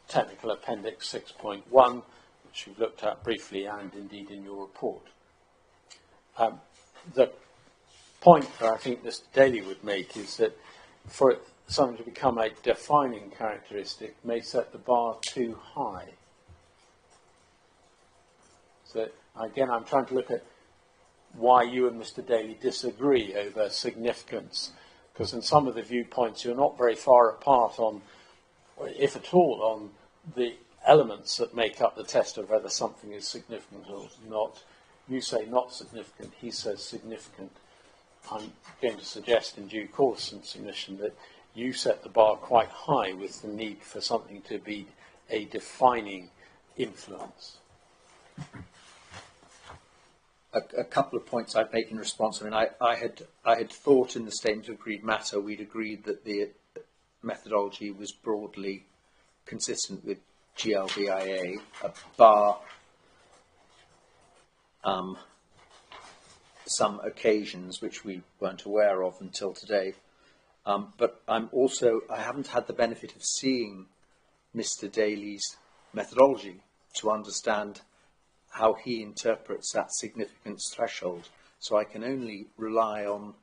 Technical Appendix 6.1, which we've looked at briefly, and indeed in your report. The point that I think Mr. Daly would make is that for something to become a defining characteristic may set the bar too high. So again, I'm trying to look at why you and Mr. Daly disagree over significance, because in some of the viewpoints you're not very far apart on, if at all, on the elements that make up the test of whether something is significant or not. You say not significant, he says significant. I'm going to suggest in due course in submission that you set the bar quite high with the need for something to be a defining influence. A couple of points I'd make in response. I mean, I had thought in the statement of agreed matter we'd agreed that the methodology was broadly consistent with GLVIA, bar some occasions which we weren't aware of until today. But I haven't had the benefit of seeing Mr. Daly's methodology to understand how he interprets that significance threshold. So I can only rely on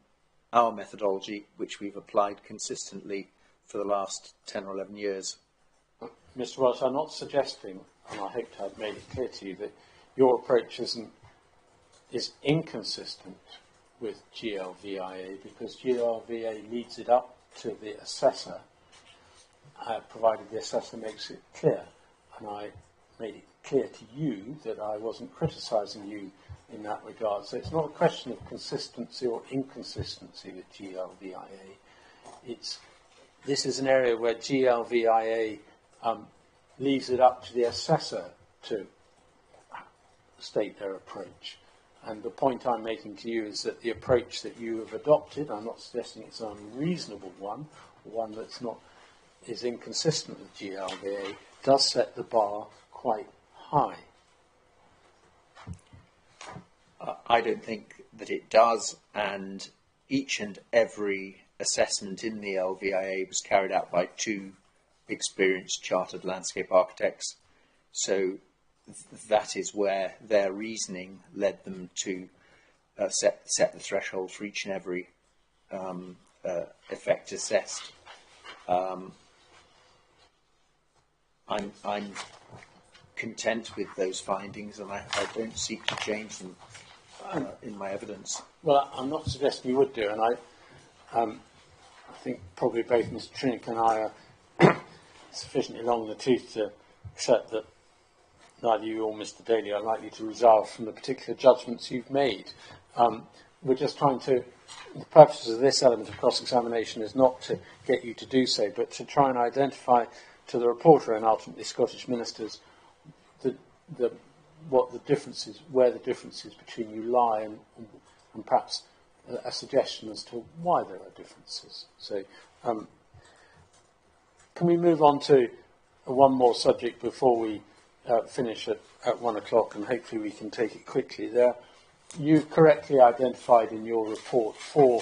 our methodology, which we've applied consistently for the last 10 or 11 years. Mr. Welsh, I'm not suggesting, and I hope to have made it clear to you, that your approach is inconsistent with GLVIA, because GLVIA leads it up to the assessor, provided the assessor makes it clear. And I made it clear to you that I wasn't criticising you in that regard. So it's not a question of consistency or inconsistency with GLVIA. This is an area where GLVIA leaves it up to the assessor to state their approach. And the point I'm making to you is that the approach that you have adopted, I'm not suggesting it's an unreasonable one, or one that's not is inconsistent with GLVIA, does set the bar quite high. I don't think that it does, and each and every assessment in the LVIA was carried out by two experienced chartered landscape architects. So that is where their reasoning led them to set the threshold for each and every effect assessed. I'm content with those findings, and I don't seek to change them in my evidence. Well, I'm not suggesting you would do, and I think probably both Mr. Trinick and I are sufficiently long in the tooth to accept that neither you or Mr. Daly are likely to resolve from the particular judgments you've made. We're just trying to, the purpose of this element of cross-examination is not to get you to do so, but to try and identify to the reporter and ultimately Scottish ministers what the differences, where the differences between you lie, and perhaps a suggestion as to why there are differences. So, can we move on to one more subject before we finish at 1 o'clock, and hopefully we can take it quickly. You've correctly identified in your report 4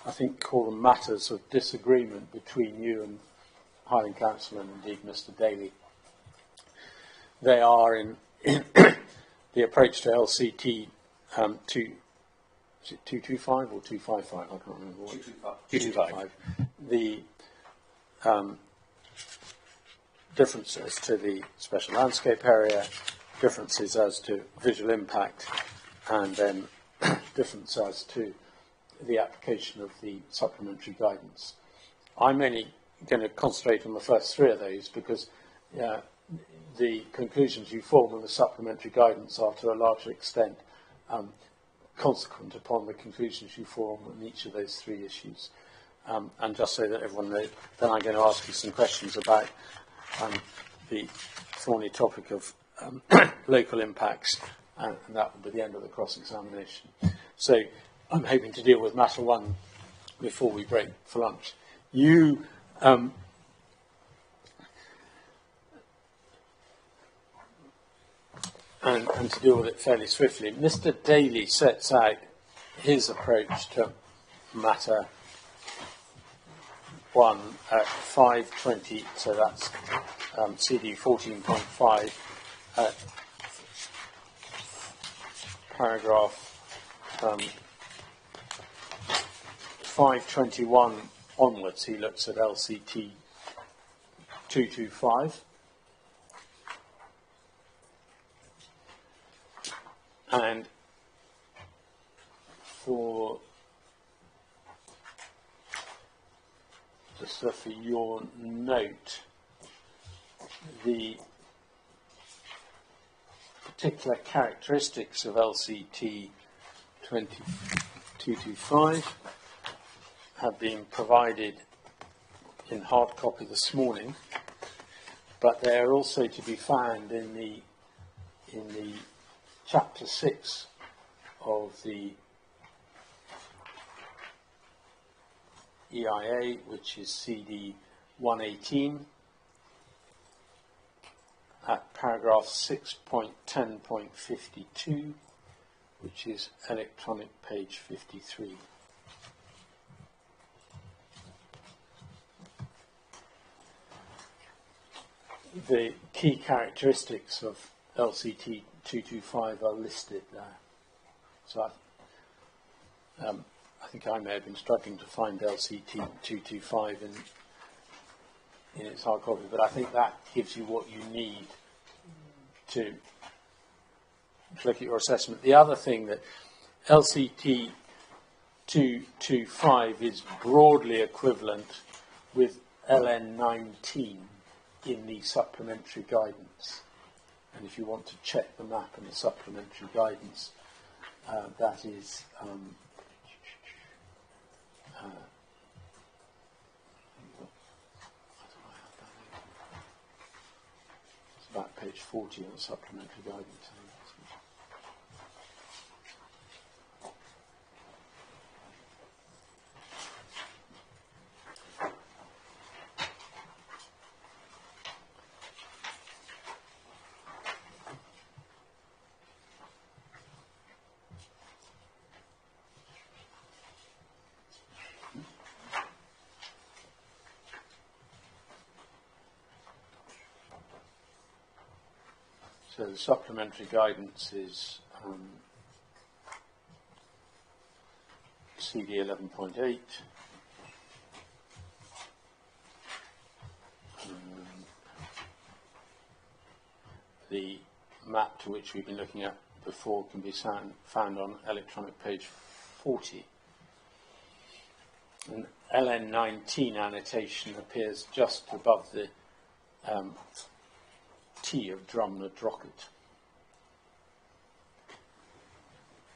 I think, call them matters of disagreement between you and Highland Council and indeed Mr. Daly. They are in the approach to LCT 225 or 255, I can't remember what. 225. The differences to the special landscape area, differences as to visual impact, and then difference as to the application of the supplementary guidance. I'm only going to concentrate on the first three of those because the conclusions you form on the supplementary guidance are to a larger extent consequent upon the conclusions you form on each of those three issues. And just so that everyone knows, then I'm going to ask you some questions about the thorny topic of local impacts, and that will be the end of the cross-examination. So I'm hoping to deal with matter one before we break for lunch. You and to deal with it fairly swiftly, Mr. Daly sets out his approach to matter one at 520, so that's CD 14.5 at paragraph 521 onwards. He looks at LCT 225. And just for your note, the particular characteristics of LCT 225 have been provided in hard copy this morning, but they are also to be found in the Chapter 6 of the EIA, which is CD 118, at paragraph 6.10.52, which is electronic page 53. The key characteristics of LCT 225 are listed there. So I think I may have been struggling to find LCT 225 in its hard copy, but I think that gives you what you need to look at your assessment. The other thing that LCT 225 is broadly equivalent with LN19 in the supplementary guidance. And if you want to check the map and the supplementary guidance, that is it's about page 40 on the supplementary guidance. So the supplementary guidance is CD 11.8. The map to which we've been looking at before can be found on electronic page 40. An LN19 annotation appears just above the T of Drumna Drocket.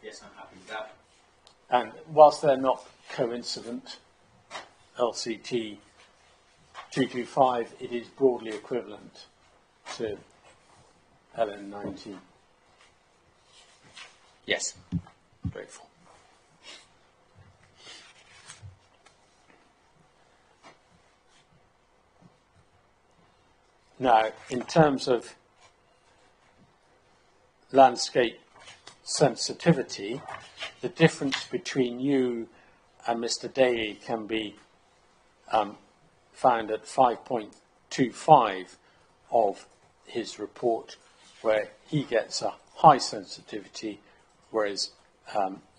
Yes, I'm happy with that. And whilst they're not coincident, LCT 225, it is broadly equivalent to LN19. Yes, grateful. Now, in terms of landscape sensitivity, the difference between you and Mr. Daly can be found at 5.25 of his report, where he gets a high sensitivity, whereas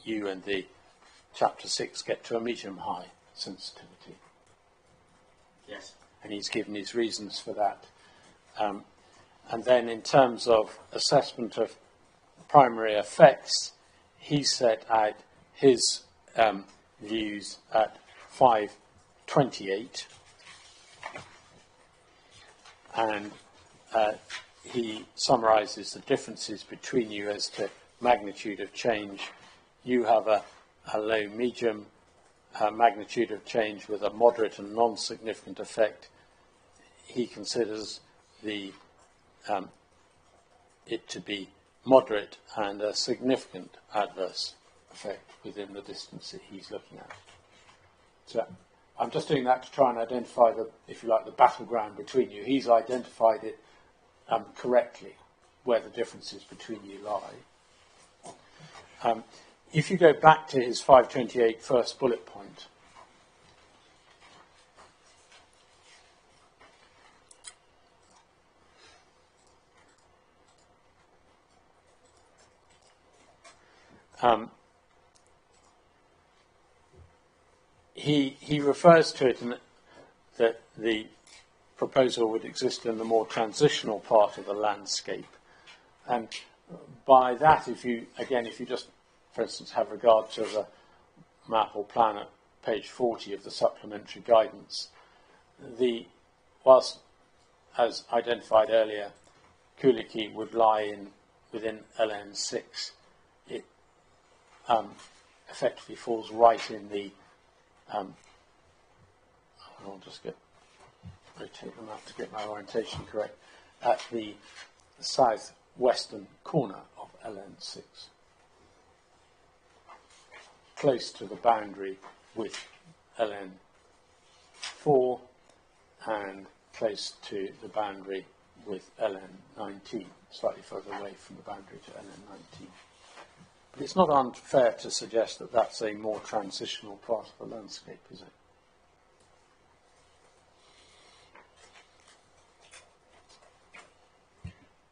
you and the Chapter 6 get to a medium-high sensitivity. Yes. And he's given his reasons for that. And then in terms of assessment of primary effects, he set out his views at 5.28, and he summarises the differences between you as to magnitude of change. You have a low medium magnitude of change with a moderate and non-significant effect. He considers it to be moderate and a significant adverse effect within the distance that he's looking at. So I'm just doing that to try and identify the, if you like, the battleground between you. He's identified it correctly, where the differences between you lie. If you go back to his 5.28 first bullet point, he refers to it that the proposal would exist in the more transitional part of the landscape. And by that, if you just, for instance, have regard to the map or plan at page 40 of the supplementary guidance, whilst, as identified earlier, Culachy would lie within LN6, it effectively falls right in the I'll just rotate the map to get my orientation correct, at the southwestern corner of LN6, close to the boundary with LN4 and close to the boundary with LN19, slightly further away from the boundary to LN19. But it's not unfair to suggest that that's a more transitional part of the landscape, is it?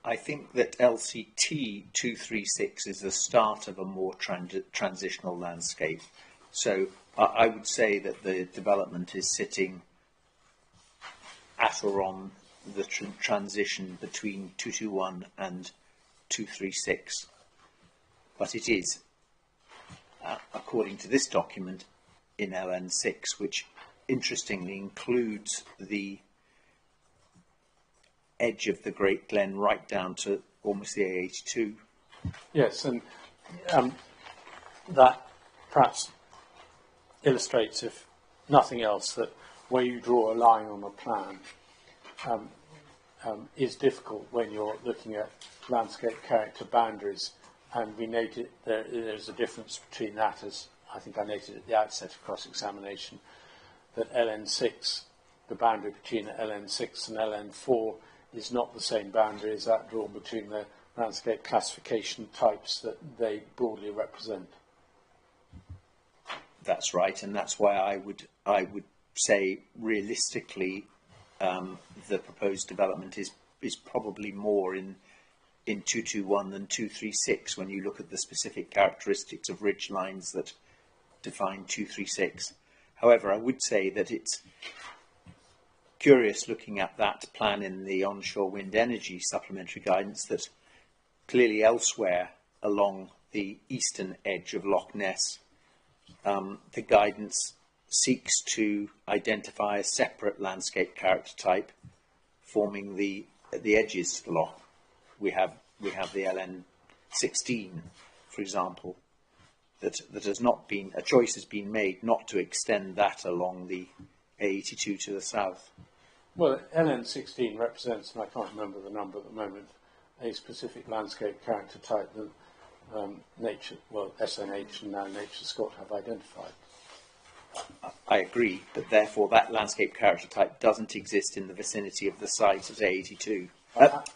I think that LCT 236 is the start of a more transitional landscape. So I would say that the development is sitting at or on the transition between 221 and 236. But it is, according to this document, in LN6, which interestingly includes the edge of the Great Glen right down to almost the A82. Yes, and that perhaps illustrates, if nothing else, that where you draw a line on a plan is difficult when you're looking at landscape character boundaries. And we noted there's a difference between that, as I think I noted at the outset of cross-examination, that LN6, the boundary between LN6 and LN4, is not the same boundary as that drawn between the landscape classification types that they broadly represent. That's right, and that's why I would say realistically the proposed development is probably more in 221 than 236 when you look at the specific characteristics of ridge lines that define 236. However, I would say that it's curious looking at that plan in the onshore wind energy supplementary guidance that clearly elsewhere along the eastern edge of Loch Ness, the guidance seeks to identify a separate landscape character type forming the edges to the loch. We have the LN16, for example, that has not been, a choice has been made not to extend that along the A82 to the south. Well, LN16 represents, and I can't remember the number at the moment, a specific landscape character type that SNH and now Nature Scott have identified. I agree, but therefore that landscape character type doesn't exist in the vicinity of the site at A82. At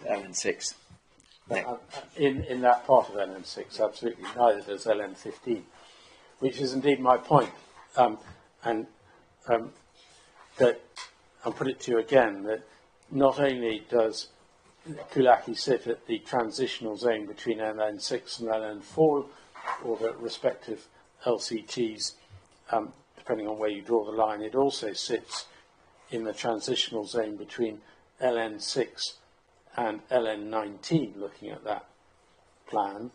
LN6. In that part of LN6, absolutely. Neither does LN15. which is indeed my point. And that I'll put it to you again, that not only does Culachy sit at the transitional zone between LN6 and LN4, or the respective LCTs, depending on where you draw the line, it also sits in the transitional zone between LN6 and LN19, looking at that plan,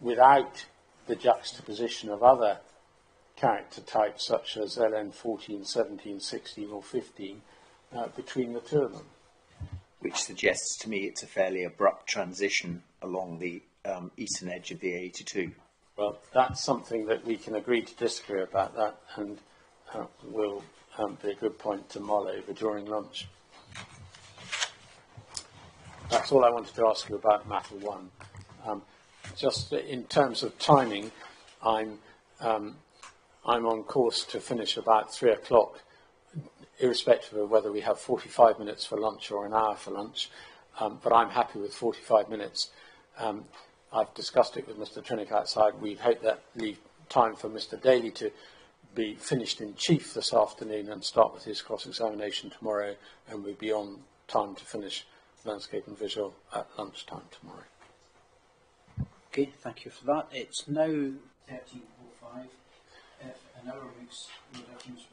without the juxtaposition of other character types such as LN14, 17, 16 or 15 between the two of them. Which suggests to me it's a fairly abrupt transition along the eastern edge of the A82. Well, that's something that we can agree to disagree about that, and will be a good point to mull over during lunch. That's all I wanted to ask you about matter one. Just in terms of timing, I'm on course to finish about 3 o'clock, irrespective of whether we have 45 minutes for lunch or an hour for lunch, but I'm happy with 45 minutes. I've discussed it with Mr. Trinick outside. We hope that leave time for Mr. Daly to be finished in chief this afternoon and start with his cross-examination tomorrow, and we'll be on time to finish landscape and visual at lunchtime tomorrow. Okay, thank you for that. It's now 13:05. If an hour makes no difference,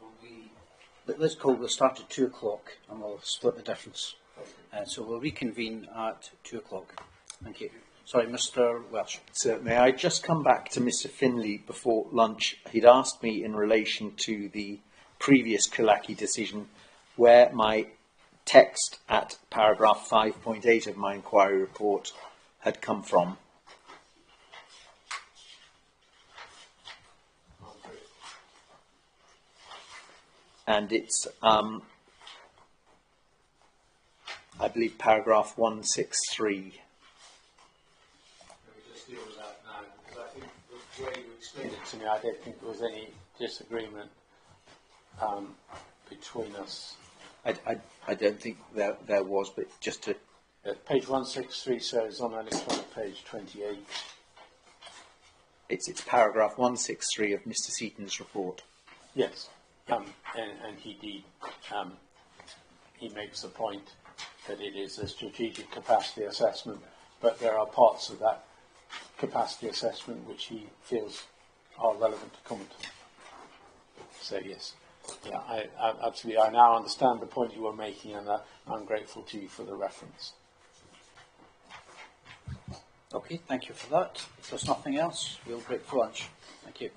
we'll start at 2 o'clock and we'll split the difference. So we'll reconvene at 2 o'clock. Thank you. Sorry, Mr. Welsh. So may I just come back to Mr. Finlay before lunch? He'd asked me in relation to the previous Culachy decision where my text at paragraph 5.8 of my inquiry report had come from. And it's, I believe, paragraph 163. Let me just deal with that now, because I think the way you explained it to me, I don't think there was any disagreement between us. I don't think there was, but just to... Page 163 says on electronic page 28. It's paragraph 163 of Mr. Seaton's report. Yes. And he makes the point that it is a strategic capacity assessment, but there are parts of that capacity assessment which he feels are relevant to comment on. So yes, yeah, I absolutely. I now understand the point you were making, and I'm grateful to you for the reference. Okay, thank you for that. If there's nothing else, we'll break for lunch. Thank you.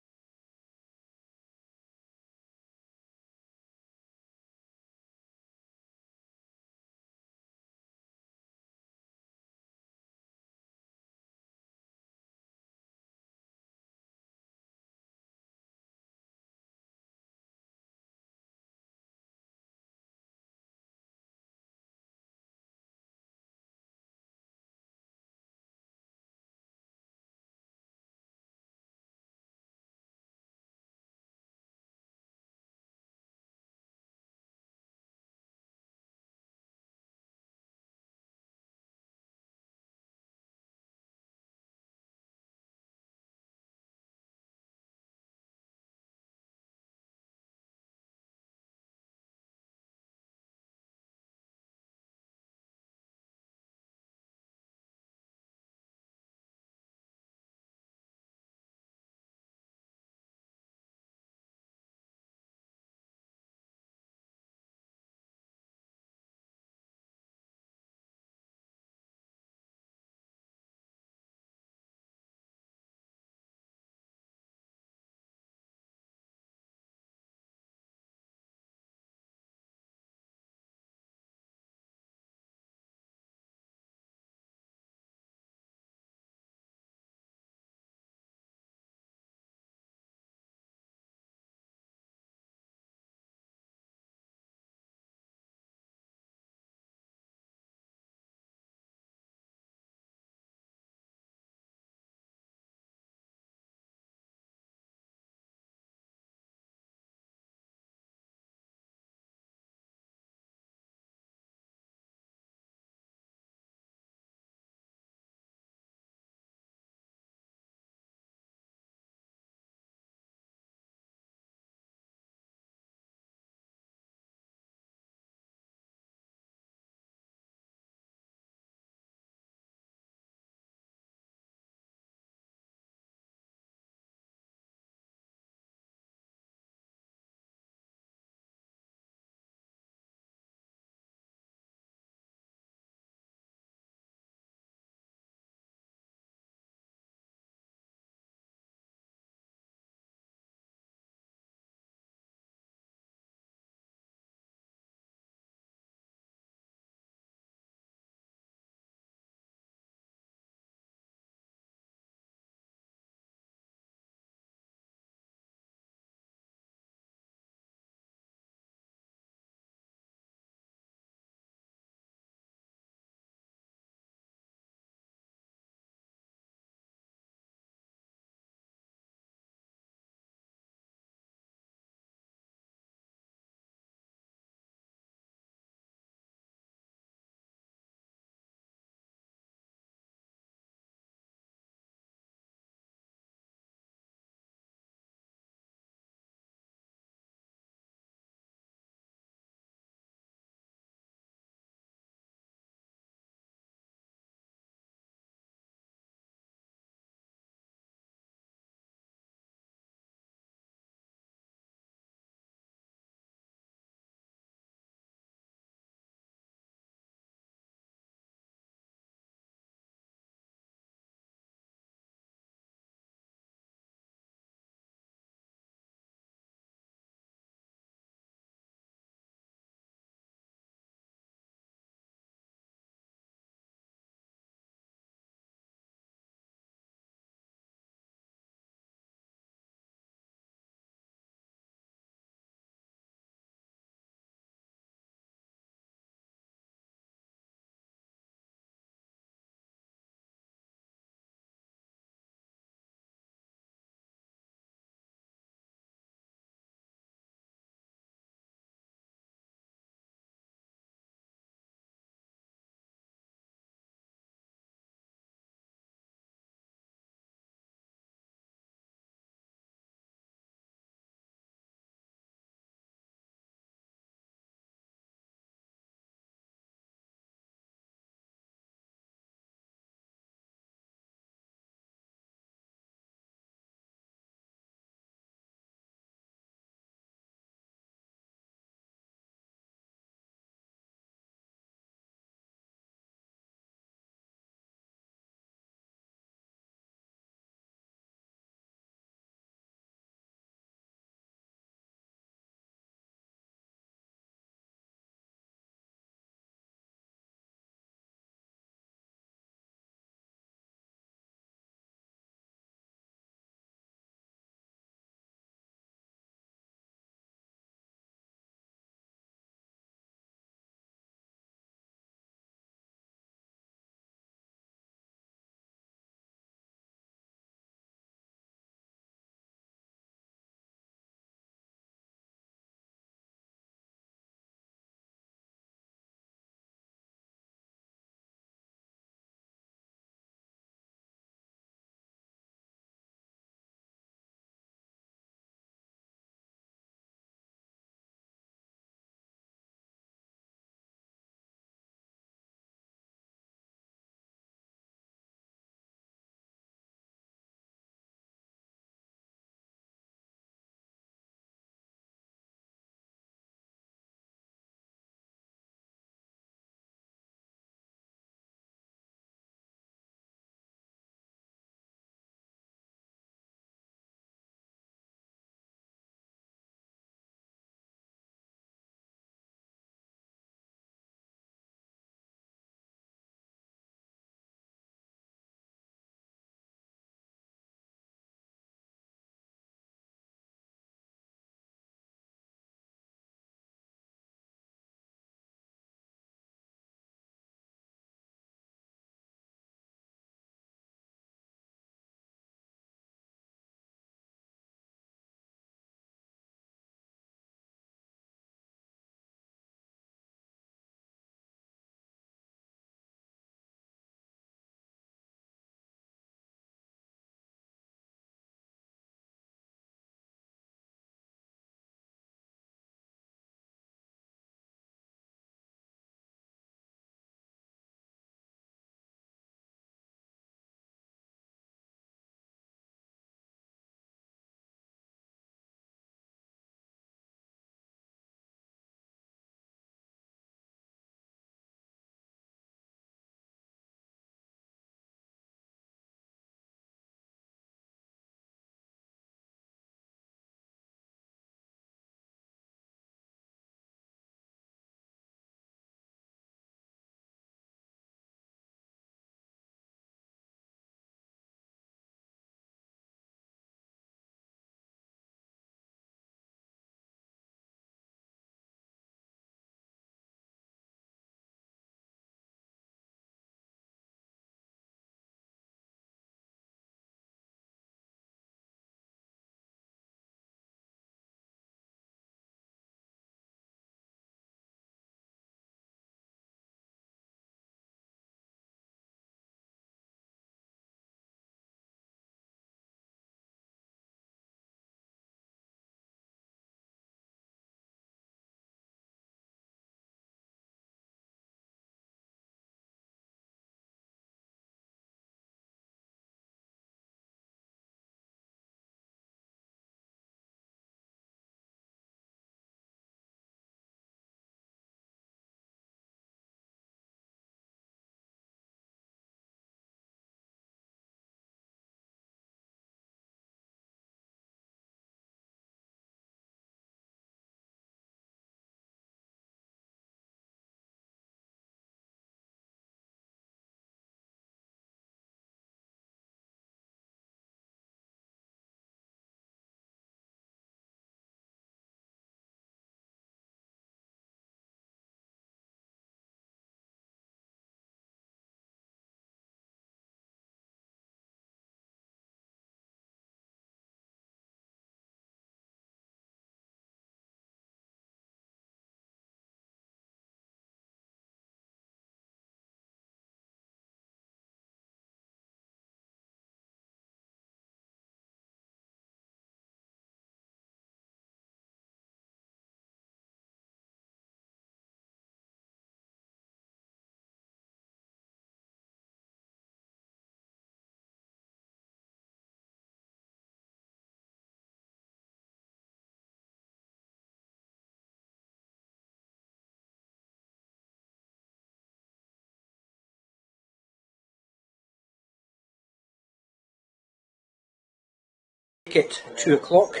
It 2 o'clock,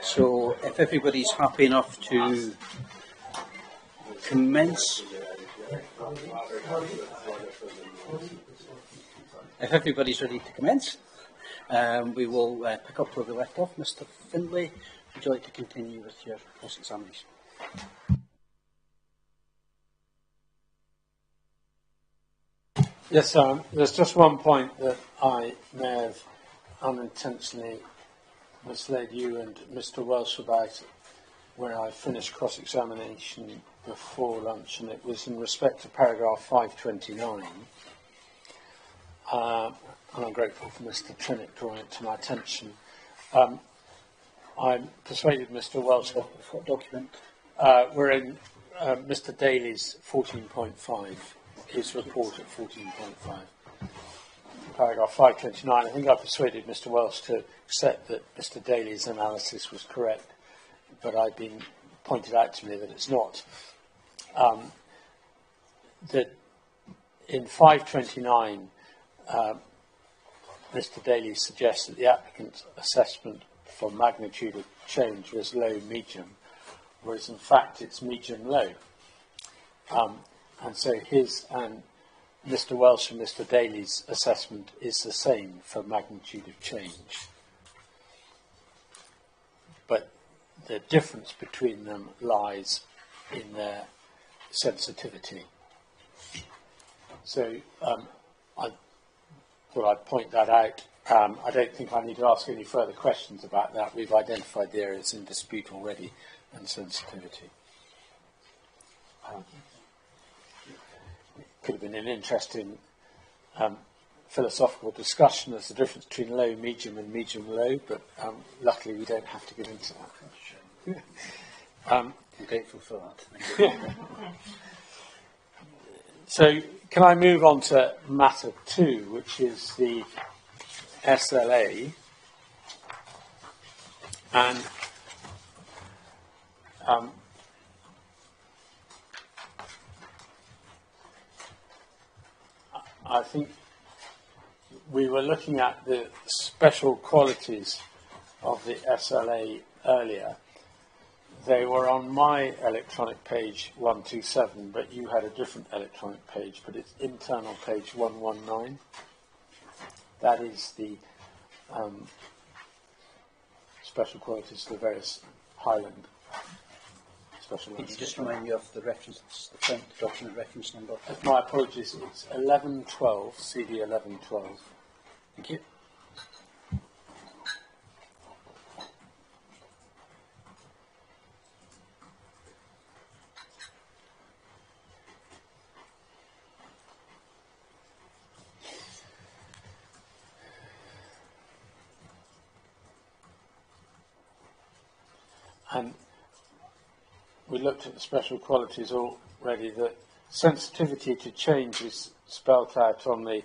so if everybody's happy enough to commence, if everybody's ready to commence, we will pick up where we left off. Mr. Findlay, would you like to continue with your cross-examination? Yes, there's just one point that I may have unintentionally misled you and Mr. Welsh about when I finished cross-examination before lunch, and it was in respect to paragraph 529. And I'm grateful for Mr. Trinick drawing it to my attention. I persuaded Mr. Welsh. What document? We're in Mr. Daly's 14.5, his report at 14.5. Paragraph 529, I think I persuaded Mr. Welsh to accept that Mr. Daly's analysis was correct, but I've been pointed out to me that it's not. That in 529, Mr. Daly suggests that the applicant's assessment for magnitude of change was low-medium, whereas in fact it's medium-low. And so his and Mr. Welsh and Mr. Daly's assessment is the same for magnitude of change. But the difference between them lies in their sensitivity. So I thought I'd point that out. I don't think I need to ask any further questions about that. We've identified the areas in dispute already and sensitivity. Could have been an interesting philosophical discussion as the difference between low, medium and medium-low, but luckily we don't have to get into that. I'm grateful for that. So can I move on to matter 2, which is the SLA, and I think we were looking at the special qualities of the SLA earlier. They were on my electronic page 127, but you had a different electronic page, but it's internal page 119. That is the special qualities of the various Highland special Could you just remind me of the reference, the front document reference number? My apologies, it's 1112, CD 1112. Thank you. And we looked at the special qualities already. That sensitivity to change is spelt out on the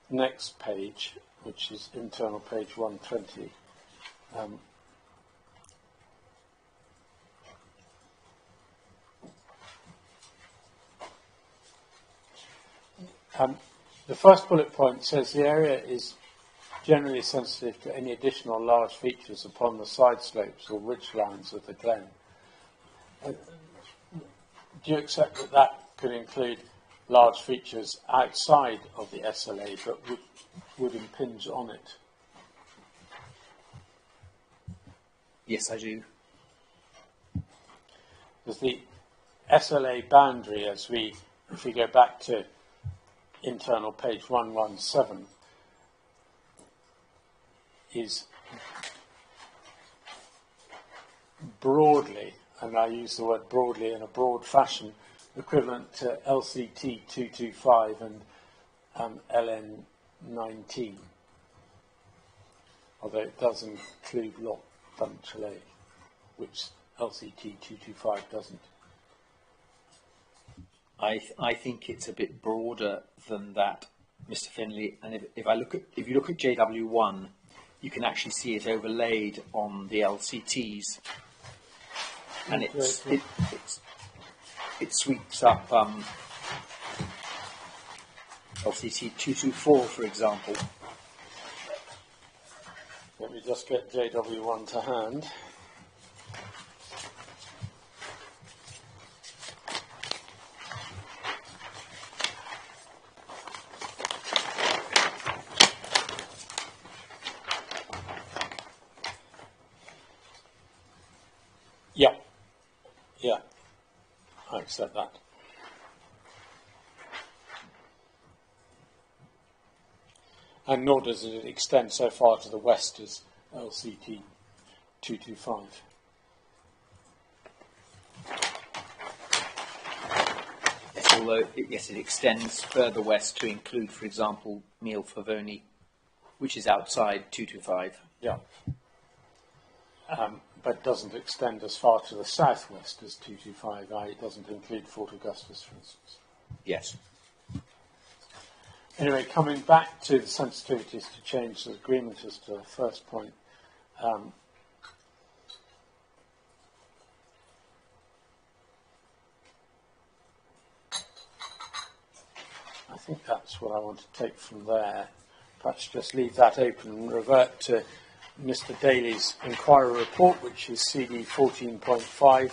next page, which is internal page 120. The first bullet point says the area is generally sensitive to any additional large features upon the side slopes or ridge lines of the glen. Do you accept that that could include large features outside of the SLA but would impinge on it? Yes, I do. Because the SLA boundary, if we go back to internal page 117, is broadly, and I use the word broadly in a broad fashion, equivalent to LCT 225 and LN 19, although it does include Loch Dunchley, which LCT 225 doesn't. I think it's a bit broader than that, Mr. Finlay. And if you look at JW1, you can actually see it overlaid on the LCTs, and it sweeps up LCT 224, for example. Let me just get JW1 to hand. Yeah, I accept that. And nor does it extend so far to the west as LCT 225. Yes, although yes, it extends further west to include, for example, Meal Favoni, which is outside 225. Yeah. But doesn't extend as far to the southwest as 225, i.e. it doesn't include Fort Augustus, for instance. Yes. Anyway, coming back to the sensitivities to change the agreement as to the first point, I think that's what I want to take from there. Perhaps just leave that open and revert to Mr. Daly's inquiry report, which is CD 14.5.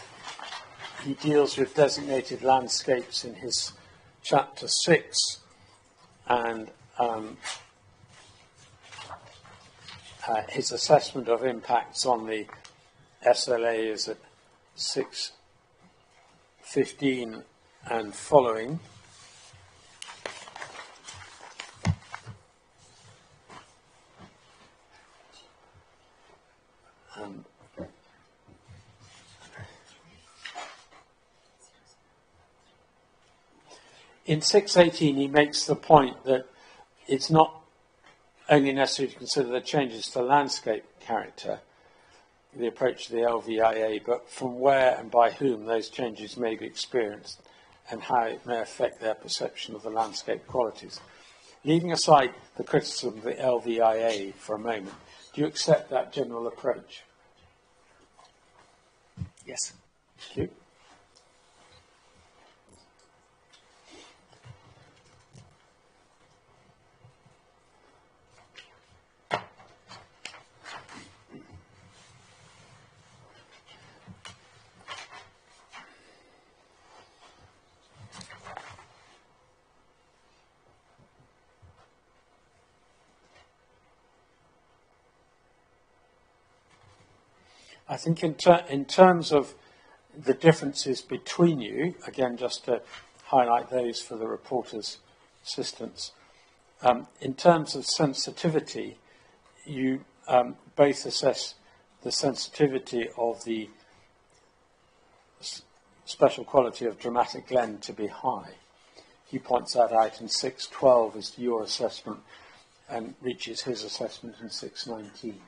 He deals with designated landscapes in his chapter 6, and his assessment of impacts on the SLA is at 6:15 and following. In 6:18, he makes the point that it's not only necessary to consider the changes to landscape character, the approach to the LVIA, but from where and by whom those changes may be experienced and how it may affect their perception of the landscape qualities. Leaving aside the criticism of the LVIA for a moment, do you accept that general approach? Yes. Thank you. I think in terms of the differences between you, again, just to highlight those for the reporter's assistance, in terms of sensitivity, you both assess the sensitivity of the special quality of dramatic glen to be high. He points that out in 6:12 as to your assessment and reaches his assessment in 6:19.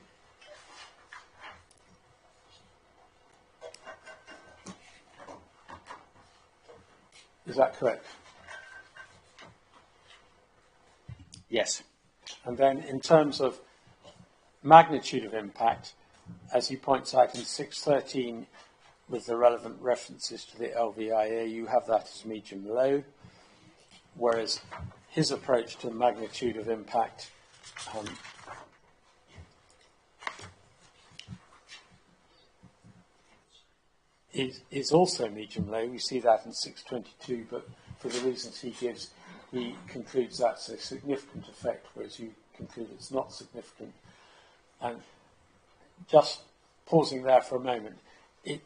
Is that correct? Yes. And then in terms of magnitude of impact, as he points out in 6:13 with the relevant references to the LVIA, you have that as medium low, whereas his approach to magnitude of impact is also medium low. We see that in 6:22, but for the reasons he gives, he concludes that's a significant effect, whereas you conclude it's not significant. And just pausing there for a moment, it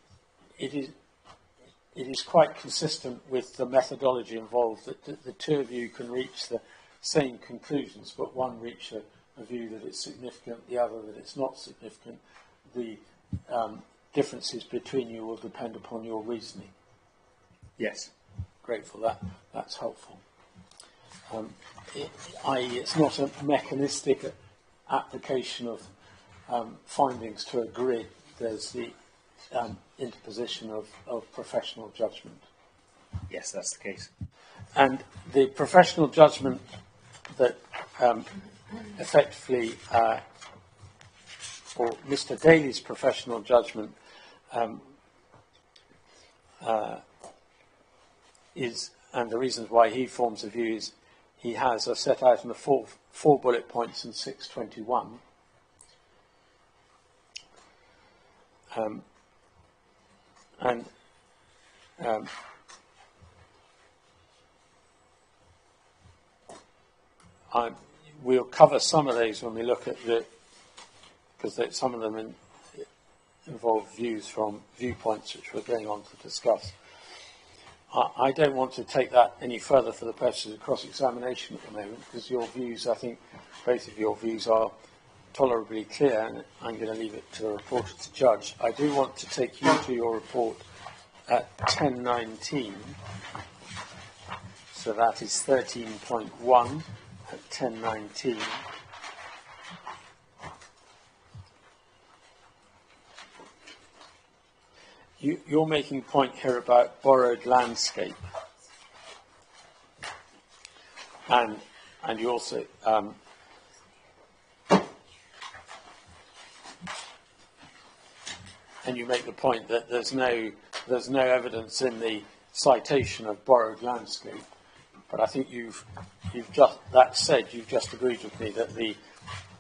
is quite consistent with the methodology involved that the two of you can reach the same conclusions, but one reach a view that it's significant, the other that it's not significant. The differences between you will depend upon your reasoning. Yes. Great for that. That's helpful. I.e., it's not a mechanistic application of findings to a grid. There's the interposition of professional judgment. Yes, that's the case. And the professional judgment that effectively, or Mr. Daly's professional judgment is, and the reasons why he forms a view is he has set out in the four bullet points in 6:21. and we'll cover some of these when we look at because some of them involve views from viewpoints which we're going on to discuss. I don't want to take that any further for the purposes of cross-examination at the moment, because your views, I think both of your views are tolerably clear, and I'm going to leave it to the reporter to judge. I do want to take you to your report at 1019, so that is 13.1 at 1019. You're making a point here about borrowed landscape, and you also and you make the point that there's no evidence in the citation of borrowed landscape. But I think you've just agreed with me that the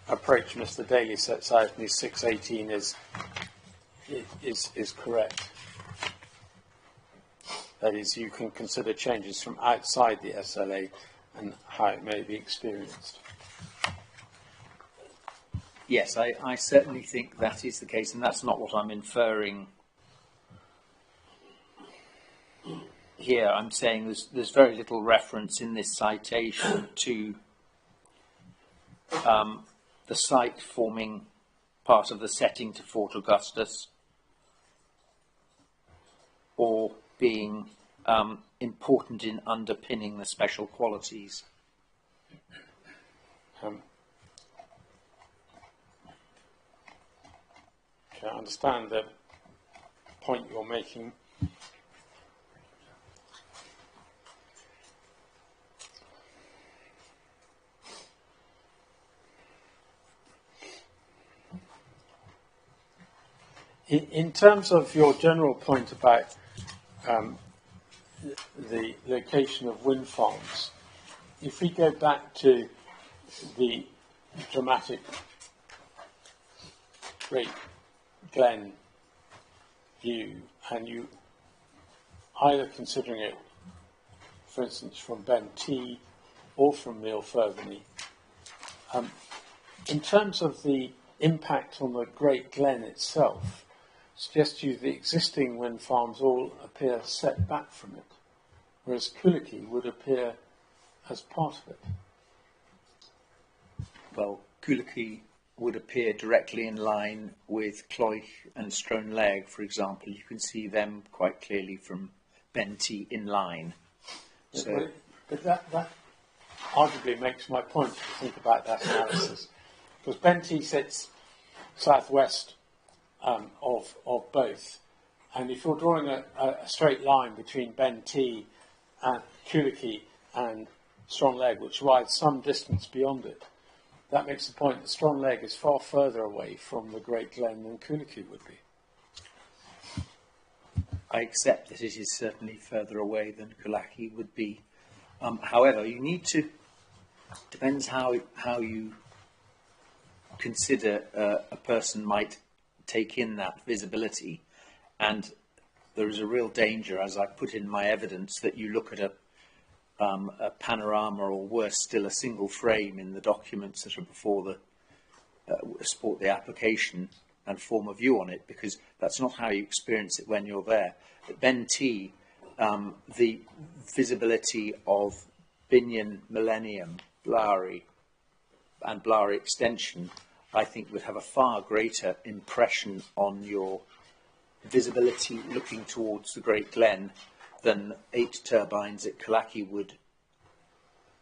approach Mr. Daly sets out in his 618 is correct. That is, you can consider changes from outside the SLA and how it may be experienced. Yes, I certainly think that is the case, and that's not what I'm inferring here. I'm saying there's very little reference in this citation to the site forming part of the setting to Fort Augustus, or being important in underpinning the special qualities. I understand the point you're making. In terms of your general point about the location of wind farms, if we go back to the dramatic Great Glen view, and you either considering it, for instance, from Ben T or from Neil Ferveney, in terms of the impact on the Great Glen itself, suggests to you the existing wind farms all appear set back from it, whereas Culachy would appear as part of it. Well, Culachy would appear directly in line with Culachy and Stronleg, for example. You can see them quite clearly from Benty in line. So, but that arguably makes my point to think about that analysis, because Benty sits southwest of both, and if you're drawing a straight line between Benty and Culachy and Stronleg, which rides some distance beyond it, that makes the point that Stronleg is far further away from the Great Glen than Culachy would be. I accept that it is certainly further away than Culachy would be. However, you need to, depends how you consider a person might take in that visibility, and there is a real danger, as I put in my evidence, that you look at a panorama, or worse still, a single frame in the documents that are before the support the application and form a view on it, because that's not how you experience it when you're there. At Benty, the visibility of Binion, Millennium, Blary and Blary Extension, I think, would have a far greater impression on your visibility looking towards the Great Glen than 8 turbines at Culachy would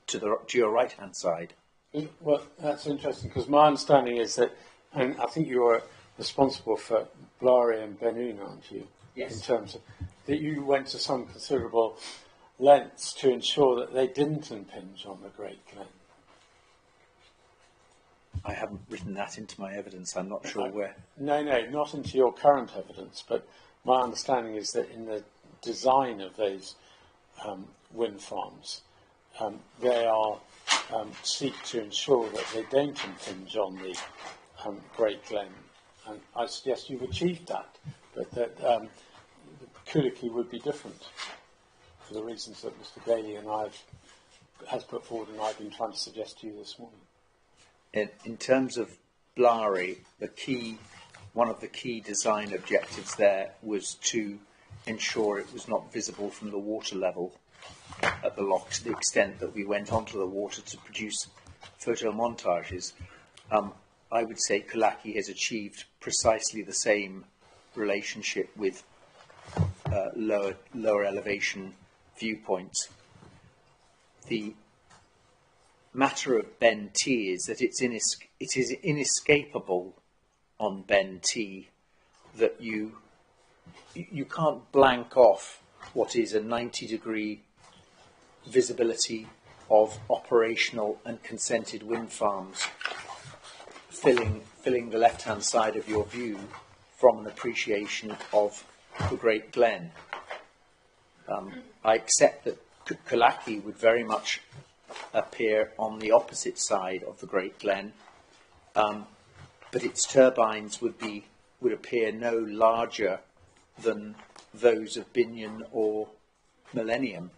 to your right-hand side. Well, that's interesting, because my understanding is that, and I think you're responsible for Blary and Benoon, aren't you? Yes. In terms of that, you went to some considerable lengths to ensure that they didn't impinge on the Great Glen. I haven't written that into my evidence. I'm not sure where. No, not into your current evidence, but my understanding is that in the design of those wind farms, they are seek to ensure that they don't impinge on the Great Glen and I suggest you've achieved that, but that Culachy would be different for the reasons that Mr. Daly and I has put forward, and I've been trying to suggest to you this morning. In terms of Blary, one of the key design objectives there was to ensure it was not visible from the water level at the loch to the extent that we went onto the water to produce photomontages. I would say Culachy has achieved precisely the same relationship with lower elevation viewpoints. The matter of Ben T is that it is inescapable on Ben T that you can't blank off what is a 90-degree visibility of operational and consented wind farms filling the left-hand side of your view from an appreciation of the Great Glen. I accept that Culachy would very much appear on the opposite side of the Great Glen, but its turbines would appear no larger than those of Binion or Millennium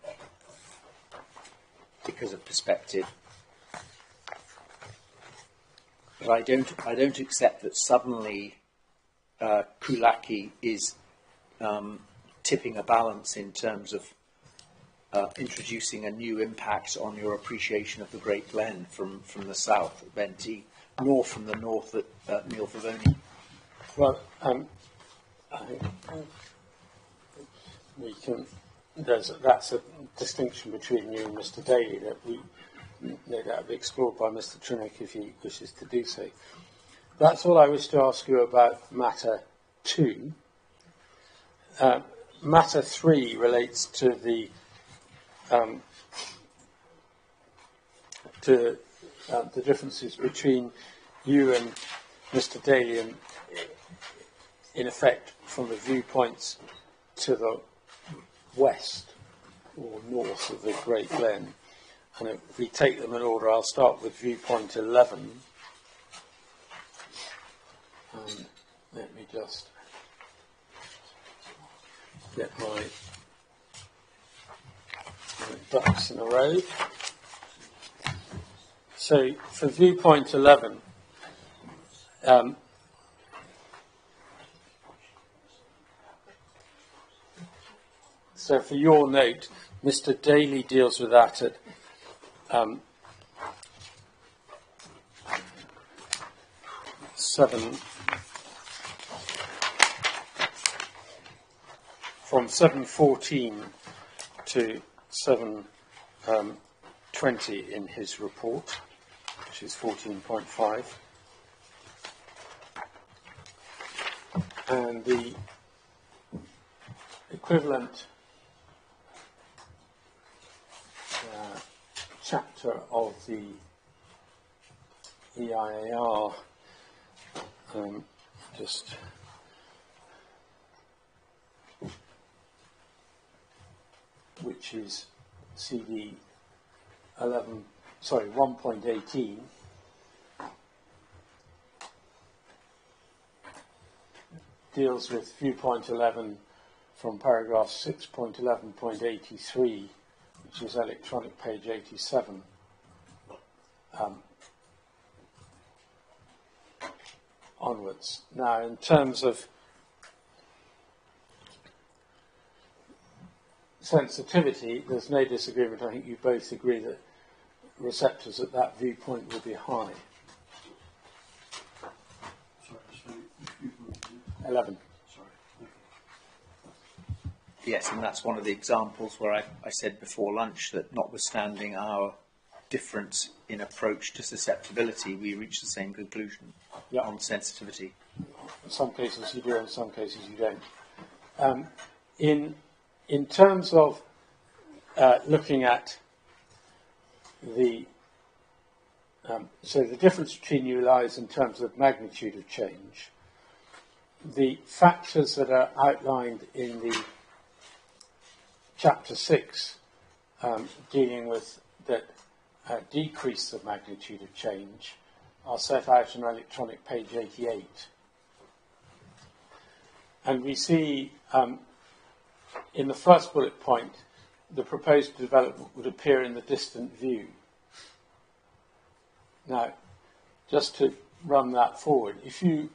because of perspective. But I don't accept that suddenly Culachy is tipping a balance in terms of introducing a new impact on your appreciation of the Great Glen from the south at Benty, nor from the north at Milfordoni. Well, I think we can. That's a distinction between you and Mr. Daly that we no doubt be explored by Mr. Trinick if he wishes to do so. That's all I wish to ask you about matter 2. Matter 3 relates to the differences between you and Mr. Daly, and in effect from the viewpoints to the west or north of the Great Glen. And if we take them in order, I'll start with viewpoint 11. Let me just get my ducks in a row. So for viewpoint 11, so for your note, Mr. Daly deals with that at from 7:14 to 7:20 in his report, which is 14.5, and the equivalent chapter of the EIAR, which is CD 1.18, deals with viewpoint 11 from paragraph 6.11.83, which is electronic page 87. Onwards. Now, in terms of sensitivity, there's no disagreement. I think you both agree that receptors at that viewpoint will be high. 11. Yes, and that's one of the examples where I said before lunch that notwithstanding our difference in approach to susceptibility, we reach the same conclusion on sensitivity. In some cases you do, in some cases you don't. In terms of looking at the so the difference between you lies in terms of magnitude of change. The factors that are outlined in the Chapter 6, dealing with that decrease of magnitude of change, are set out on electronic page 88. And we see in the first bullet point, the proposed development would appear in the distant view. Now, just to run that forward, if you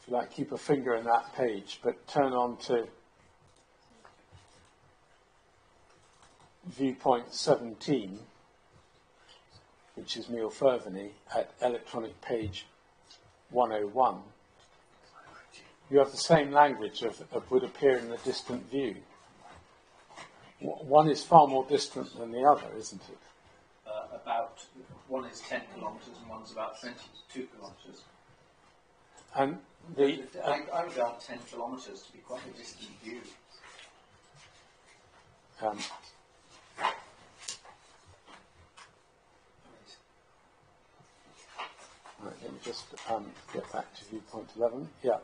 like, keep a finger in that page, but turn on to viewpoint 17, which is Neil Ferveny, at electronic page 101, you have the same language of would appear in the distant view. One is far more distant than the other, isn't it? About one is 10 kilometres and one's about 22 kilometres. And I regard 10 kilometres to be quite a distant view. Right, let me just get back to viewpoint 11. Yeah.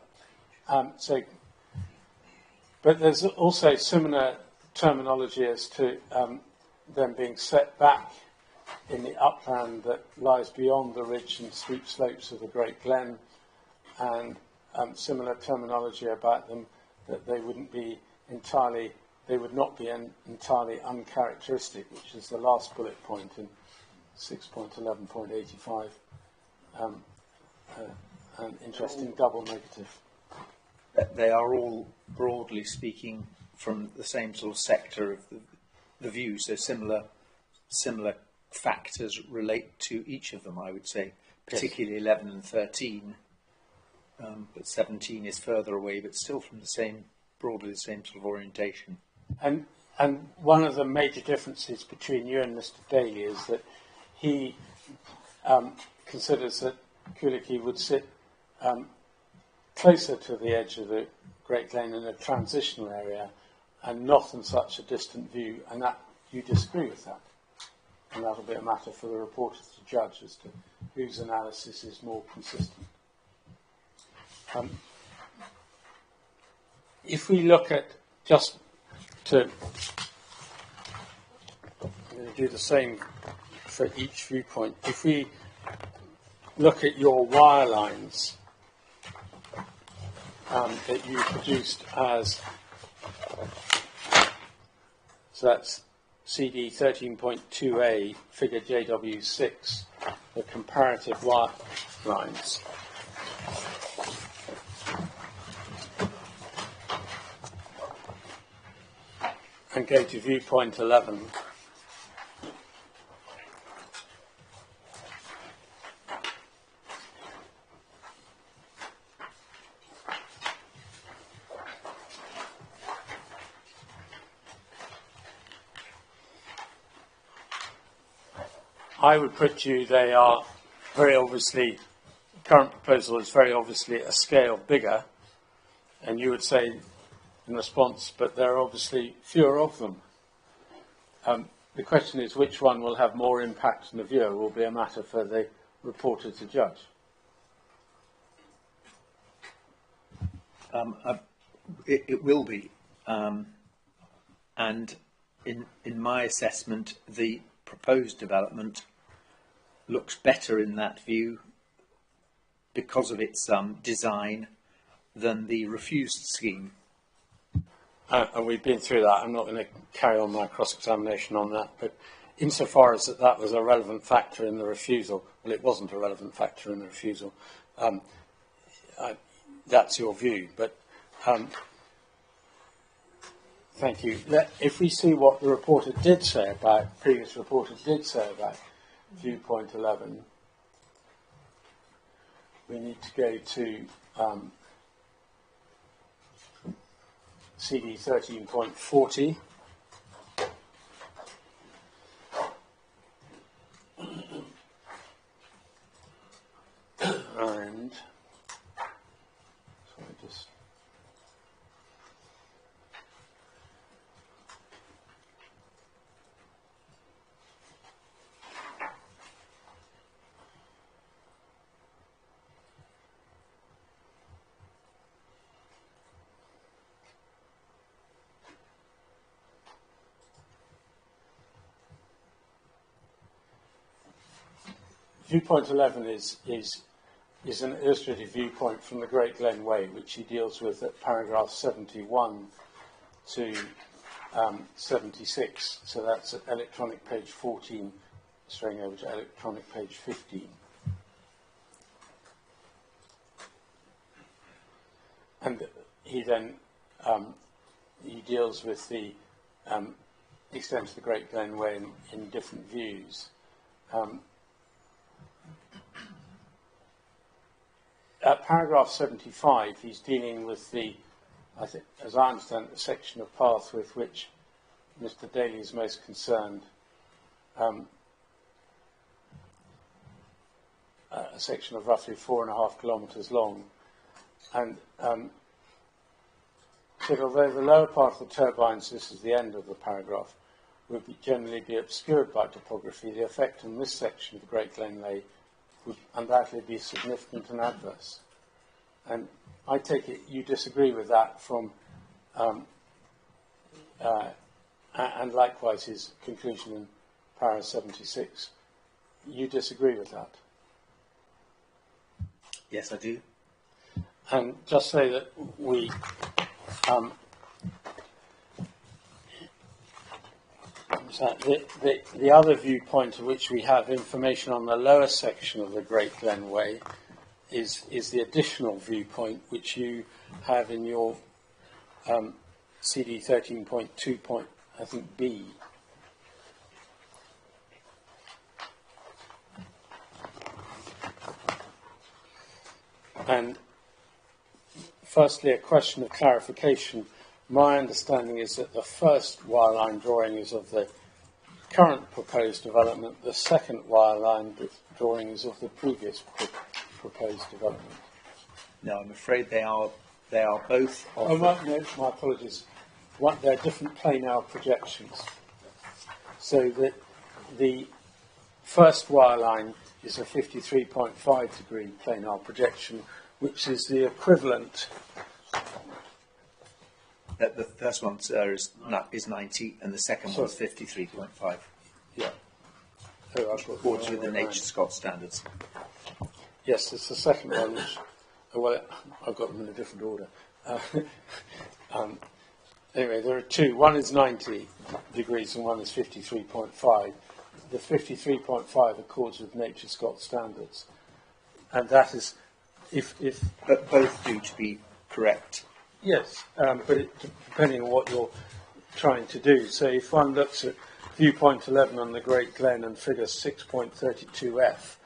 But there's also similar terminology as to them being set back in the upland that lies beyond the ridge and steep slopes of the Great Glen, and similar terminology about them that they would not be entirely uncharacteristic, which is the last bullet point in 6.11.85. An interesting double negative. They are all, broadly speaking, from the same sort of sector of the view, so similar factors relate to each of them, I would say, particularly 11 and 13, but 17 is further away, but still from broadly the same sort of orientation. And one of the major differences between you and Mr. Daly is that he considers that Culachy would sit closer to the edge of the Great Glen in a transitional area and not in such a distant view, and that you disagree with that. And that'll be a matter for the reporters to judge as to whose analysis is more consistent. If we look at I'm going to do the same for each viewpoint. If we look at your wire lines that you produced as, so that's CD 13.2a, figure JW6, the comparative wire lines. And go to viewpoint 11. I would put to you they are very obviously, the current proposal is very obviously a scale bigger, and you would say in response, but there are obviously fewer of them. The question is which one will have more impact on the viewer will be a matter for the reporter to judge. It will be, and in my assessment, the proposed development looks better in that view because of its design than the refused scheme. And we've been through that. I'm not going to carry on my cross-examination on that, but insofar as that was a relevant factor in the refusal, well, it wasn't a relevant factor in the refusal. That's your view, but thank you. If we see what the reporter did say about, previous reporter did say about viewpoint 11, we need to go to CD 13.40. And so I just viewpoint 11 is is an illustrative viewpoint from the Great Glen Way, which he deals with at paragraph 71 to 76. So that's at electronic page 14, straying over to electronic page 15. And he then he deals with the extent of the Great Glen Way in different views. At paragraph 75, he's dealing with the, as I understand, the section of path with which Mr. Daly is most concerned. A section of roughly 4.5 kilometres long, and said although the lower part of the turbines, this is the end of the paragraph, would generally be obscured by topography, the effect on this section of the Great Glen Way would undoubtedly be significant and adverse. And I take it you disagree with that from, and likewise his conclusion in paragraph 76. You disagree with that? Yes, I do. And just say that we the other viewpoint to which we have information on the lower section of the Great Glen Way is the additional viewpoint which you have in your CD 13.2, I think B. And firstly, a question of clarification. My understanding is that the first wireline drawing is of the current proposed development. The second wireline drawing is of the previous proposed development. No, I'm afraid they are both. Oh, no, my apologies. They're different planar projections. So that the first wireline is a 53.5 degree planar projection, which is the equivalent. The first one is 90, and the second one is 53.5. Yeah. Oh, I've got According to the Nature Scott standards. Yes, it's the second one. Which, well, I've got them in a different order. Anyway, there are two. One is 90 degrees and one is 53.5. The 53.5 accords with Nature Scott standards, and that is But both do, to be correct. Yes, but depending on what you're trying to do. So if one looks at viewpoint 11 on the Great Glen and figure 6.32F,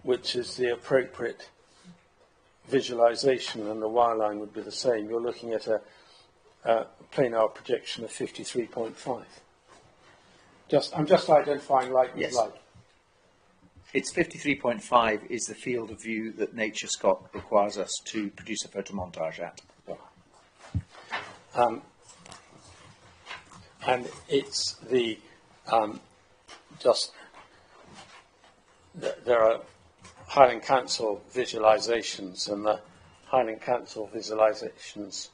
which is the appropriate visualization, and the wireline would be the same, you're looking at a planar projection of 53.5. I'm just identifying like with like. It's 53.5 is the field of view that Nature Scott requires us to produce a photomontage at. And it's the there are Highland Council visualizations, and the Highland Council visualizations,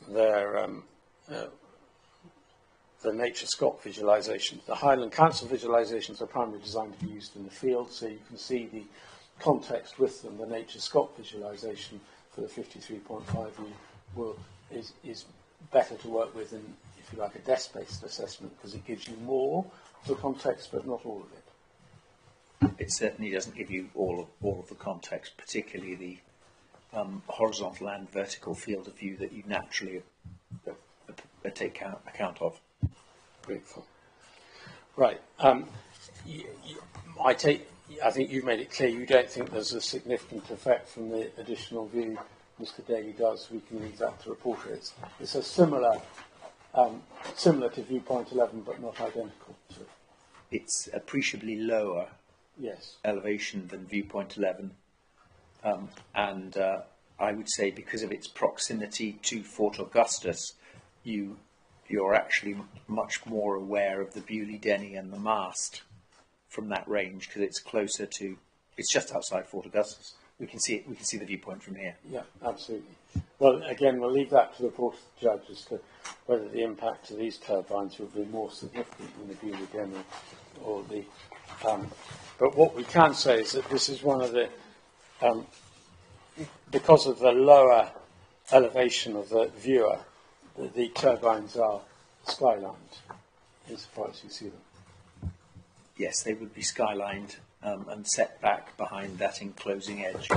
they're the Nature Scott visualizations. The Highland Council visualizations are primarily designed to be used in the field, so you can see the context with them. The Nature Scott visualization for the 53.5 view is better to work with in, if you like, a desk-based assessment, because it gives you more of the context, but not all of it. It certainly doesn't give you all of the context, particularly the horizontal and vertical field of view that you naturally take account of. Grateful. Right. I think you've made it clear you don't think there's a significant effect from the additional view Mr. Daly does. We can leave that to reporters. It's a similar to viewpoint 11, but not identical to it. It's appreciably lower elevation than viewpoint 11, and I would say because of its proximity to Fort Augustus, you're actually much more aware of the Bewley Denny and the mast from that range, because it's closer to. It's just outside Fort Augustus. We can see it. We can see the viewpoint from here. Yeah, absolutely. Well, again, we'll leave that to the Port Judge as to whether the impact of these turbines will be more significant than the Bewley Denny or the But what we can say is that this is one of the, because of the lower elevation of the viewer, the turbines are skylined, insofar as you see them. Yes, they would be skylined and set back behind that enclosing edge.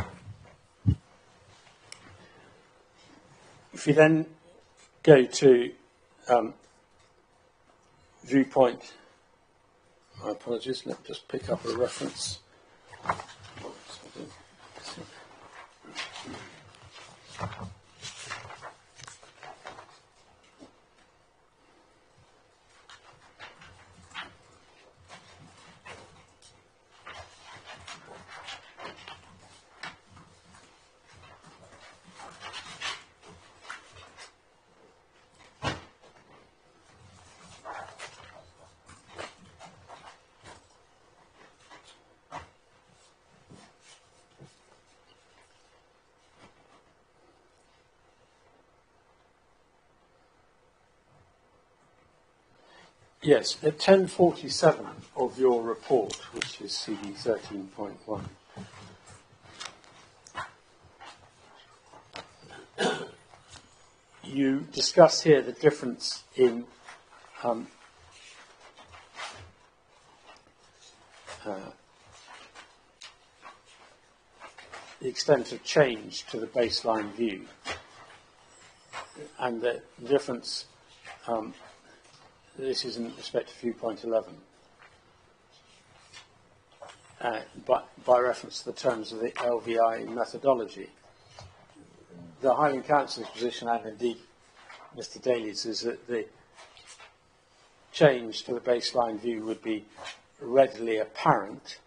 If you then go to viewpoint, my apologies, let me just pick up a reference. Yes, at 1047 of your report, which is CD 13.1, you discuss here the difference in the extent of change to the baseline view, and the difference. This is in respect to viewpoint 11, by reference to the terms of the LVI methodology. The Highland Council's position, and indeed Mr. Daly's, is that the change to the baseline view would be readily apparent,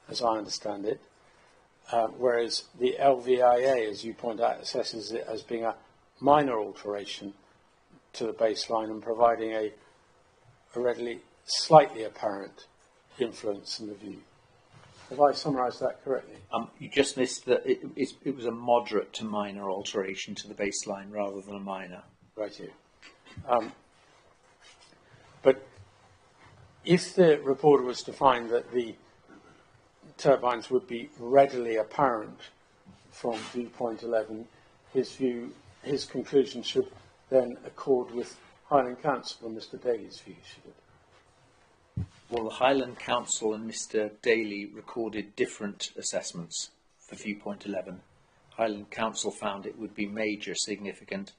as I understand it, whereas the LVIA, as you point out, assesses it as being a minor alteration to the baseline and providing a readily slightly apparent influence in the view. Have I summarised that correctly? You just missed that it was a moderate to minor alteration to the baseline rather than a minor. Right here. But if the reporter was to find that the turbines would be readily apparent from viewpoint 11, his conclusion should then accord with Highland Council and Mr. Daly's view, should it? Well, the Highland Council and Mr. Daly recorded different assessments for viewpoint 11. Highland Council found it would be major significant,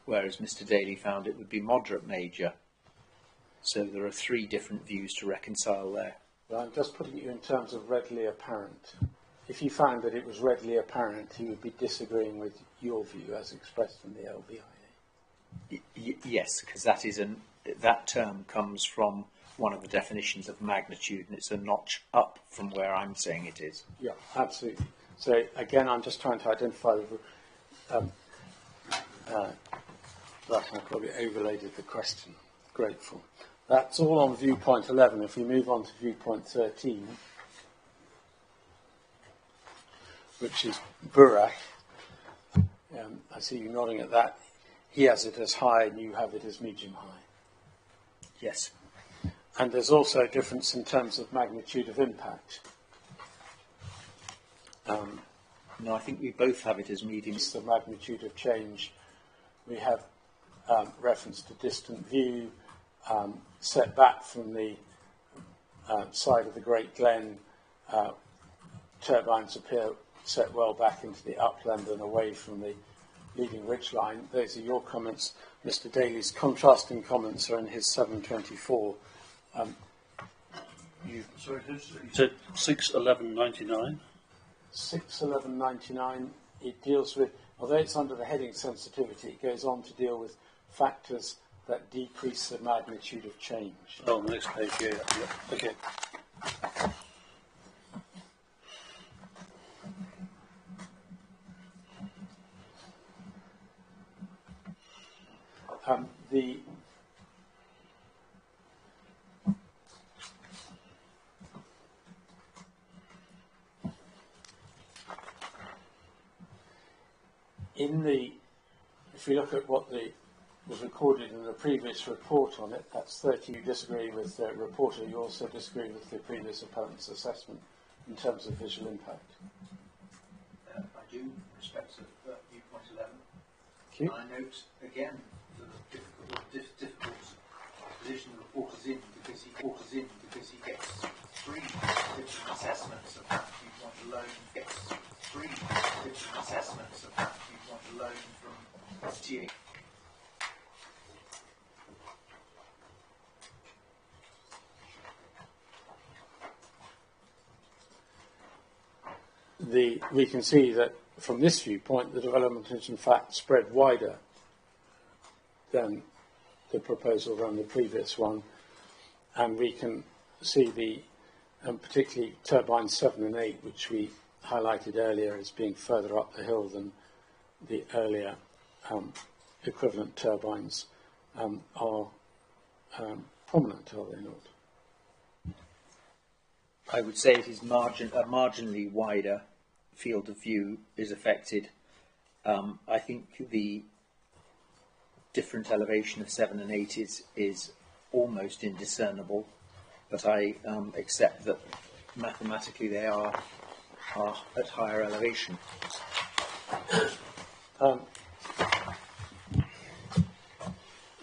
whereas Mr. Daly found it would be moderate major. So there are three different views to reconcile there. Well, I'm just putting it in terms of readily apparent. If he found that it was readily apparent, he would be disagreeing with your view as expressed in the LVIA. Yes, because that term comes from one of the definitions of magnitude, and it's a notch up from where I'm saying it is. Yeah, absolutely. So again, I'm just trying to identify that I probably overloaded the question. Grateful. That's all on viewpoint 11. If we move on to viewpoint 13, which is Burach, I see you nodding at that. He has it as high and you have it as medium high. Yes. And there's also a difference in terms of magnitude of impact. No, I think we both have it as medium. It's the magnitude of change. We have reference to distant view, set back from the side of the Great Glen. Turbines appear set well back into the upland and away from the leading ridge line. Those are your comments. Mr. Daly's contrasting comments are in his 724. Sorry, you said 611.99? 611.99, it deals with, although it's under the heading sensitivity, it goes on to deal with factors that decrease the magnitude of change. Oh, on the next page, yeah. Okay. If we look at what the was recorded in the previous report on it. That's 30. You disagree with the reporter. You also disagree with the previous appellant's assessment in terms of visual impact. I do respect viewpoint 11. Thank you. I note again the difficult position the reporter is in because he gets three different assessments of that viewpoint alone. From STA. We can see that from this viewpoint, the development is in fact spread wider than the proposal than the previous one, and we can see the particularly turbines 7 and 8, which we highlighted earlier as being further up the hill than the earlier equivalent turbines, are prominent, are they not? I would say it is a marginally wider field of view is affected. I think the different elevation of 7 and 8 is almost indiscernible, but I accept that mathematically they are at higher elevation.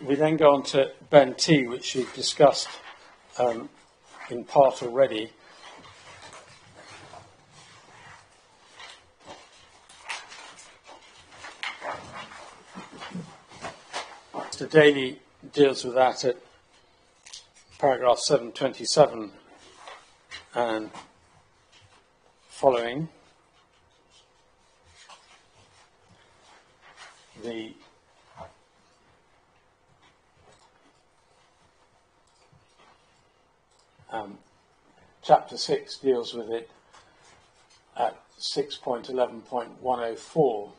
We then go on to Ben T, which we've discussed in part already. Mr. Daly deals with that at paragraph 727 and following. The chapter 6 deals with it at 6.11.104,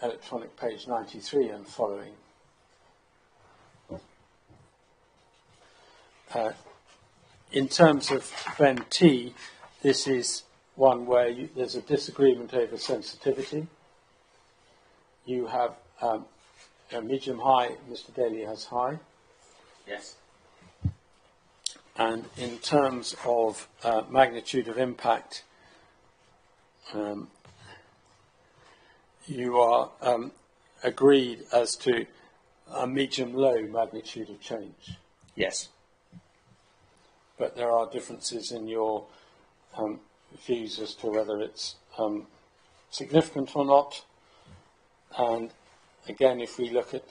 electronic page 93 and following. In terms of Ben T, this is one where there's a disagreement over sensitivity. You have a medium high, Mr. Daly has high. Yes. And in terms of magnitude of impact, you are agreed as to a medium-low magnitude of change. Yes. But there are differences in your views as to whether it's significant or not. And again, if we look at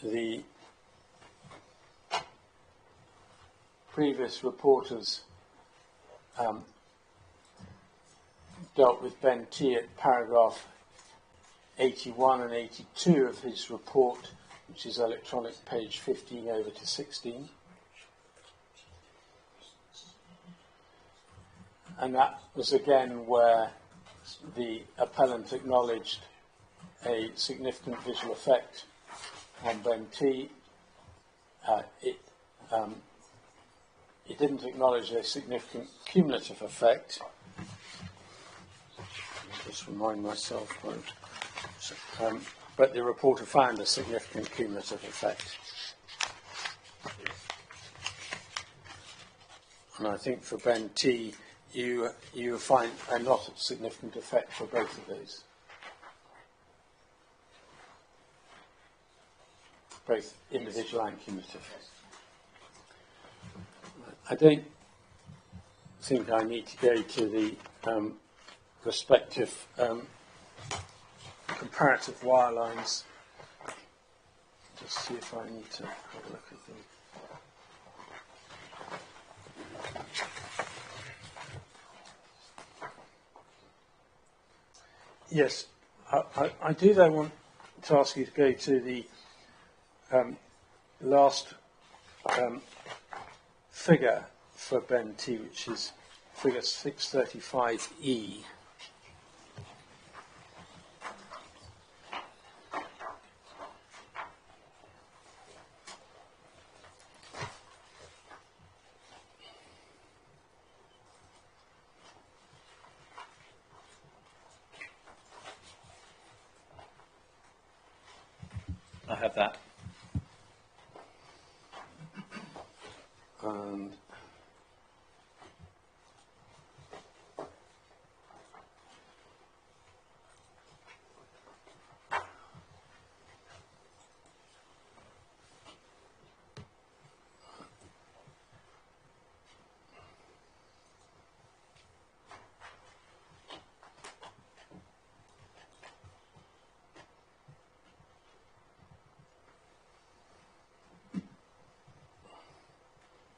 the previous reporters dealt with Ben T at paragraph 81 and 82 of his report, which is electronic page 15 over to 16. And that was again where the appellant acknowledged a significant visual effect on Ben T. It didn't acknowledge a significant cumulative effect. I'll just remind myself. But the reporter found a significant cumulative effect. And I think for Ben T, you find a not significant effect for both of those. Both individual and cumulative. I don't think I need to go to the respective comparative wire lines. Just see if I need to have a look at them. Yes, I do though want to ask you to go to the last figure for Ben T, which is figure 635E.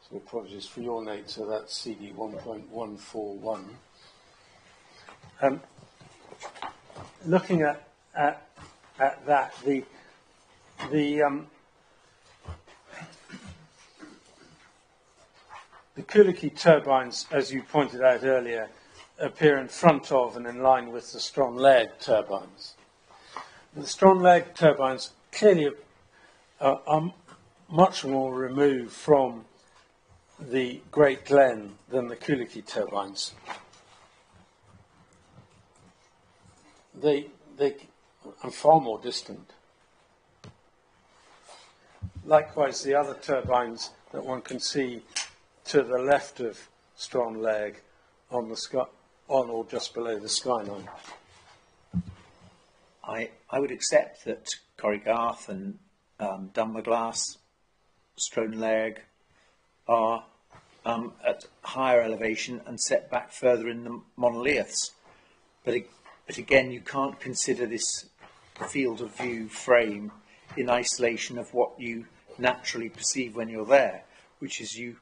So apologies for your note, so that's CD 1.141. Looking at that, the Culachy turbines, as you pointed out earlier, appear in front of and in line with the strong leg turbines. The strong leg turbines clearly are much more removed from the Great Glen than the Culachy turbines. They are far more distant. Likewise, the other turbines that one can see to the left of Strong Leg on the sky, on or just below the skyline. I would accept that Corrigarth and Dunmaglass, Strone Leg are at higher elevation and set back further in the monoliths. But again, you can't consider this field of view frame in isolation of what you naturally perceive when you're there, which is you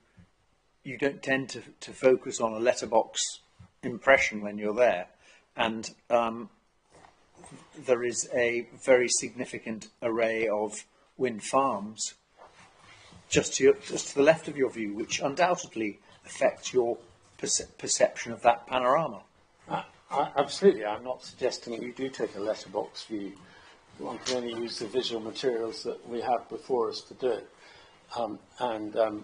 don't tend to focus on a letterbox impression when you're there. And there is a very significant array of wind farms just to the left of your view, which undoubtedly affects your perception of that panorama. Absolutely. I'm not suggesting that you do take a letterbox view. One can only use the visual materials that we have before us to do it. And the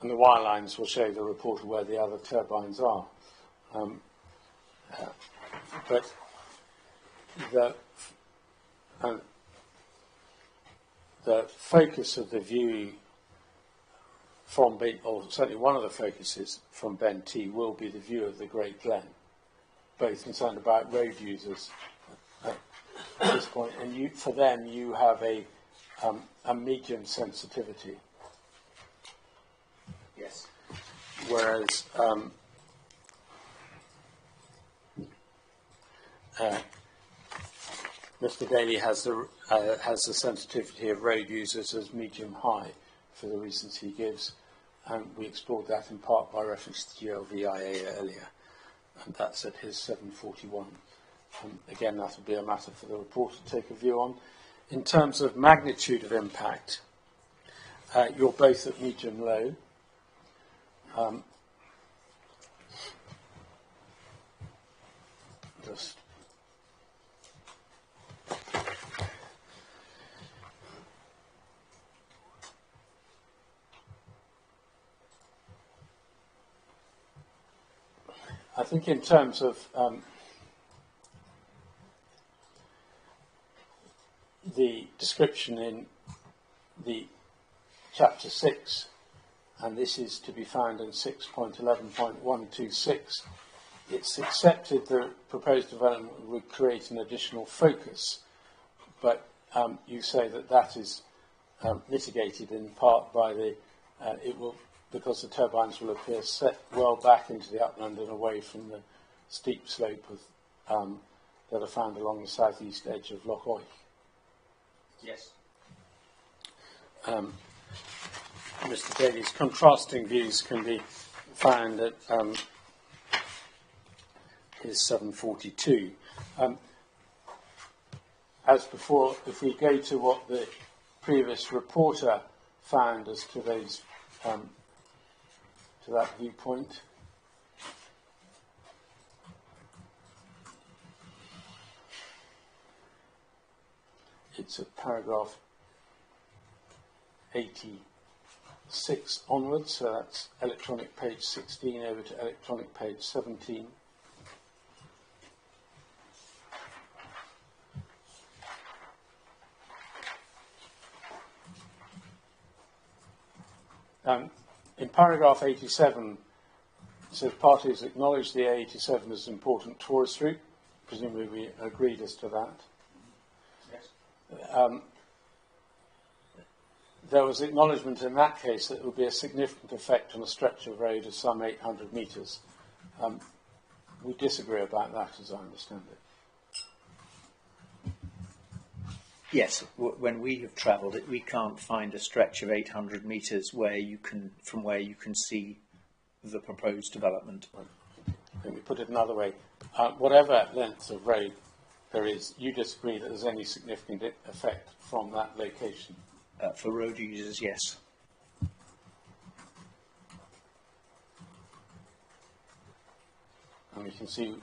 wire lines will show the report of where the other turbines are. But the focus of the view from Ben, or certainly one of the focuses from Ben T, will be the view of the Great Glen, both concerned about road users at this point, and for them you have a medium sensitivity. Yes. Whereas Mr. Daly has the sensitivity of road users as medium high for the reasons he gives, and we explored that in part by reference to GLVIA earlier, and that's at his 741. Again, that will be a matter for the report to take a view on. In terms of magnitude of impact, you're both at medium low. I think in terms of the description in the chapter 6, and this is to be found in 6.11.126, it's accepted that proposed development would create an additional focus, but you say that that is mitigated in part by the, because the turbines will appear set well back into the upland and away from the steep slope of, that are found along the southeast edge of Loch Oich. Yes. Mr. Daly's contrasting views can be found at his 742. As before, if we go to what the previous reporter found as to those to that viewpoint, it's at paragraph 86 onwards, so that's electronic page 16 over to electronic page 17. In paragraph 87, it says parties acknowledge the A87 as an important tourist route. Presumably we agreed as to that. Yes. There was acknowledgement in that case that it would be a significant effect on a stretch of road of some 800 metres. We disagree about that, as I understand it. Yes, when we have travelled it, we can't find a stretch of 800 metres from where you can see the proposed development. Let me put it another way. Whatever length of road there is, you disagree that there's any significant effect from that location? For road users, yes. And we can see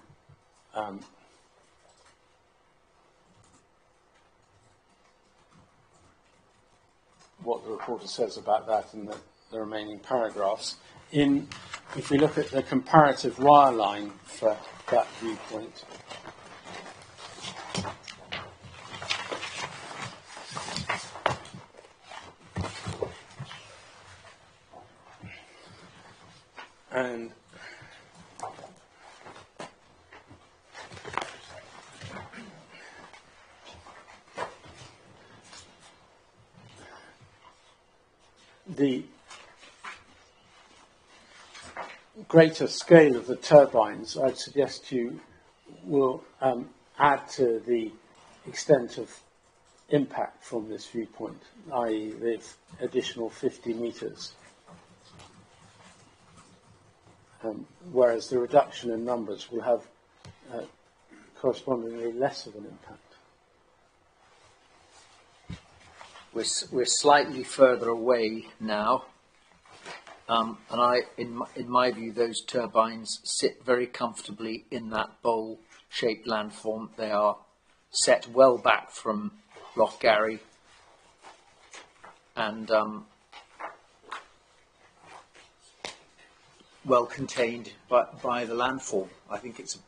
what the reporter says about that in the remaining paragraphs. If we look at the comparative wireline for that viewpoint, and the greater scale of the turbines, I'd suggest you will add to the extent of impact from this viewpoint, i.e. the additional 50 metres, whereas the reduction in numbers will have correspondingly less of an impact. We're slightly further away now, and in my view, those turbines sit very comfortably in that bowl-shaped landform. They are set well back from Loch Garry, and well contained by the landform. I think it's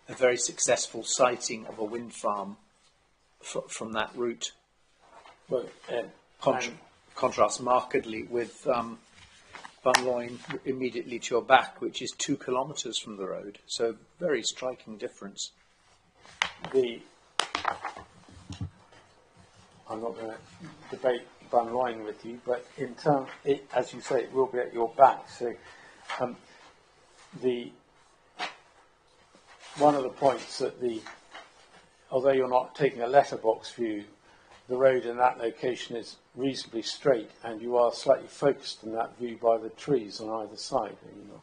a very successful siting of a wind farm from that route. Well, Contrasts markedly with Bunloyne immediately to your back, which is 2 kilometres from the road. So very striking difference. I'm not going to debate Bunloyne with you, but in terms, as you say, it will be at your back. So one of the points that although you're not taking a letterbox view, the road in that location is reasonably straight, and you are slightly focused in that view by the trees on either side, are you not?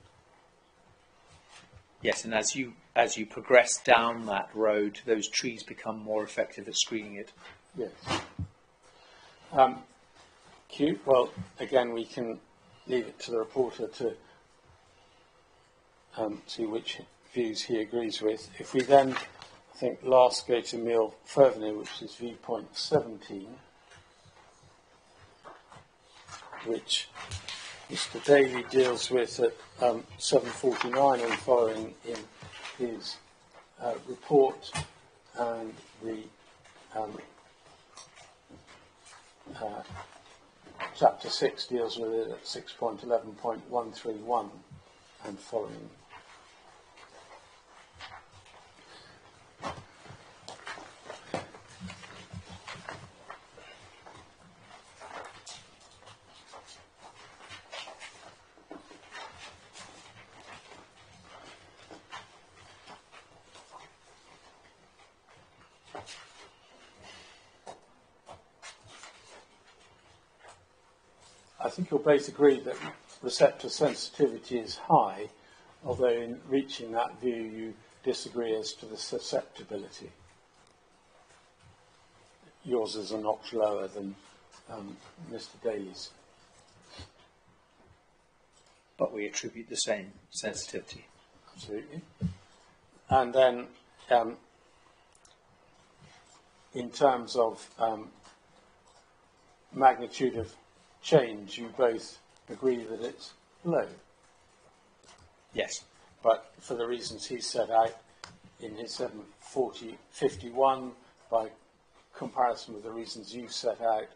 Yes, and as you progress down that road, those trees become more effective at screening it. Yes. Q. Well, again, we can leave it to the reporter to see which views he agrees with. If we then, I think, last go to Mill Fervenay, which is viewpoint 17, which Mr. Daly deals with at 7:49 and following in his report, and the Chapter 6 deals with it at 6.11.131 and following. I think you'll both agree that receptor sensitivity is high, although in reaching that view you disagree as to the susceptibility. Yours is a notch lower than Mr. Daly's. But we attribute the same sensitivity. Absolutely. And then in terms of magnitude of change, you both agree that it's low. Yes. But for the reasons he set out in his 7:51, by comparison with the reasons you set out,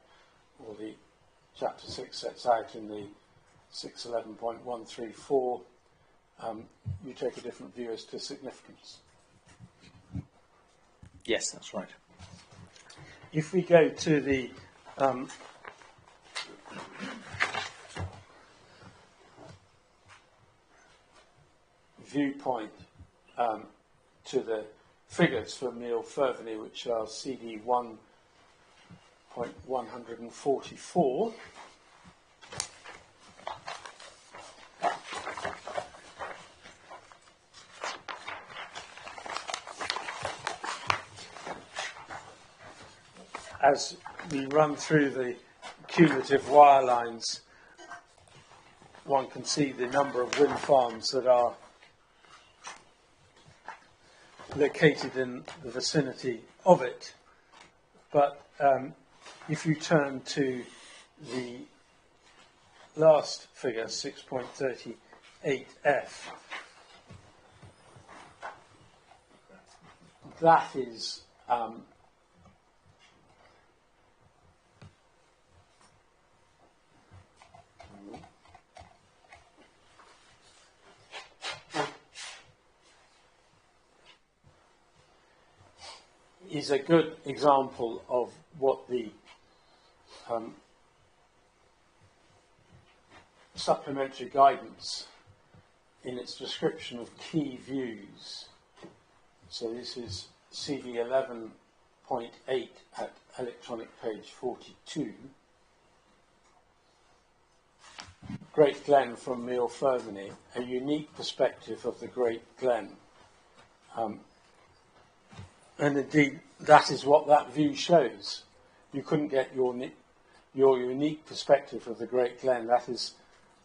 or the Chapter 6 sets out in the 611.134, you take a different view as to significance. Yes, that's right. If we go to the viewpoint to the figures for Mill Fervenay, which are CD 1 point 144. As we run through the cumulative wire lines, one can see the number of wind farms that are located in the vicinity of it. But if you turn to the last figure, 6.38F, that is is a good example of what the supplementary guidance in its description of key views. So this is CD 11.8 at electronic page 42. Great Glen from Neil Ferveny, a unique perspective of the Great Glen. And indeed, that is what that view shows. You couldn't get your unique perspective of the Great Glen. That is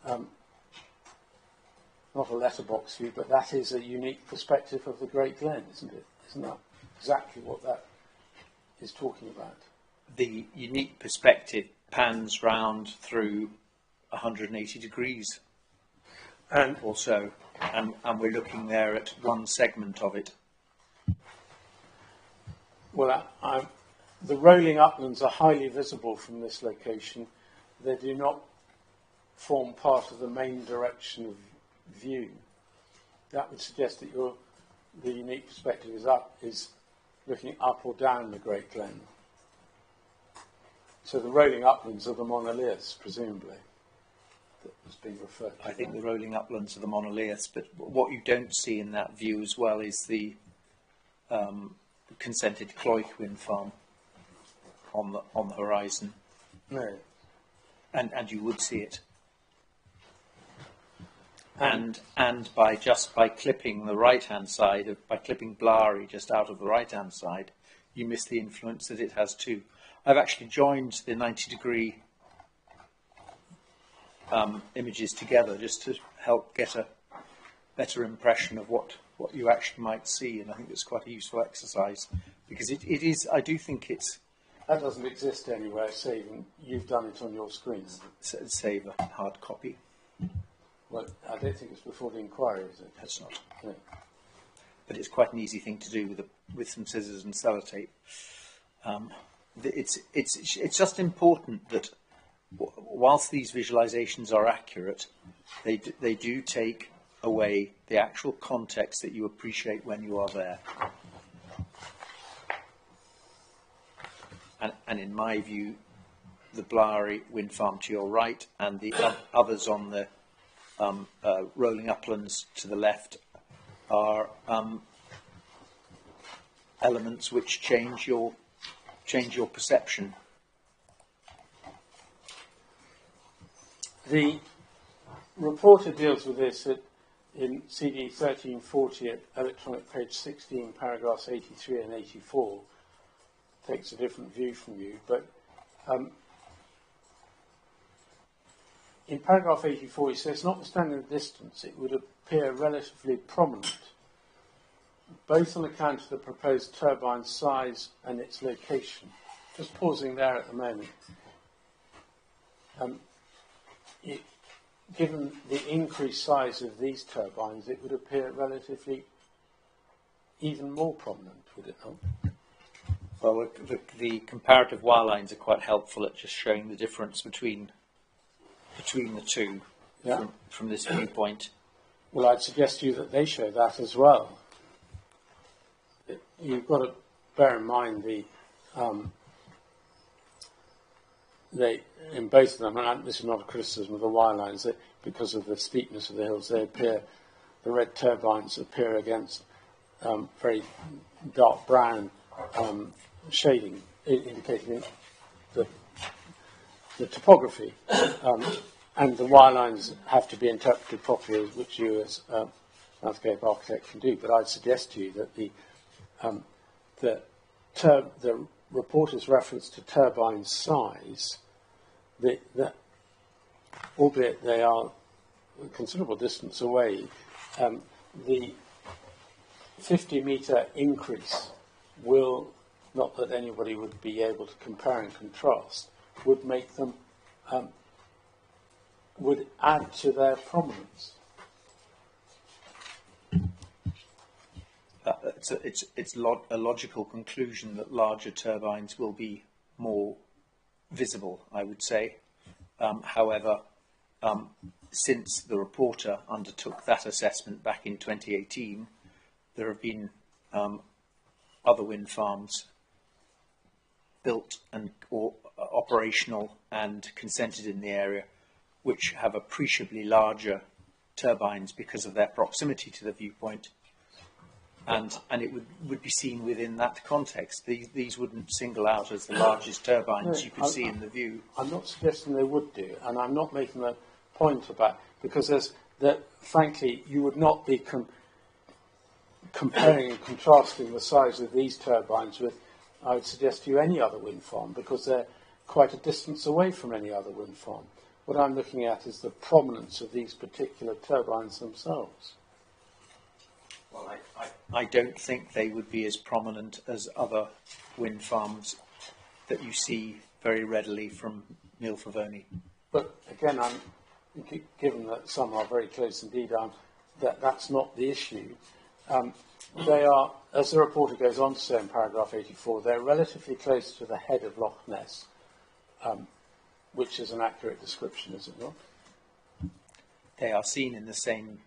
not a letterbox view, but that is a unique perspective of the Great Glen, isn't it? Isn't that exactly what that is talking about? The unique perspective pans round through 180 degrees And or so, and we're looking there at one segment of it. well, the rolling uplands are highly visible from this location. They do not form part of the main direction of view. That would suggest that the unique perspective is looking up or down the Great Glen. So the rolling uplands are the monoliths, presumably, that was being referred to. I think the rolling uplands are the monoliths, but what you don't see in that view as well is the consented Culachy wind farm on the horizon. No. And you would see it. And by clipping the right hand side, by clipping Blary just out of the right hand side, you miss the influence that it has too. I've actually joined the 90-degree images together just to help get a better impression of what you actually might see, and I think it's quite a useful exercise because it is. I do think it's. That doesn't exist anywhere, saving you've done it on your screen. Save a hard copy. Well, I don't think it's before the inquiry, is it? That's not. No. But it's quite an easy thing to do with some scissors and sellotape. It's just important that whilst these visualizations are accurate, they do take away the actual context that you appreciate when you are there. And in my view, the Blary wind farm to your right and the others on the rolling uplands to the left are elements which change your perception. The reporter deals with this in CD 1340 at electronic page 16, paragraphs 83 and 84. Takes a different view from you, but in paragraph 84 he says, notwithstanding the distance, it would appear relatively prominent, both on account of the proposed turbine size and its location. Just pausing there at the moment. Given the increased size of these turbines, it would appear relatively even more prominent, would it not? Well, the comparative wire lines are quite helpful at just showing the difference between the two from this viewpoint. Well, I'd suggest to you that they show that as well. You've got to bear in mind in both of them, and this is not a criticism of the wire lines, because of the steepness of the hills, the red turbines appear against very dark brown shading, indicating that the topography, and the wire lines have to be interpreted properly, which you as landscape architect can do. But I'd suggest to you that the reporter's reference to turbine size, that albeit they are a considerable distance away, the 50-metre increase will, not that anybody would be able to compare and contrast, would make them, would add to their prominence. It's a logical conclusion that larger turbines will be more visible, I would say. However, since the reporter undertook that assessment back in 2018, there have been other wind farms built and or operational and consented in the area, which have appreciably larger turbines because of their proximity to the viewpoint. And it would be seen within that context. These wouldn't single out as the largest turbines you could see in the view. I'm not suggesting they would do, and I'm not making a point about, because frankly, you would not be comparing and contrasting the size of these turbines with, I would suggest to you, any other wind farm, because they're quite a distance away from any other wind farm. What I'm looking at is the prominence of these particular turbines themselves. Well, I don't think they would be as prominent as other wind farms that you see very readily from Milford. But again, given that some are very close indeed, that's not the issue. They are, as the reporter goes on to say in paragraph 84, they're relatively close to the head of Loch Ness, which is an accurate description, is it not? They are seen in the same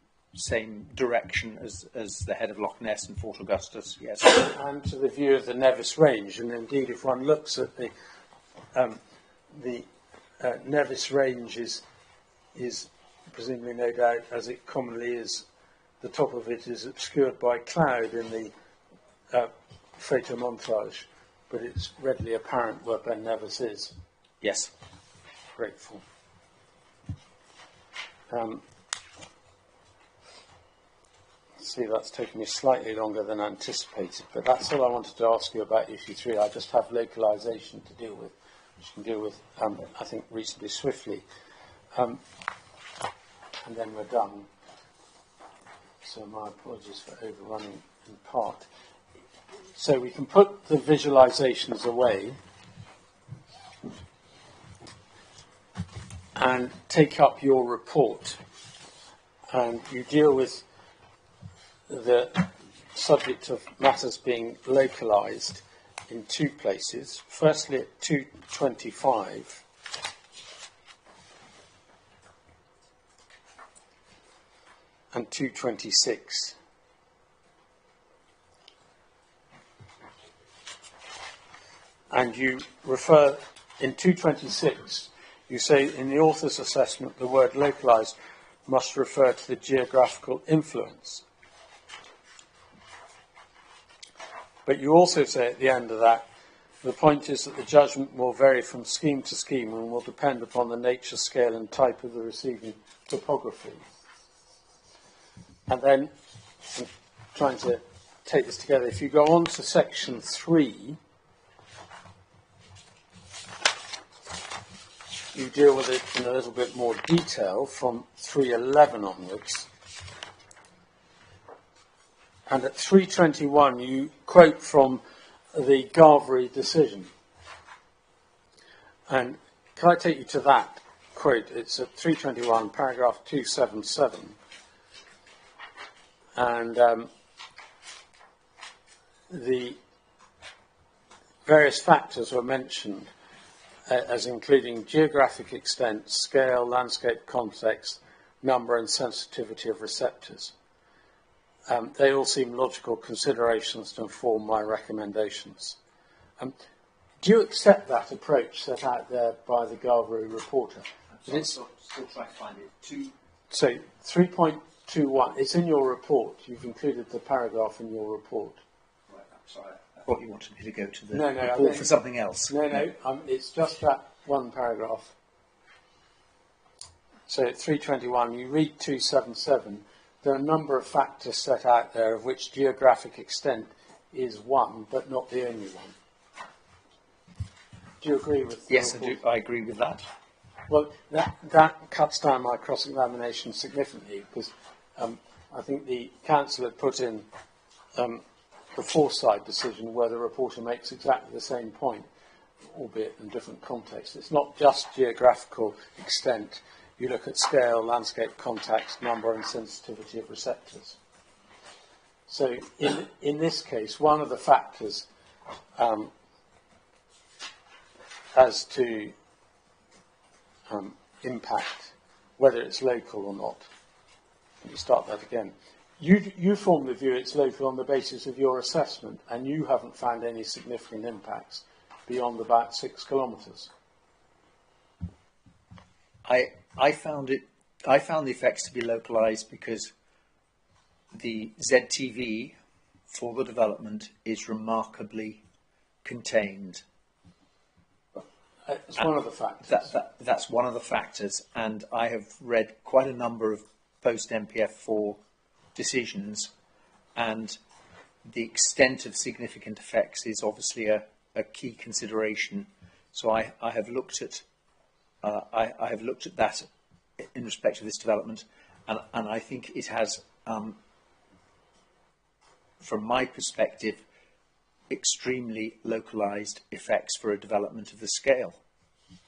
direction as the head of Loch Ness and Fort Augustus, yes. And to the view of the Nevis Range, and indeed if one looks at the Nevis Range is presumably, no doubt, as it commonly is, the top of it is obscured by cloud in the photo montage, but it's readily apparent where Ben Nevis is. Yes. Grateful. See, that's taken me slightly longer than anticipated, but that's all I wanted to ask you about issue 3. I just have localisation to deal with, which you can deal with, I think, reasonably swiftly. And then we're done. So my apologies for overrunning in part. So we can put the visualisations away and take up your report. And you deal with the subject of matters being localised in 2 places. Firstly, at 225, and 226. And you refer, in 226, you say in the author's assessment the word localised must refer to the geographical influence. But you also say at the end of that, the point is that the judgment will vary from scheme to scheme and will depend upon the nature, scale and type of the receiving topography. And then, I'm trying to take this together, if you go on to section 3, you deal with it in a little bit more detail from 311 onwards. And at 321, you quote from the Garvery decision. And can I take you to that quote? It's at 321, paragraph 277. And the various factors were mentioned as including geographic extent, scale, landscape context, number and sensitivity of receptors. They all seem logical considerations to inform my recommendations. Do you accept that approach set out there by the Garvery reporter? I'm still trying to find it. So 3.21, it's in your report. You've included the paragraph in your report. Right, I'm sorry. I thought you wanted me to go to the No, report for something else. No, it's just that one paragraph. So at 321, you read 277, there are a number of factors set out there of which geographic extent is one, but not the only one. Do you agree with that? Yes, I do. I agree with that. Well, that cuts down my cross-examination significantly, because I think the council had put in the Foresight decision where the reporter makes exactly the same point, albeit in different contexts. It's not just geographical extent. You look at scale, landscape context, number and sensitivity of receptors. So in this case, one of the factors as to impact, whether it's local or not. Let me start that again. You form the view it's local on the basis of your assessment, and you haven't found any significant impacts beyond about 6 kilometres. I found the effects to be localised because the ZTV for the development is remarkably contained. It's one of the factors. That's one of the factors, and I have read quite a number of post-MPF4 decisions, and the extent of significant effects is obviously a key consideration. So I have looked at I have looked at that in respect of this development, and I think it has, from my perspective, extremely localised effects for a development of the scale.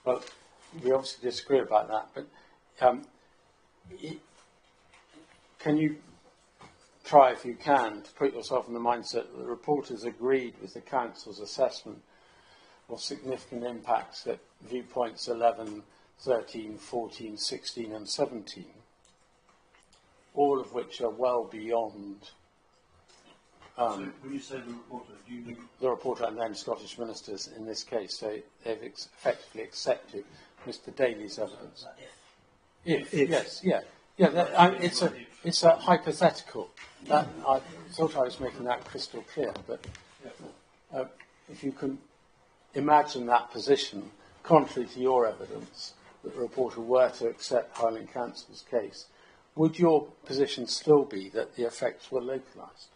Well, we obviously disagree about that, but can you try, if you can, to put yourself in the mindset that the reporters agreed with the council's assessment of significant impacts at viewpoints 11, 13, 14, 16 and 17, all of which are well beyond So when you say the reporter, do you mean the reporter and then Scottish ministers in this case? So they've effectively accepted Mr. Daly's evidence. If. Yes, yeah. It's a hypothetical. I thought I was making that crystal clear, but if you can imagine that position, contrary to your evidence, that the reporter were to accept Highland Council's case, would your position still be that the effects were localised?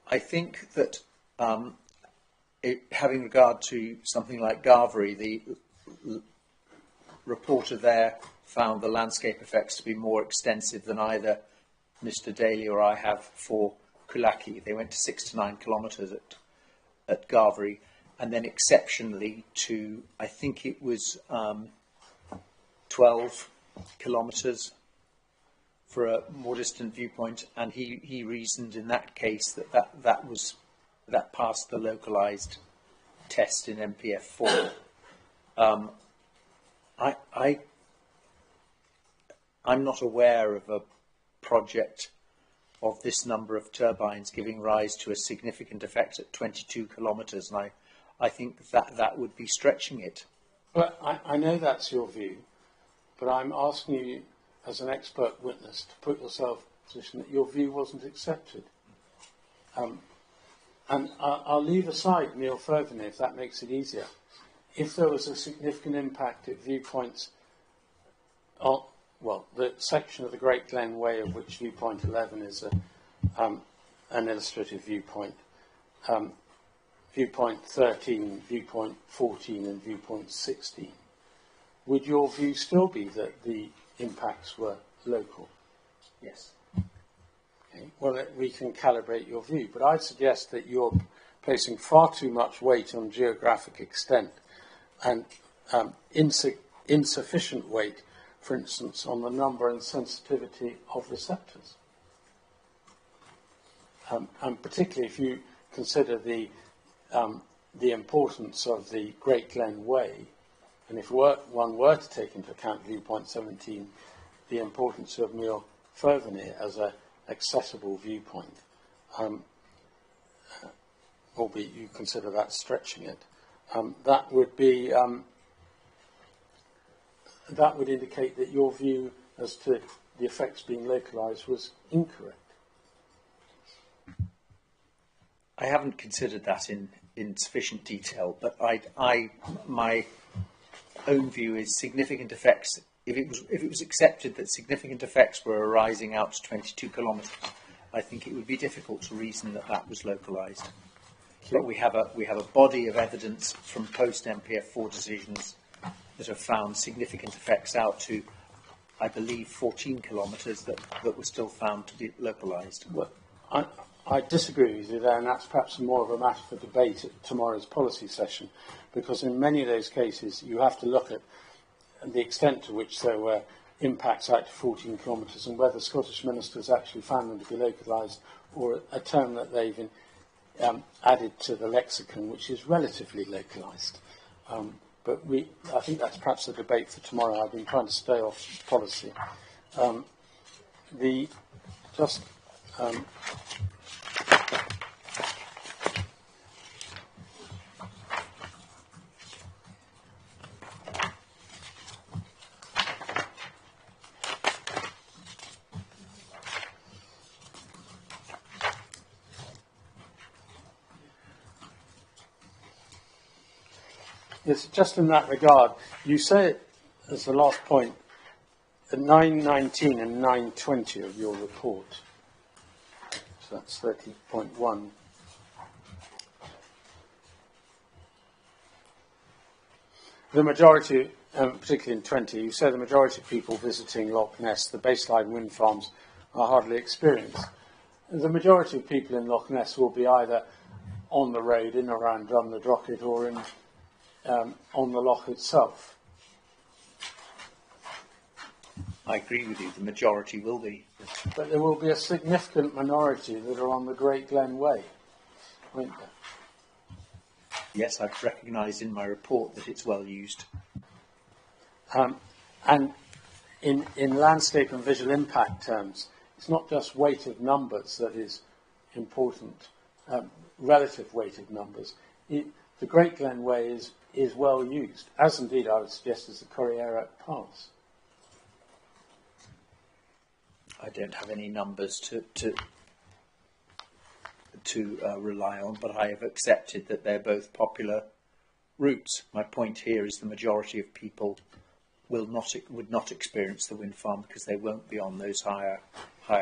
I think that having regard to something like Garvery, the reporter there found the landscape effects to be more extensive than either Mr. Daly or I have for Culachy. They went to 6 to 9 kilometres at Garvery, and then exceptionally to, I think it was 12 kilometres for a more distant viewpoint, and he reasoned in that case that passed the localised test in MPF4. I'm not aware of a project of this number of turbines giving rise to a significant effect at 22 kilometres, and I think that would be stretching it. Well, I know that's your view, but I'm asking you as an expert witness to put yourself in a position that your view wasn't accepted. And I'll leave aside Neil Ferveny if that makes it easier. If there was a significant impact at viewpoints, the section of the Great Glen Way of which viewpoint 11 is an illustrative viewpoint, viewpoint 13, viewpoint 14 and viewpoint 16, would your view still be that the impacts were local? Yes. Okay. Well, we can calibrate your view, but I'd suggest that you're placing far too much weight on geographic extent and insufficient weight, for instance, on the number and sensitivity of receptors. And particularly if you consider the importance of the Great Glen Way, and if one were to take into account viewpoint 17, the importance of Neil Ferveny as an accessible viewpoint, albeit you consider that stretching it, that would be that would indicate that your view as to the effects being localised was incorrect. I haven't considered that in sufficient detail, but my own view is significant effects. If it was accepted that significant effects were arising out to 22 kilometres, I think it would be difficult to reason that that was localised. But we have a body of evidence from post MPF4 decisions that have found significant effects out to, I believe, 14 kilometres that were still found to be localised. Well, I disagree with you there, and that's perhaps more of a matter for debate at tomorrow's policy session, because in many of those cases you have to look at the extent to which there were impacts out to 14 kilometres and whether Scottish ministers actually found them to be localised, or a term that they've added to the lexicon, which is relatively localised. But I think that's perhaps a debate for tomorrow. I've been trying to stay off policy. Yes, just in that regard, you say, as the last point, at 919 and 920 of your report, so that's 30.1, the majority, particularly in 20, you say the majority of people visiting Loch Ness, the baseline wind farms, are hardly experienced. The majority of people in Loch Ness will be either on the road in around Drumnadrochit or in on the loch itself. I agree with you, the majority will be. But there will be a significant minority that are on the Great Glen Way, won't there? Yes, I've recognised in my report that it's well used. And in landscape and visual impact terms, it's not just weight of numbers that is important, relative weight of numbers. The Great Glen Way is well used, as indeed I would suggest is the Corriere Pass. I don't have any numbers to rely on, but I have accepted that they're both popular routes. My point here is the majority of people would not experience the wind farm because they won't be on those higher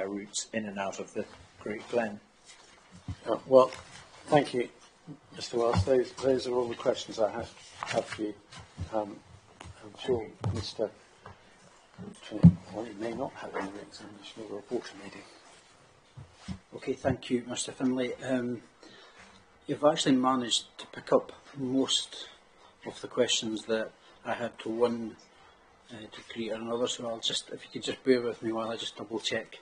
routes in and out of the Great Glen. Well, thank you, Mr. Wells. Those are all the questions I have for you. I'm sure Mr. Well, he may not have any examination or reporter meeting. Okay, thank you, Mr. Finlay. You've actually managed to pick up most of the questions that I had to one degree or another, so I'll just, if you could just bear with me while I just double check.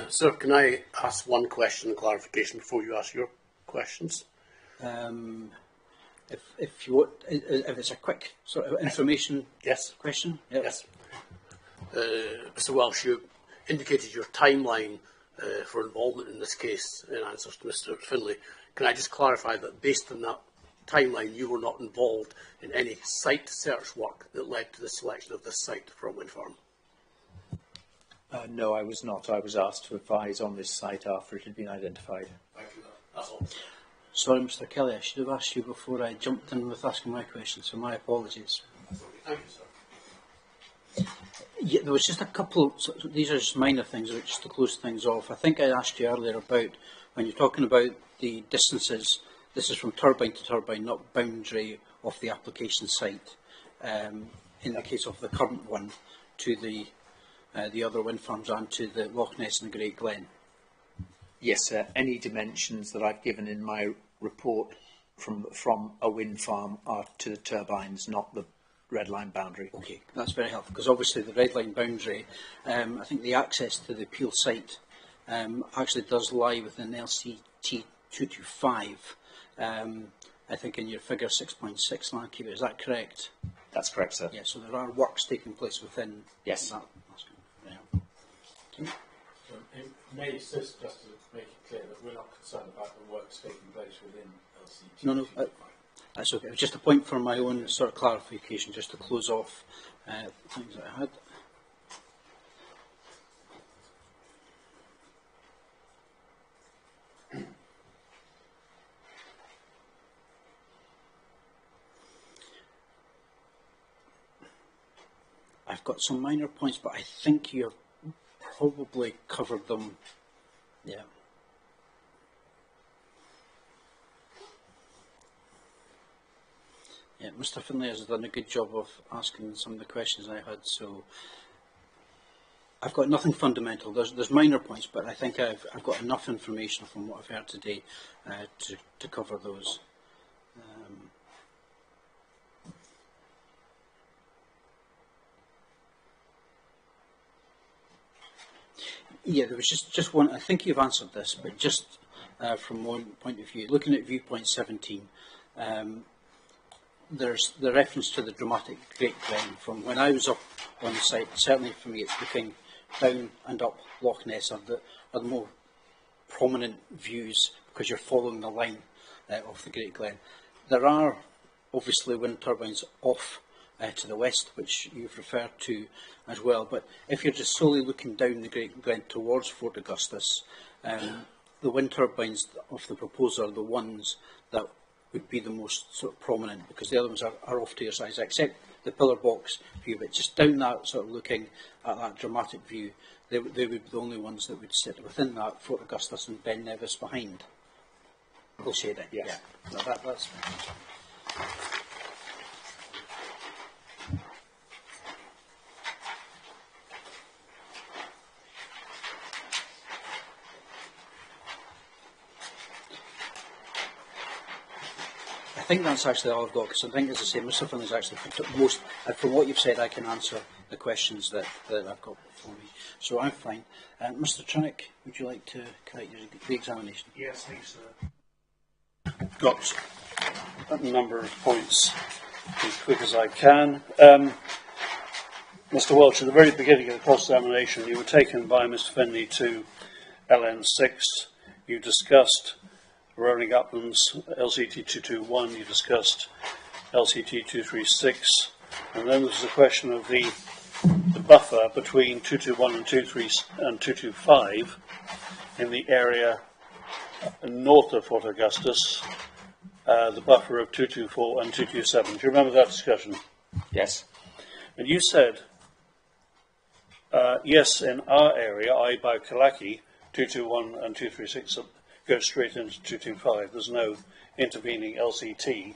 Sir, can I ask one question and clarification before you ask your questions? If you want, if it's a quick sort of information Yes. question. Yep. Yes. Mr. Welsh, you indicated your timeline for involvement in this case in answer to Mr. Finlay. Can I just clarify that based on that timeline, you were not involved in any site search work that led to the selection of this site for a wind farm? No, I was not. I was asked to advise on this site after it had been identified. Thank you. That's all. Sorry, Mr. Kelly, I should have asked you before I jumped in with asking my question, so my apologies. Thank you, sir. Yeah, there was just a couple, so these are just minor things, but just to close things off. I think I asked you earlier about, when you're talking about the distances, this is from turbine to turbine, not boundary of the application site, in the case of the current one, to the other wind farms and to the Loch Ness and the Great Glen. Yes, sir. Any dimensions that I've given in my report from a wind farm are to the turbines, not the red line boundary. Okay, that's very helpful, because obviously the red line boundary, I think the access to the Peel site actually does lie within LCT 225. I think in your figure 6.6 landkeeper, is that correct? That's correct, sir. Yeah, so there are works taking place within Yes. that. That's good. Yeah. Okay. So it may assist, just to make it clear, that we're not concerned about the works taking place within LCT. No, that's okay. It was just a point for my own sort of clarification, just to close off things that I had. I've got some minor points, but I think you have probably covered them. Yeah. Yeah, Mr. Finlay has done a good job of asking some of the questions I had, so I've got nothing fundamental. There's minor points, but I think I've got enough information from what I've heard today to cover those. Yeah, there was just one. I think you've answered this, but just from one point of view, looking at viewpoint 17, there's the reference to the dramatic Great Glen. From when I was up on the site, certainly for me, it's looking down and up Loch Ness are the more prominent views because you're following the line of the Great Glen. There are obviously wind turbines off to the west, which you've referred to as well, but if you're just solely looking down the Great Glen towards Fort Augustus, the wind turbines of the proposal are the ones that would be the most sort of prominent, because the other ones are off to your sides, except the pillar box view, but just down that sort of looking at that dramatic view, they would be the only ones that would sit within that, Fort Augustus and Ben Nevis behind. We'll shade it. Yeah. No, that's I think that's actually all I've got, because I think, as I say, Mr. Finley's actually picked up most, from what you've said, I can answer the questions that I've got before me. So I'm fine. Mr. Trinick, would you like to conduct the examination? Yes, thanks, sir. Got a number of points as quick as I can. Mr. Welch, at the very beginning of the cross-examination, you were taken by Mr. Finley to LN6. You discussed Rolling Uplands, LCT 221, you discussed LCT 236, and then there was the question of the buffer between 221 and 225 in the area north of Fort Augustus, the buffer of 224 and 227. Do you remember that discussion? Yes. And you said, yes, in our area, i.e. by Culachy, 221 and 236 go straight into 225. There's no intervening LCT.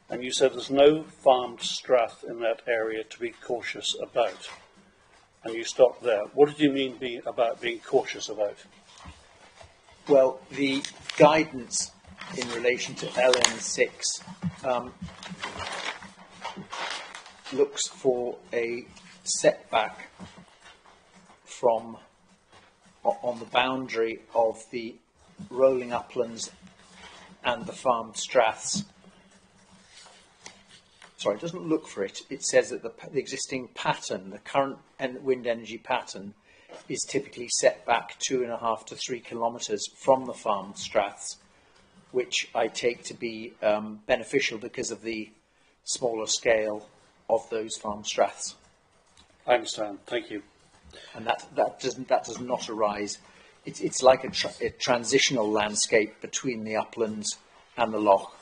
And you said there's no farmed strath in that area to be cautious about. And you stopped there. What did you mean about being cautious about? Well, the guidance in relation to LN6 looks for a setback from on the boundary of the rolling uplands and the farmed straths. Sorry, it doesn't look for it. It says that the existing pattern, the current wind energy pattern, is typically set back 2.5 to 3 kilometres from the farmed straths, which I take to be beneficial because of the smaller scale of those farmed straths. I understand. Thank you. And that does not arise. It's like a transitional landscape between the uplands and the loch,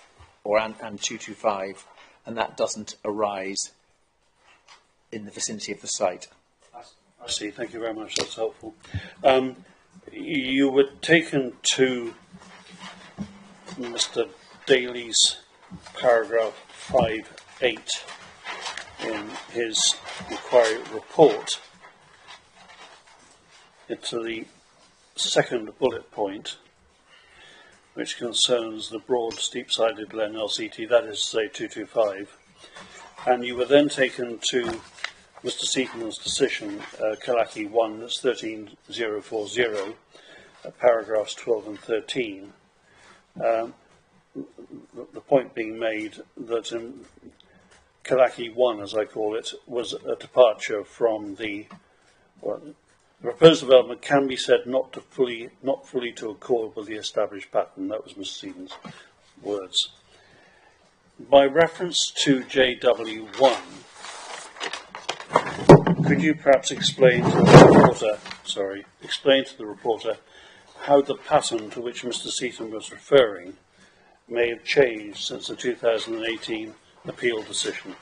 and 225, and that doesn't arise in the vicinity of the site. I see. Thank you very much. That's helpful. You were taken to Mr. Daly's paragraph 5.8 in his inquiry report into the second bullet point, which concerns the broad steep-sided Glen LCT, that is to say 225, and you were then taken to Mr. Seaton's decision, Culachy 1, that's 13040, paragraphs 12 and 13. The point being made that in Culachy 1, as I call it, was a departure from the proposed development can be said not fully to accord with the established pattern. That was Mr. Seaton's words. By reference to JW1, could you perhaps explain to the reporter how the pattern to which Mr. Seaton was referring may have changed since the 2018 appeal decision?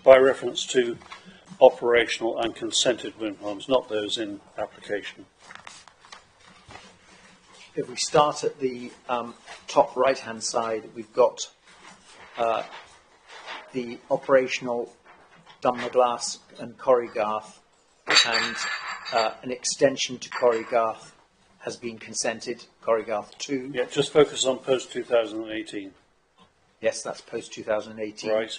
by reference to operational and consented wind farms, not those in application. If we start at the top right-hand side, we've got the operational Dunmaglass and Corrigarth, and an extension to Corrigarth has been consented, Corrigarth 2. Yeah, just focus on post-2018. Yes, that's post-2018. Right.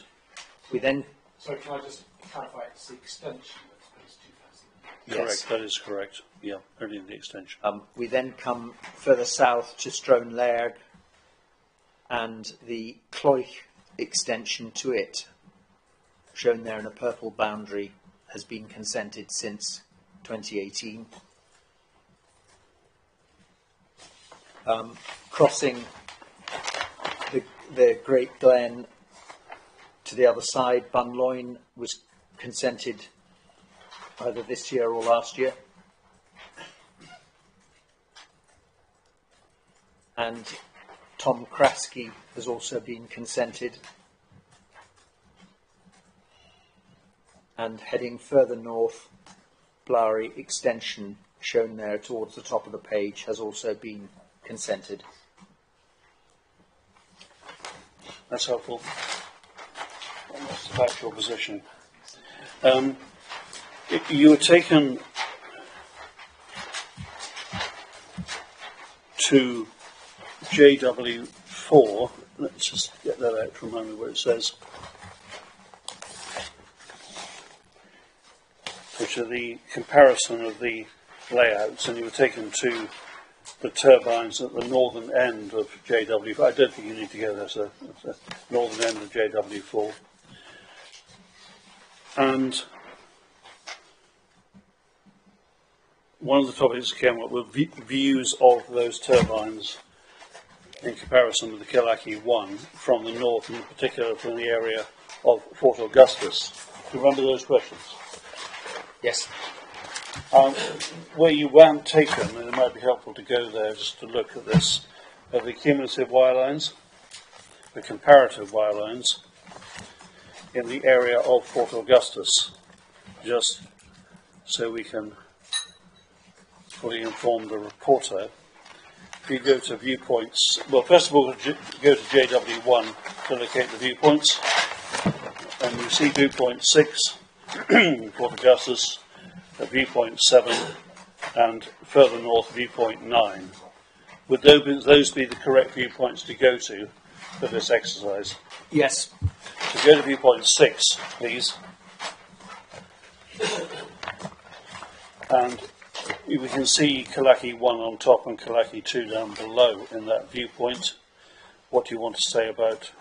We then... So can I just clarify, it's the extension that's post-2018? Yes. Correct, that is correct. Yeah, only the extension. We then come further south to Strone Lairg, and the Cloich extension to it, shown there in a purple boundary, has been consented since 2018. Crossing the Great Glen to the other side, Bunloin was consented either this year or last year. And Tom Kraske has also been consented. And heading further north, Blowery extension, shown there towards the top of the page, has also been consented. That's helpful. That's about your position. You were taken to JW4. Let's just get that out to remind me where it says. Which are the comparison of the layouts, and you were taken to the turbines at the northern end of JW4. I don't think you need to go there, so it's the northern end of JW4. And one of the topics that came up were views of those turbines in comparison with the Culachy 1 from the north, and in particular from the area of Fort Augustus. Do you remember those questions? Yes. Where you weren't taken, and it might be helpful to go there just to look at this, are the cumulative wirelines, the comparative wirelines in the area of Fort Augustus, just so we can fully inform the reporter. If you go to viewpoints, well, first of all, go to JW1 to locate the viewpoints, and you see viewpoint 6, Fort Augustus, at viewpoint 7, and further north, viewpoint 9. Would those be the correct viewpoints to go to for this exercise? Yes. So go to viewpoint 6, please. And we can see Culachy 1 on top and Culachy 2 down below in that viewpoint. What do you want to say about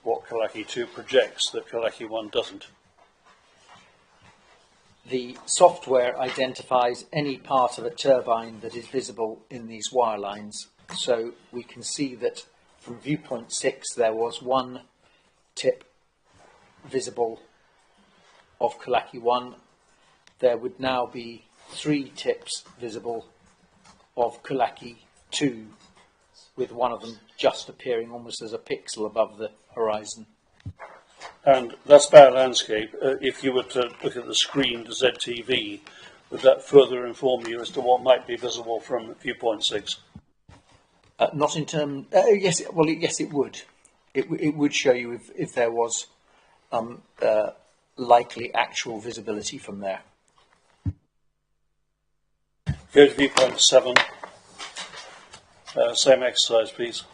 what Culachy 2 projects that Culachy 1 doesn't? The software identifies any part of a turbine that is visible in these wire lines. So we can see that from viewpoint 6 there was one tip visible of Culachy 1. There would now be 3 tips visible of Culachy 2, with one of them just appearing almost as a pixel above the horizon. And that's bare landscape. If you were to look at the screen to ZTV, would that further inform you as to what might be visible from viewpoint 6? Not in terms. Yes, well, yes, it would. It would show you if there was likely actual visibility from there. Go to viewpoint 7. Same exercise, please.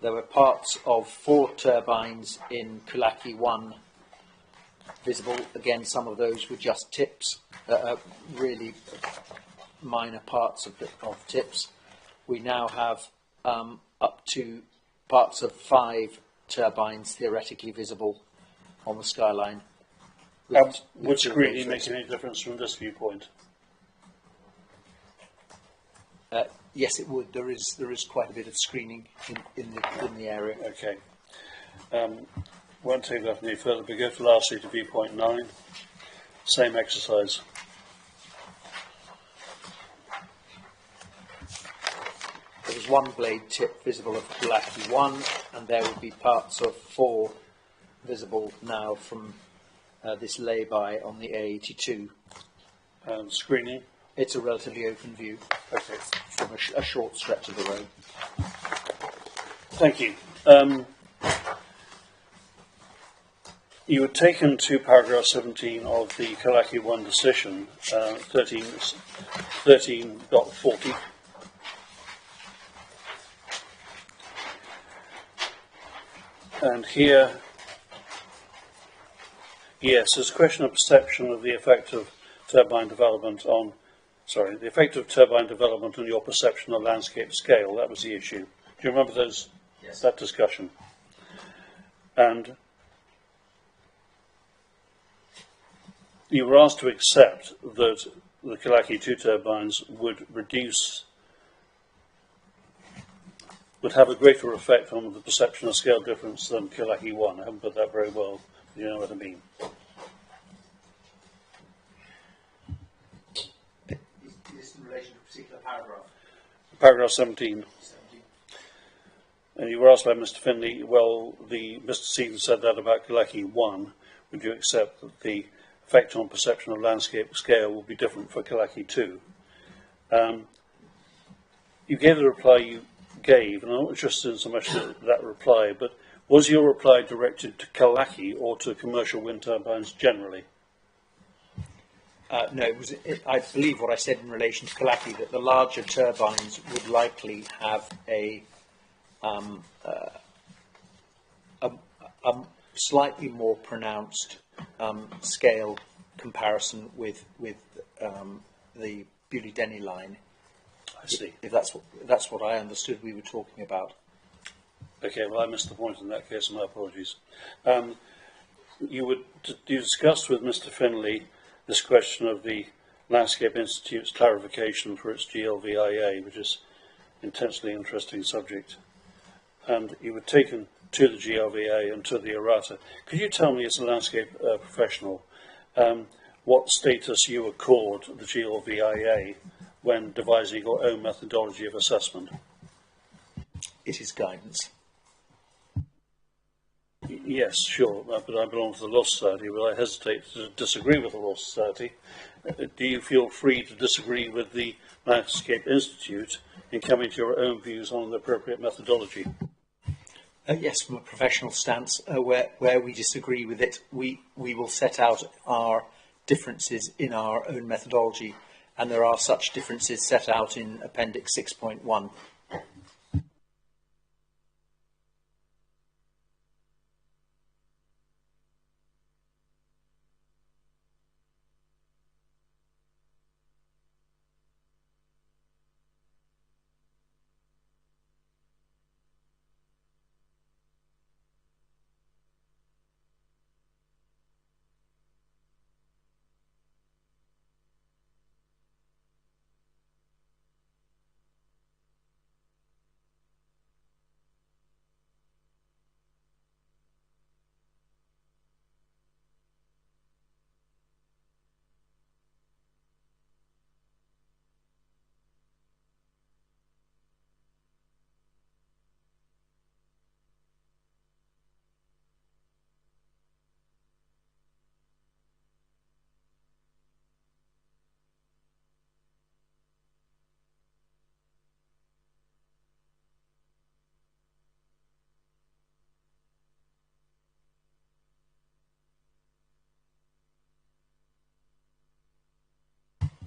There were parts of 4 turbines in Culachy 1 visible. Again, some of those were just tips, really minor parts of tips. We now have up to parts of 5 turbines theoretically visible on the skyline. Would screening make any difference from this viewpoint? Yes, it would. There is quite a bit of screening in the area. Okay. Won't take that any further, but go to lastly to viewpoint 9. Same exercise. There was one blade tip visible of Culachy 1 and there would be parts of 4 visible now from this lay-by on the A82. Screening? It's a relatively open view Okay. from a short stretch of the road. Thank you. You had taken to paragraph 17 of the Culachy 1 decision, 13.40. And here, yes, there's a question of perception of the effect of turbine development on, the effect of turbine development on your perception of landscape scale. That was the issue. Do you remember those? Yes. That discussion? And you were asked to accept that the Culachy 2 turbines would have a greater effect on the perception of scale difference than Culachy 1. I haven't put that very well. You know what I mean? Is this in relation to a particular paragraph? Paragraph 17. And you were asked by Mr. Finlay, well, Mr. Stevens said that about Culachy 1. Would you accept that the effect on perception of landscape scale will be different for Culachy 2? You gave the reply you gave, and I'm not interested in so much that reply, but was your reply directed to Culachy or to commercial wind turbines generally? No, I believe what I said in relation to Culachy, that the larger turbines would likely have a slightly more pronounced scale comparison with the Biodiversity line. I see. If that's what I understood we were talking about. Okay, well, I missed the point in that case, my apologies. You discussed with Mr. Finlay this question of the Landscape Institute's clarification for its GLVIA, which is an intensely interesting subject. And you were taken to the GLVA and to the errata. Could you tell me, as a landscape professional, what status you accord the GLVIA when devising your own methodology of assessment? It is guidance. Yes, sure, but I belong to the Law Society, but I hesitate to disagree with the Law Society. Do you feel free to disagree with the Landscape Institute in coming to your own views on the appropriate methodology? Yes, from a professional stance, where we disagree with it, we will set out our differences in our own methodology, and there are such differences set out in Appendix 6.1.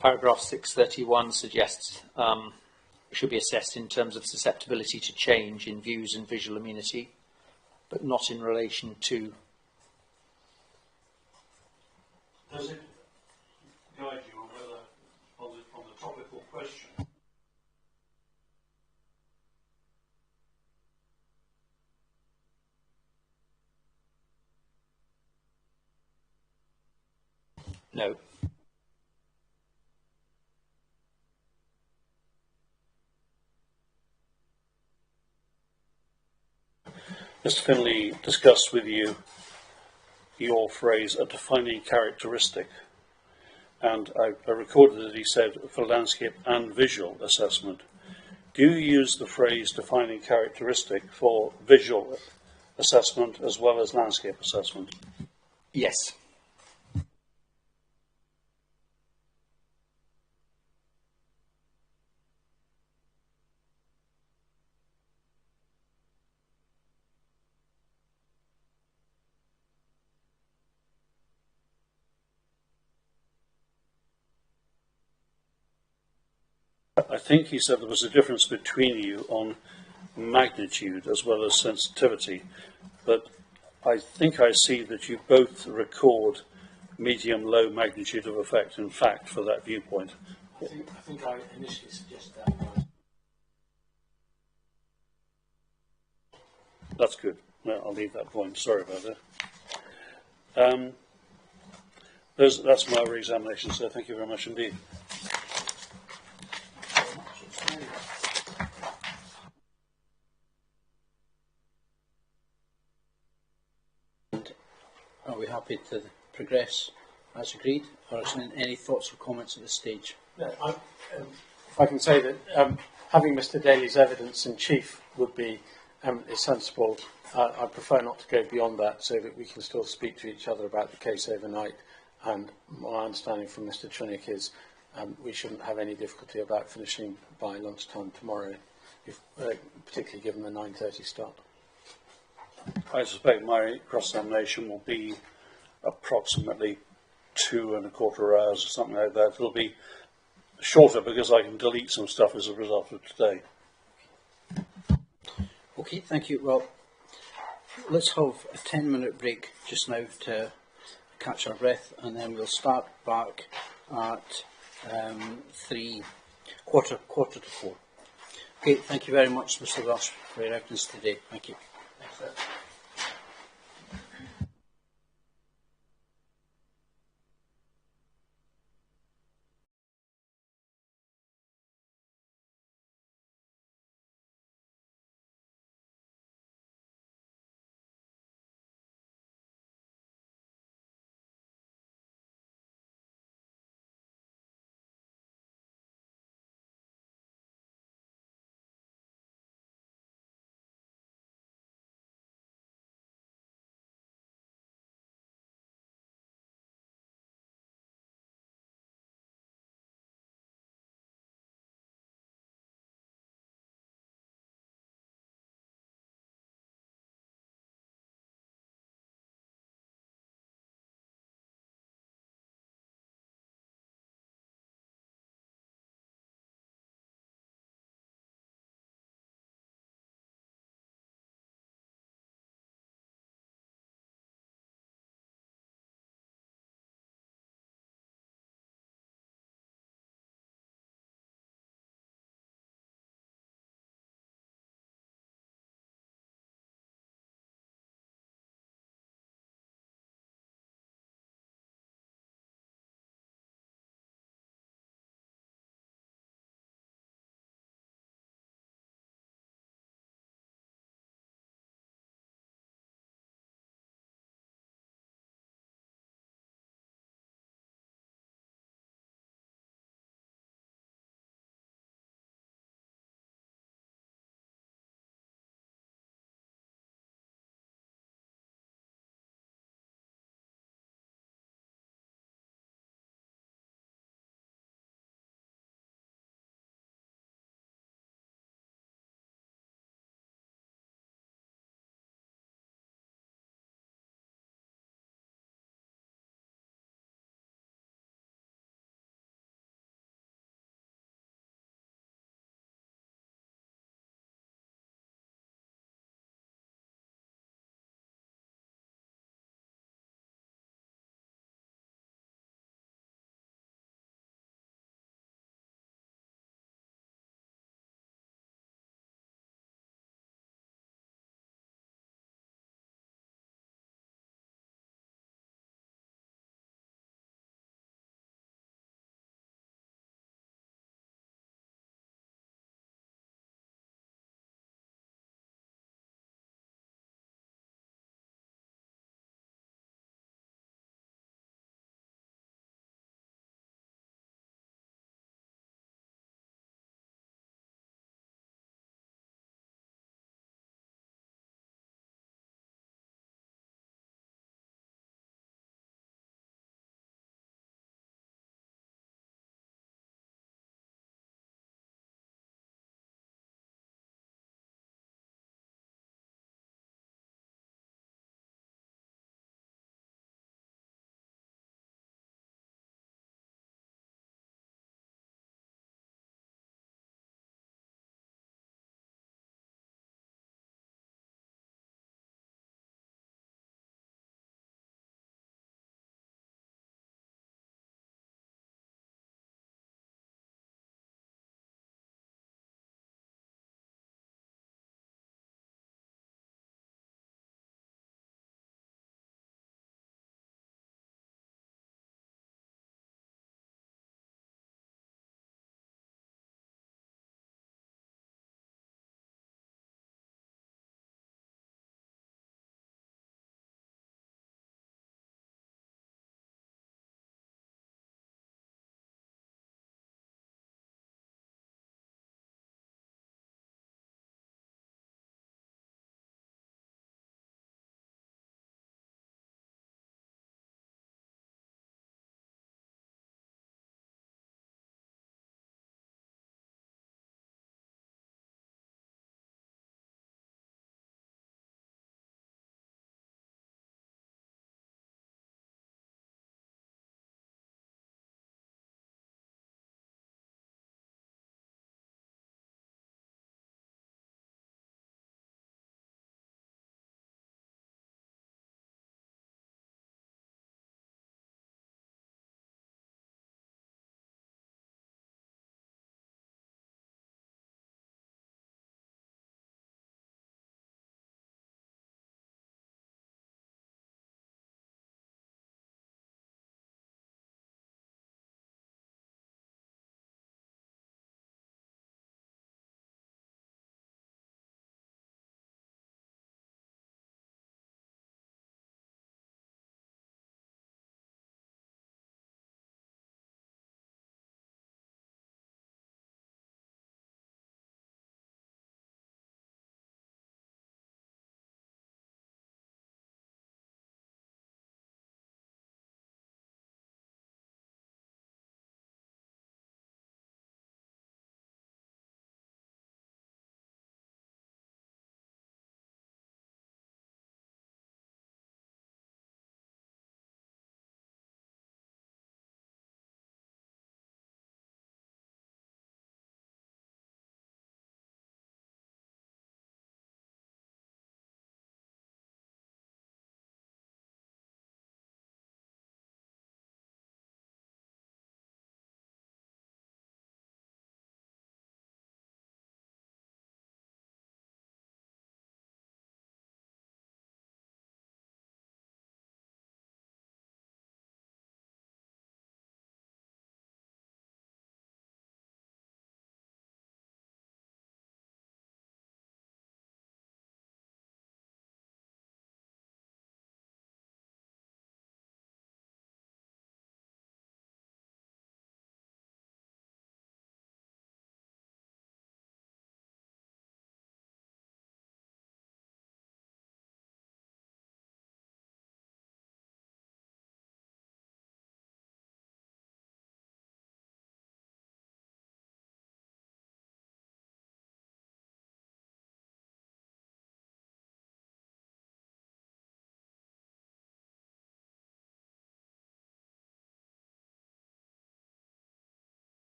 Paragraph 631 suggests should be assessed in terms of susceptibility to change in views and visual amenity, but not in relation to. Does it guide you on whether, on the topical question? No. Mr. Finlay discussed with you your phrase, a defining characteristic. And I recorded that he said for landscape and visual assessment. do you use the phrase defining characteristic for visual assessment as well as landscape assessment? Yes. I think he said there was a difference between you on magnitude as well as sensitivity, but I think I see that you both record medium-low magnitude of effect, in fact, for that viewpoint. I think I initially suggested that. That's good. Well, I'll leave that point. Sorry about that. That's my re-examination, so thank you very much indeed. Are we happy to progress as agreed, or is there any thoughts or comments at this stage? Yeah, if I can say that having Mr. Daly's evidence in chief would be is sensible. I prefer not to go beyond that, so that we can still speak to each other about the case overnight. And my understanding from Mr. Trinick is we shouldn't have any difficulty about finishing by lunchtime tomorrow, particularly given the 9:30 start. I suspect my cross-examination will be approximately 2¼ hours or something like that. It'll be shorter because I can delete some stuff as a result of today. Okay, thank you. Well, let's have a 10-minute break just now to catch our breath, and then we'll start back at quarter to 4. Okay, thank you very much, Mr. Rush, for your evidence today. Thank you. Thanks, sir.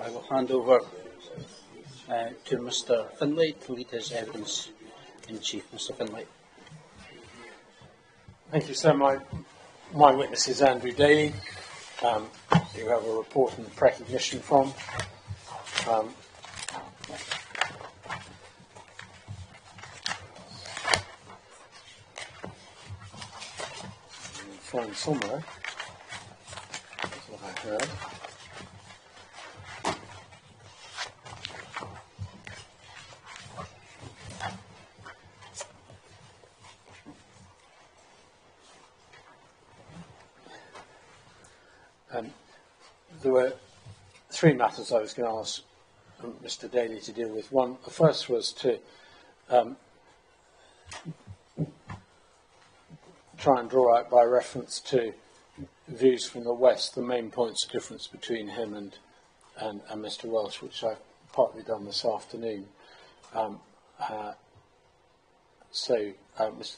I will hand over to Mr Finlay to lead his evidence in chief. Mr Finlay. Thank you, sir. My witness is Andrew Daly, who have a report and recognition from. Find somewhere. That's what I heard. There were three matters I was going to ask Mr Daly to deal with. The first was to try and draw out by reference to views from the west the main points of difference between him and Mr Welsh, which I've partly done this afternoon. Mr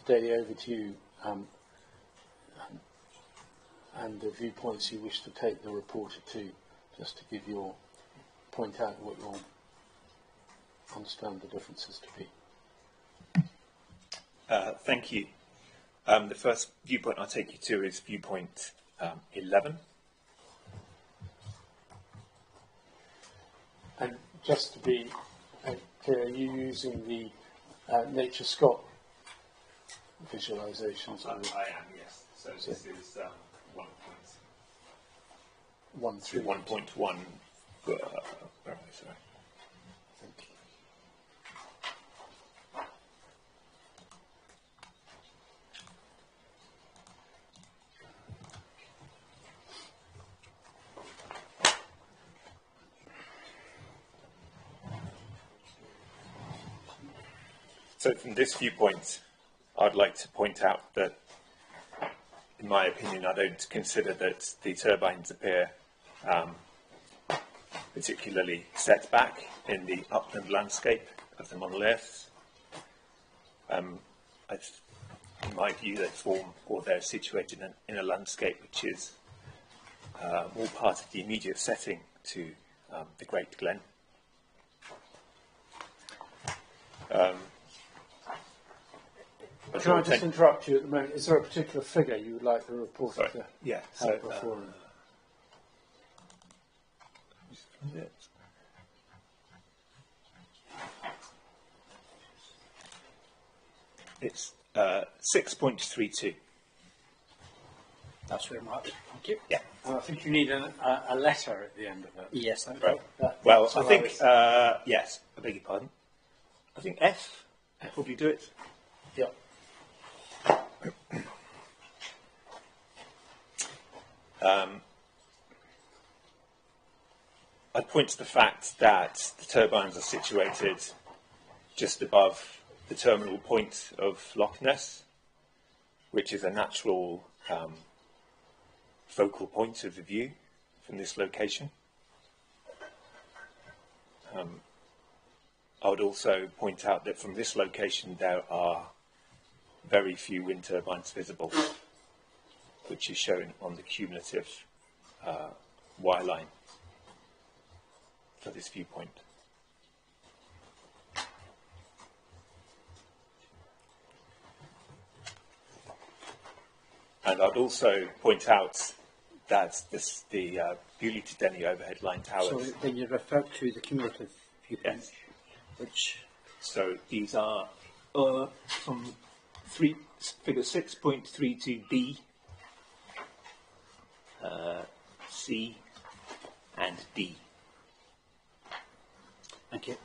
Daly, over to you, and the viewpoints you wish to take the reporter to, just to give point out what you understand the differences to be. Thank you. The first viewpoint I'll take you to is viewpoint 11. And just to be clear, are you using the Nature Scott visualisations? I am, yes. So this is 1 through 1.1. Where am I? Sorry. Thank you. So from this viewpoint, I'd like to point out that, in my opinion, I don't consider that the turbines appear particularly set back in the upland landscape of the monoliths. In my view, they form, or they're situated in a landscape which is more part of the immediate setting to the Great Glen. Can I just interrupt you at the moment? Is there a particular figure you would like the reporter to have before him? It's 6.32. That's very much. Thank you. Yeah. I think you need a letter at the end of it. Yes, that's Right. right. Well, I think, yes, I beg your pardon. I think F will probably do it. Yeah. I'd point to the fact that the turbines are situated just above the terminal point of Loch Ness, which is a natural focal point of the view from this location. I would also point out that from this location there are very few wind turbines visible, which is shown on the cumulative Y line for this viewpoint. And I'd also point out that the Bewley to Denny overhead line towers. So then you refer to the cumulative viewpoint, Yes. which. So these are from figure 6.32B, C, and D. Thank you.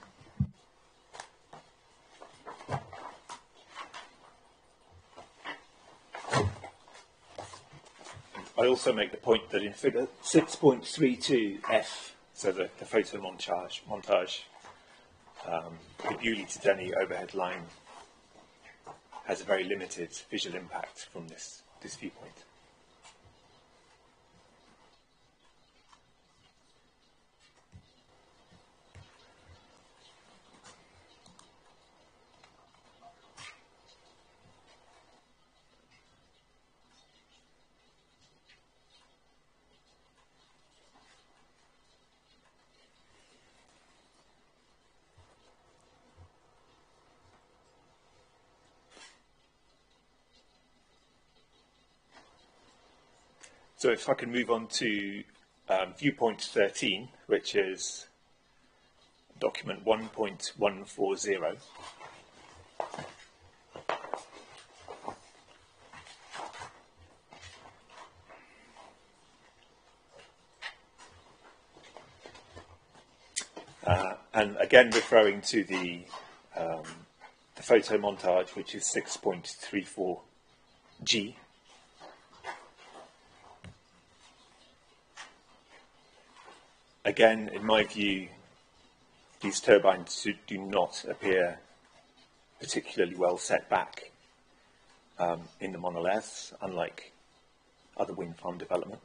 I also make the point that in figure 6.32F, so the photo montage, the Bewley to Denny overhead line has a very limited visual impact from this viewpoint. So if I can move on to viewpoint 13, which is document 1.140. And again, referring to the photo montage, which is 6.34G. Again, in my view, these turbines do not appear particularly well set back in the monoliths, unlike other wind farm development.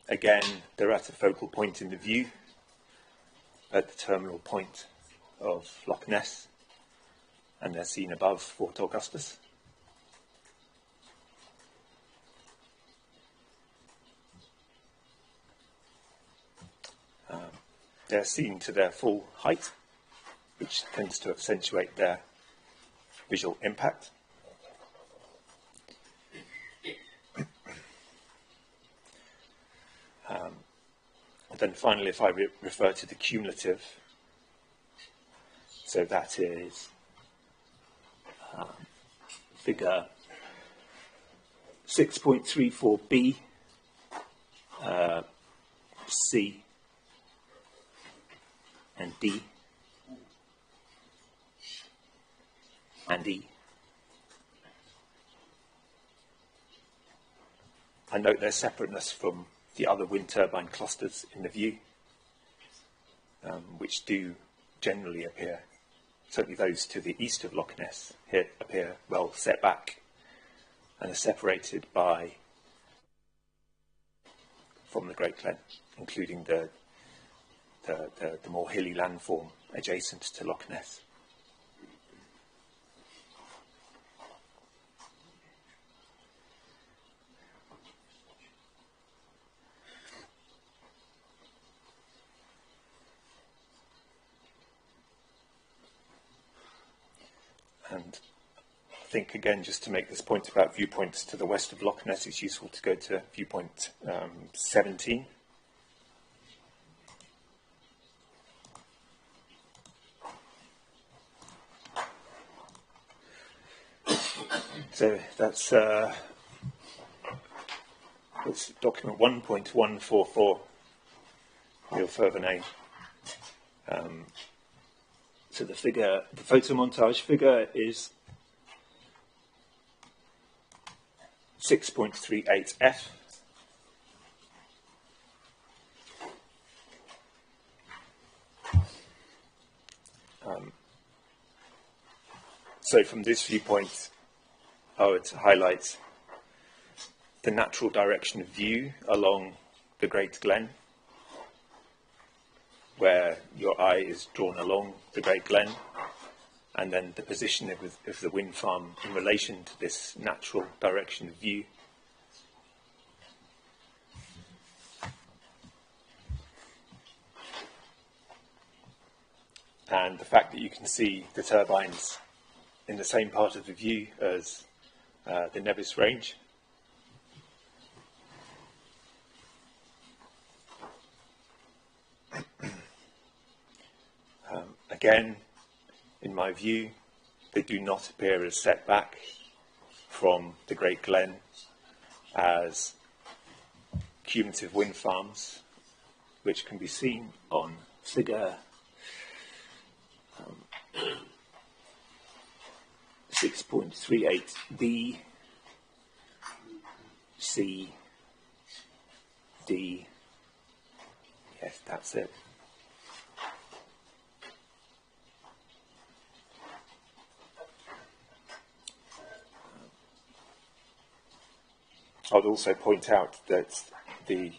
Again, they're at a focal point in the view at the terminal point of Loch Ness, and they're seen above Fort Augustus. They're seen to their full height, which tends to accentuate their visual impact. Then finally, if I refer to the cumulative, so that is figure 6.34B, C and D and E. I note their separateness from the other wind turbine clusters in the view, which do generally appear, certainly those to the east of Loch Ness, here appear well set back and are separated from the Great Glen, including the more hilly landform adjacent to Loch Ness. And I think, again, just to make this point about viewpoints to the west of Loch Ness, it's useful to go to viewpoint 17. So that's document 1.144, your further name. So the photo montage figure is 6.38F. So from this viewpoint, I would highlight the natural direction of view along the Great Glen, where your eye is drawn along the Great Glen, and then the position of the wind farm in relation to this natural direction of view. And the fact that you can see the turbines in the same part of the view as the Nevis Range. Again, in my view, they do not appear as set back from the Great Glen as cumulative wind farms, which can be seen on figure 6.38B, C, D. Yes, that's it. I would also point out that the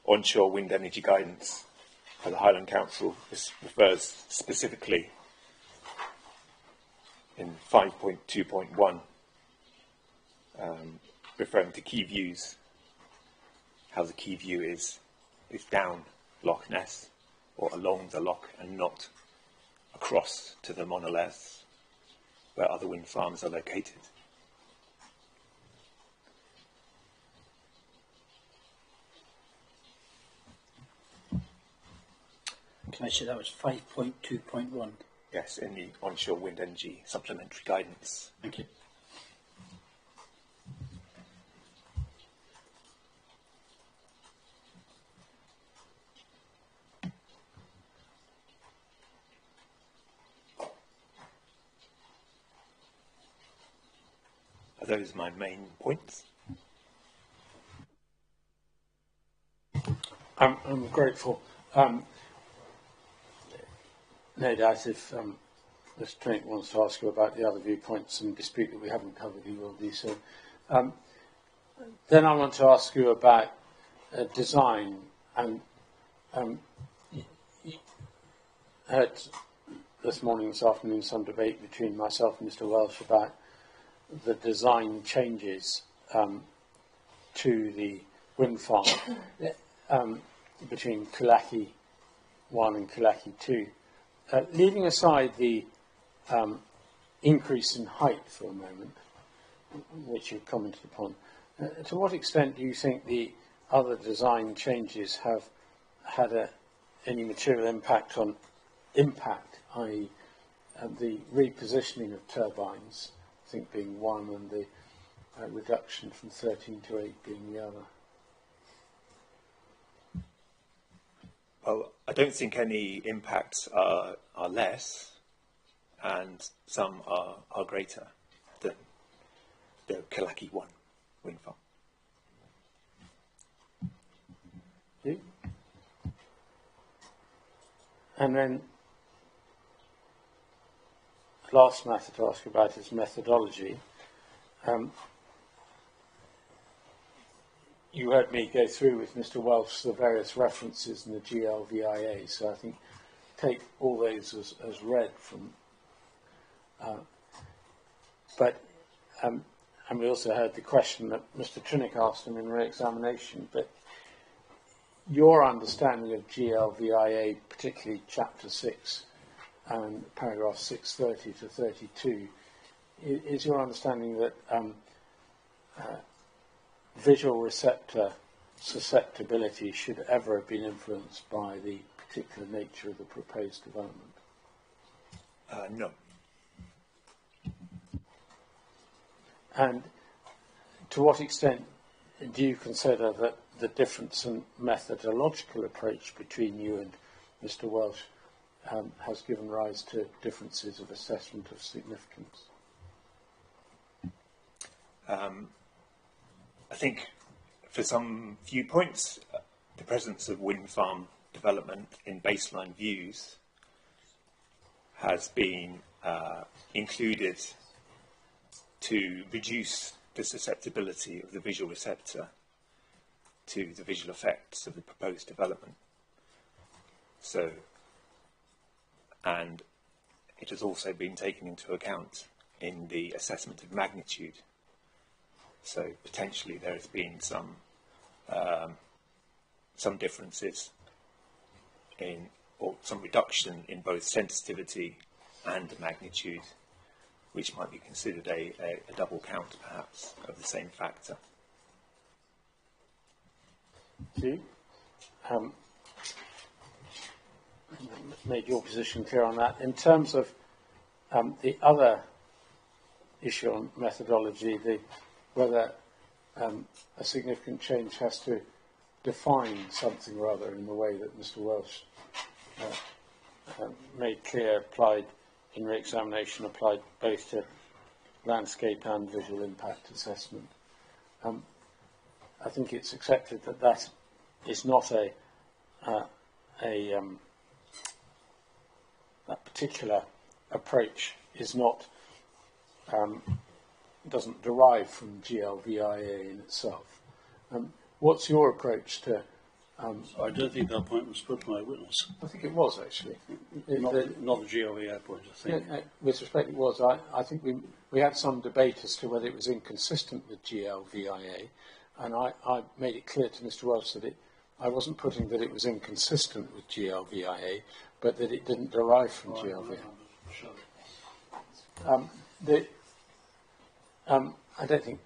onshore wind energy guidance by the Highland Council refers specifically in 5.2.1, referring to key views, how the key view is down Loch Ness or along the loch and not across to the monoliths. where other wind farms are located. Can I say that was 5.2.1? Yes, in the onshore wind energy supplementary guidance. Thank you. Are those my main points? I'm grateful. No doubt if Mr. Trent wants to ask you about the other viewpoints and dispute that we haven't covered, he will do so. Then I want to ask you about design, and you heard this morning, this afternoon, some debate between myself and Mr. Welsh about the design changes to the wind farm between Culachy 1 and Culachy 2. Leaving aside the increase in height for a moment, which you've commented upon, to what extent do you think the other design changes have had any material impact on impact, i.e. The repositioning of turbines, I think being one, and the reduction from 13 to 8 being the other? Well, I don't think any impacts are less, and some are greater than the Culachy 1 wind farm. You? And then, the last matter to ask about is methodology. You heard me go through with Mr. Welsh the various references in the GLVIA, so I think take all those as read from. And we also heard the question that Mr. Trinick asked him in re-examination, but your understanding of GLVIA, particularly Chapter 6 and paragraph 630 to 32, is your understanding that visual receptor susceptibility should ever have been influenced by the particular nature of the proposed development? No. And to what extent do you consider that the difference in methodological approach between you and Mr. Welsh has given rise to differences of assessment of significance? I think for some viewpoints, the presence of wind farm development in baseline views has been included to reduce the susceptibility of the visual receptor to the visual effects of the proposed development. So, and it has also been taken into account in the assessment of magnitude. So potentially there has been some differences in, or some reduction in both sensitivity and magnitude, which might be considered a double count, perhaps, of the same factor. You made your position clear on that. In terms of the other issue on methodology, whether a significant change has to define something or other in the way that Mr. Welsh made clear, applied in re-examination, applied both to landscape and visual impact assessment. I think it's accepted that that is not that particular approach is not doesn't derive from GLVIA in itself. What's your approach to? I don't think that point was put by a witness. I think it was actually. Not the GLVA point, I think. Yeah, with respect, it was. I think we had some debate as to whether it was inconsistent with GLVIA, and I made it clear to Mr. Welsh that I wasn't putting that it was inconsistent with GLVIA, but that it didn't derive from GLVIA. I don't think,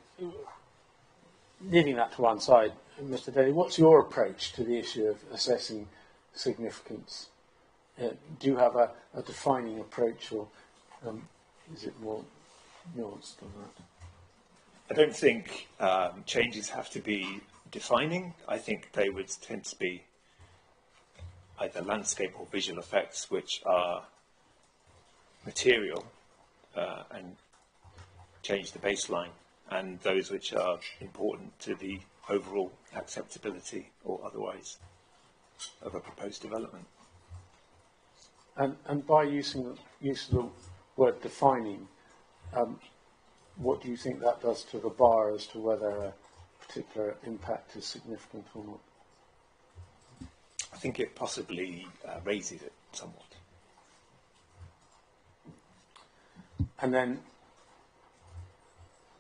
leaving that to one side, Mr. Daly, what's your approach to the issue of assessing significance? Do you have a defining approach, or is it more nuanced than that? I don't think changes have to be defining. I think they would tend to be either landscape or visual effects which are material and change the baseline, and those which are important to the overall acceptability or otherwise of a proposed development. And by use of the word defining, what do you think that does to the bar as to whether a particular impact is significant or not? I think it possibly raises it somewhat. And then,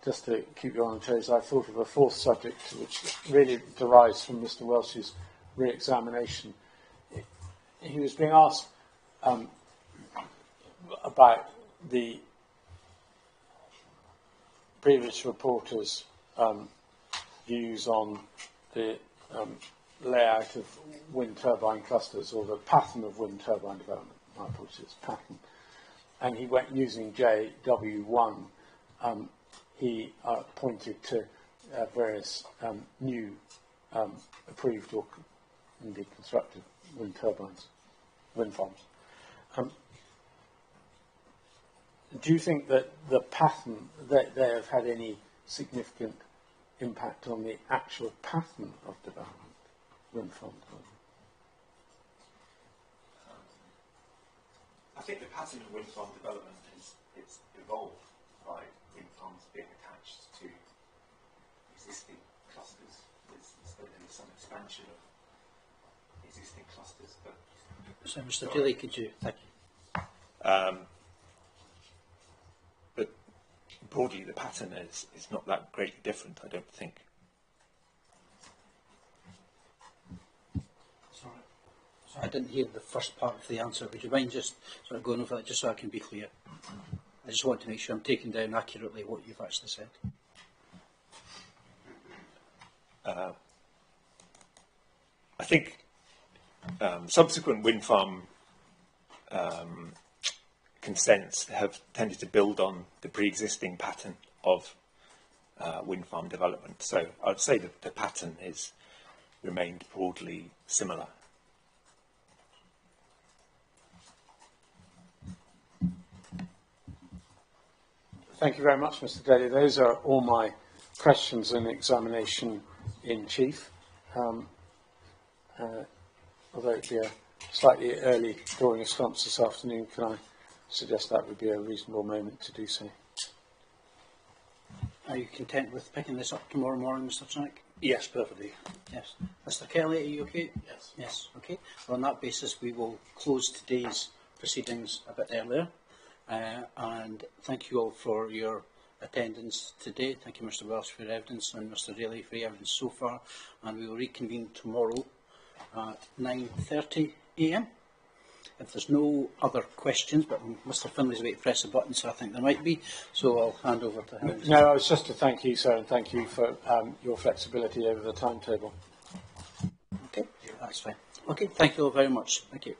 just to keep you on the toes, I thought of a fourth subject which really derives from Mr. Welsh's re-examination. He was being asked about the previous reporters' views on the layout of wind turbine clusters, or the pattern of wind turbine development. My apologies, pattern. And he went using JW1. He pointed to various new approved or indeed constructed wind turbines, wind farms. Do you think that the pattern, that they have had any significant impact on the actual pattern of development, wind farm development? I think the pattern of wind farm development is evolved by wind farms being attached to existing clusters. There's been some expansion of existing clusters, but so Mr. Daly, could you thank you. But broadly, the pattern is not that greatly different, I don't think. Sorry, I didn't hear the first part of the answer. Would you mind just sort of going over that, just so I can be clear? I just want to make sure I'm taking down accurately what you've actually said. I think subsequent wind farm consents have tended to build on the pre-existing pattern of wind farm development. So I'd say that the pattern has remained broadly similar. Thank you very much, Mr. Daly. Those are all my questions and examination in chief. Although it would be a slightly early drawing of stumps this afternoon, can I suggest that would be a reasonable moment to do so? Are you content with picking this up tomorrow morning, Mr. Trinick? Yes, perfectly. Yes. Mr. Kelly, are you okay? Yes. Yes, okay. Well, on that basis, we will close today's proceedings a bit earlier. And thank you all for your attendance today. Thank you, Mr. Welsh, for your evidence, and Mr. Daly for your evidence so far. And we will reconvene tomorrow at 9:30 a.m. If there's no other questions, but Mr. Finley's about to press the button, so I think there might be. So I'll hand over to him. No, it's just to thank you, sir, and thank you for your flexibility over the timetable. Okay, that's fine. Okay, thank you all very much. Thank you.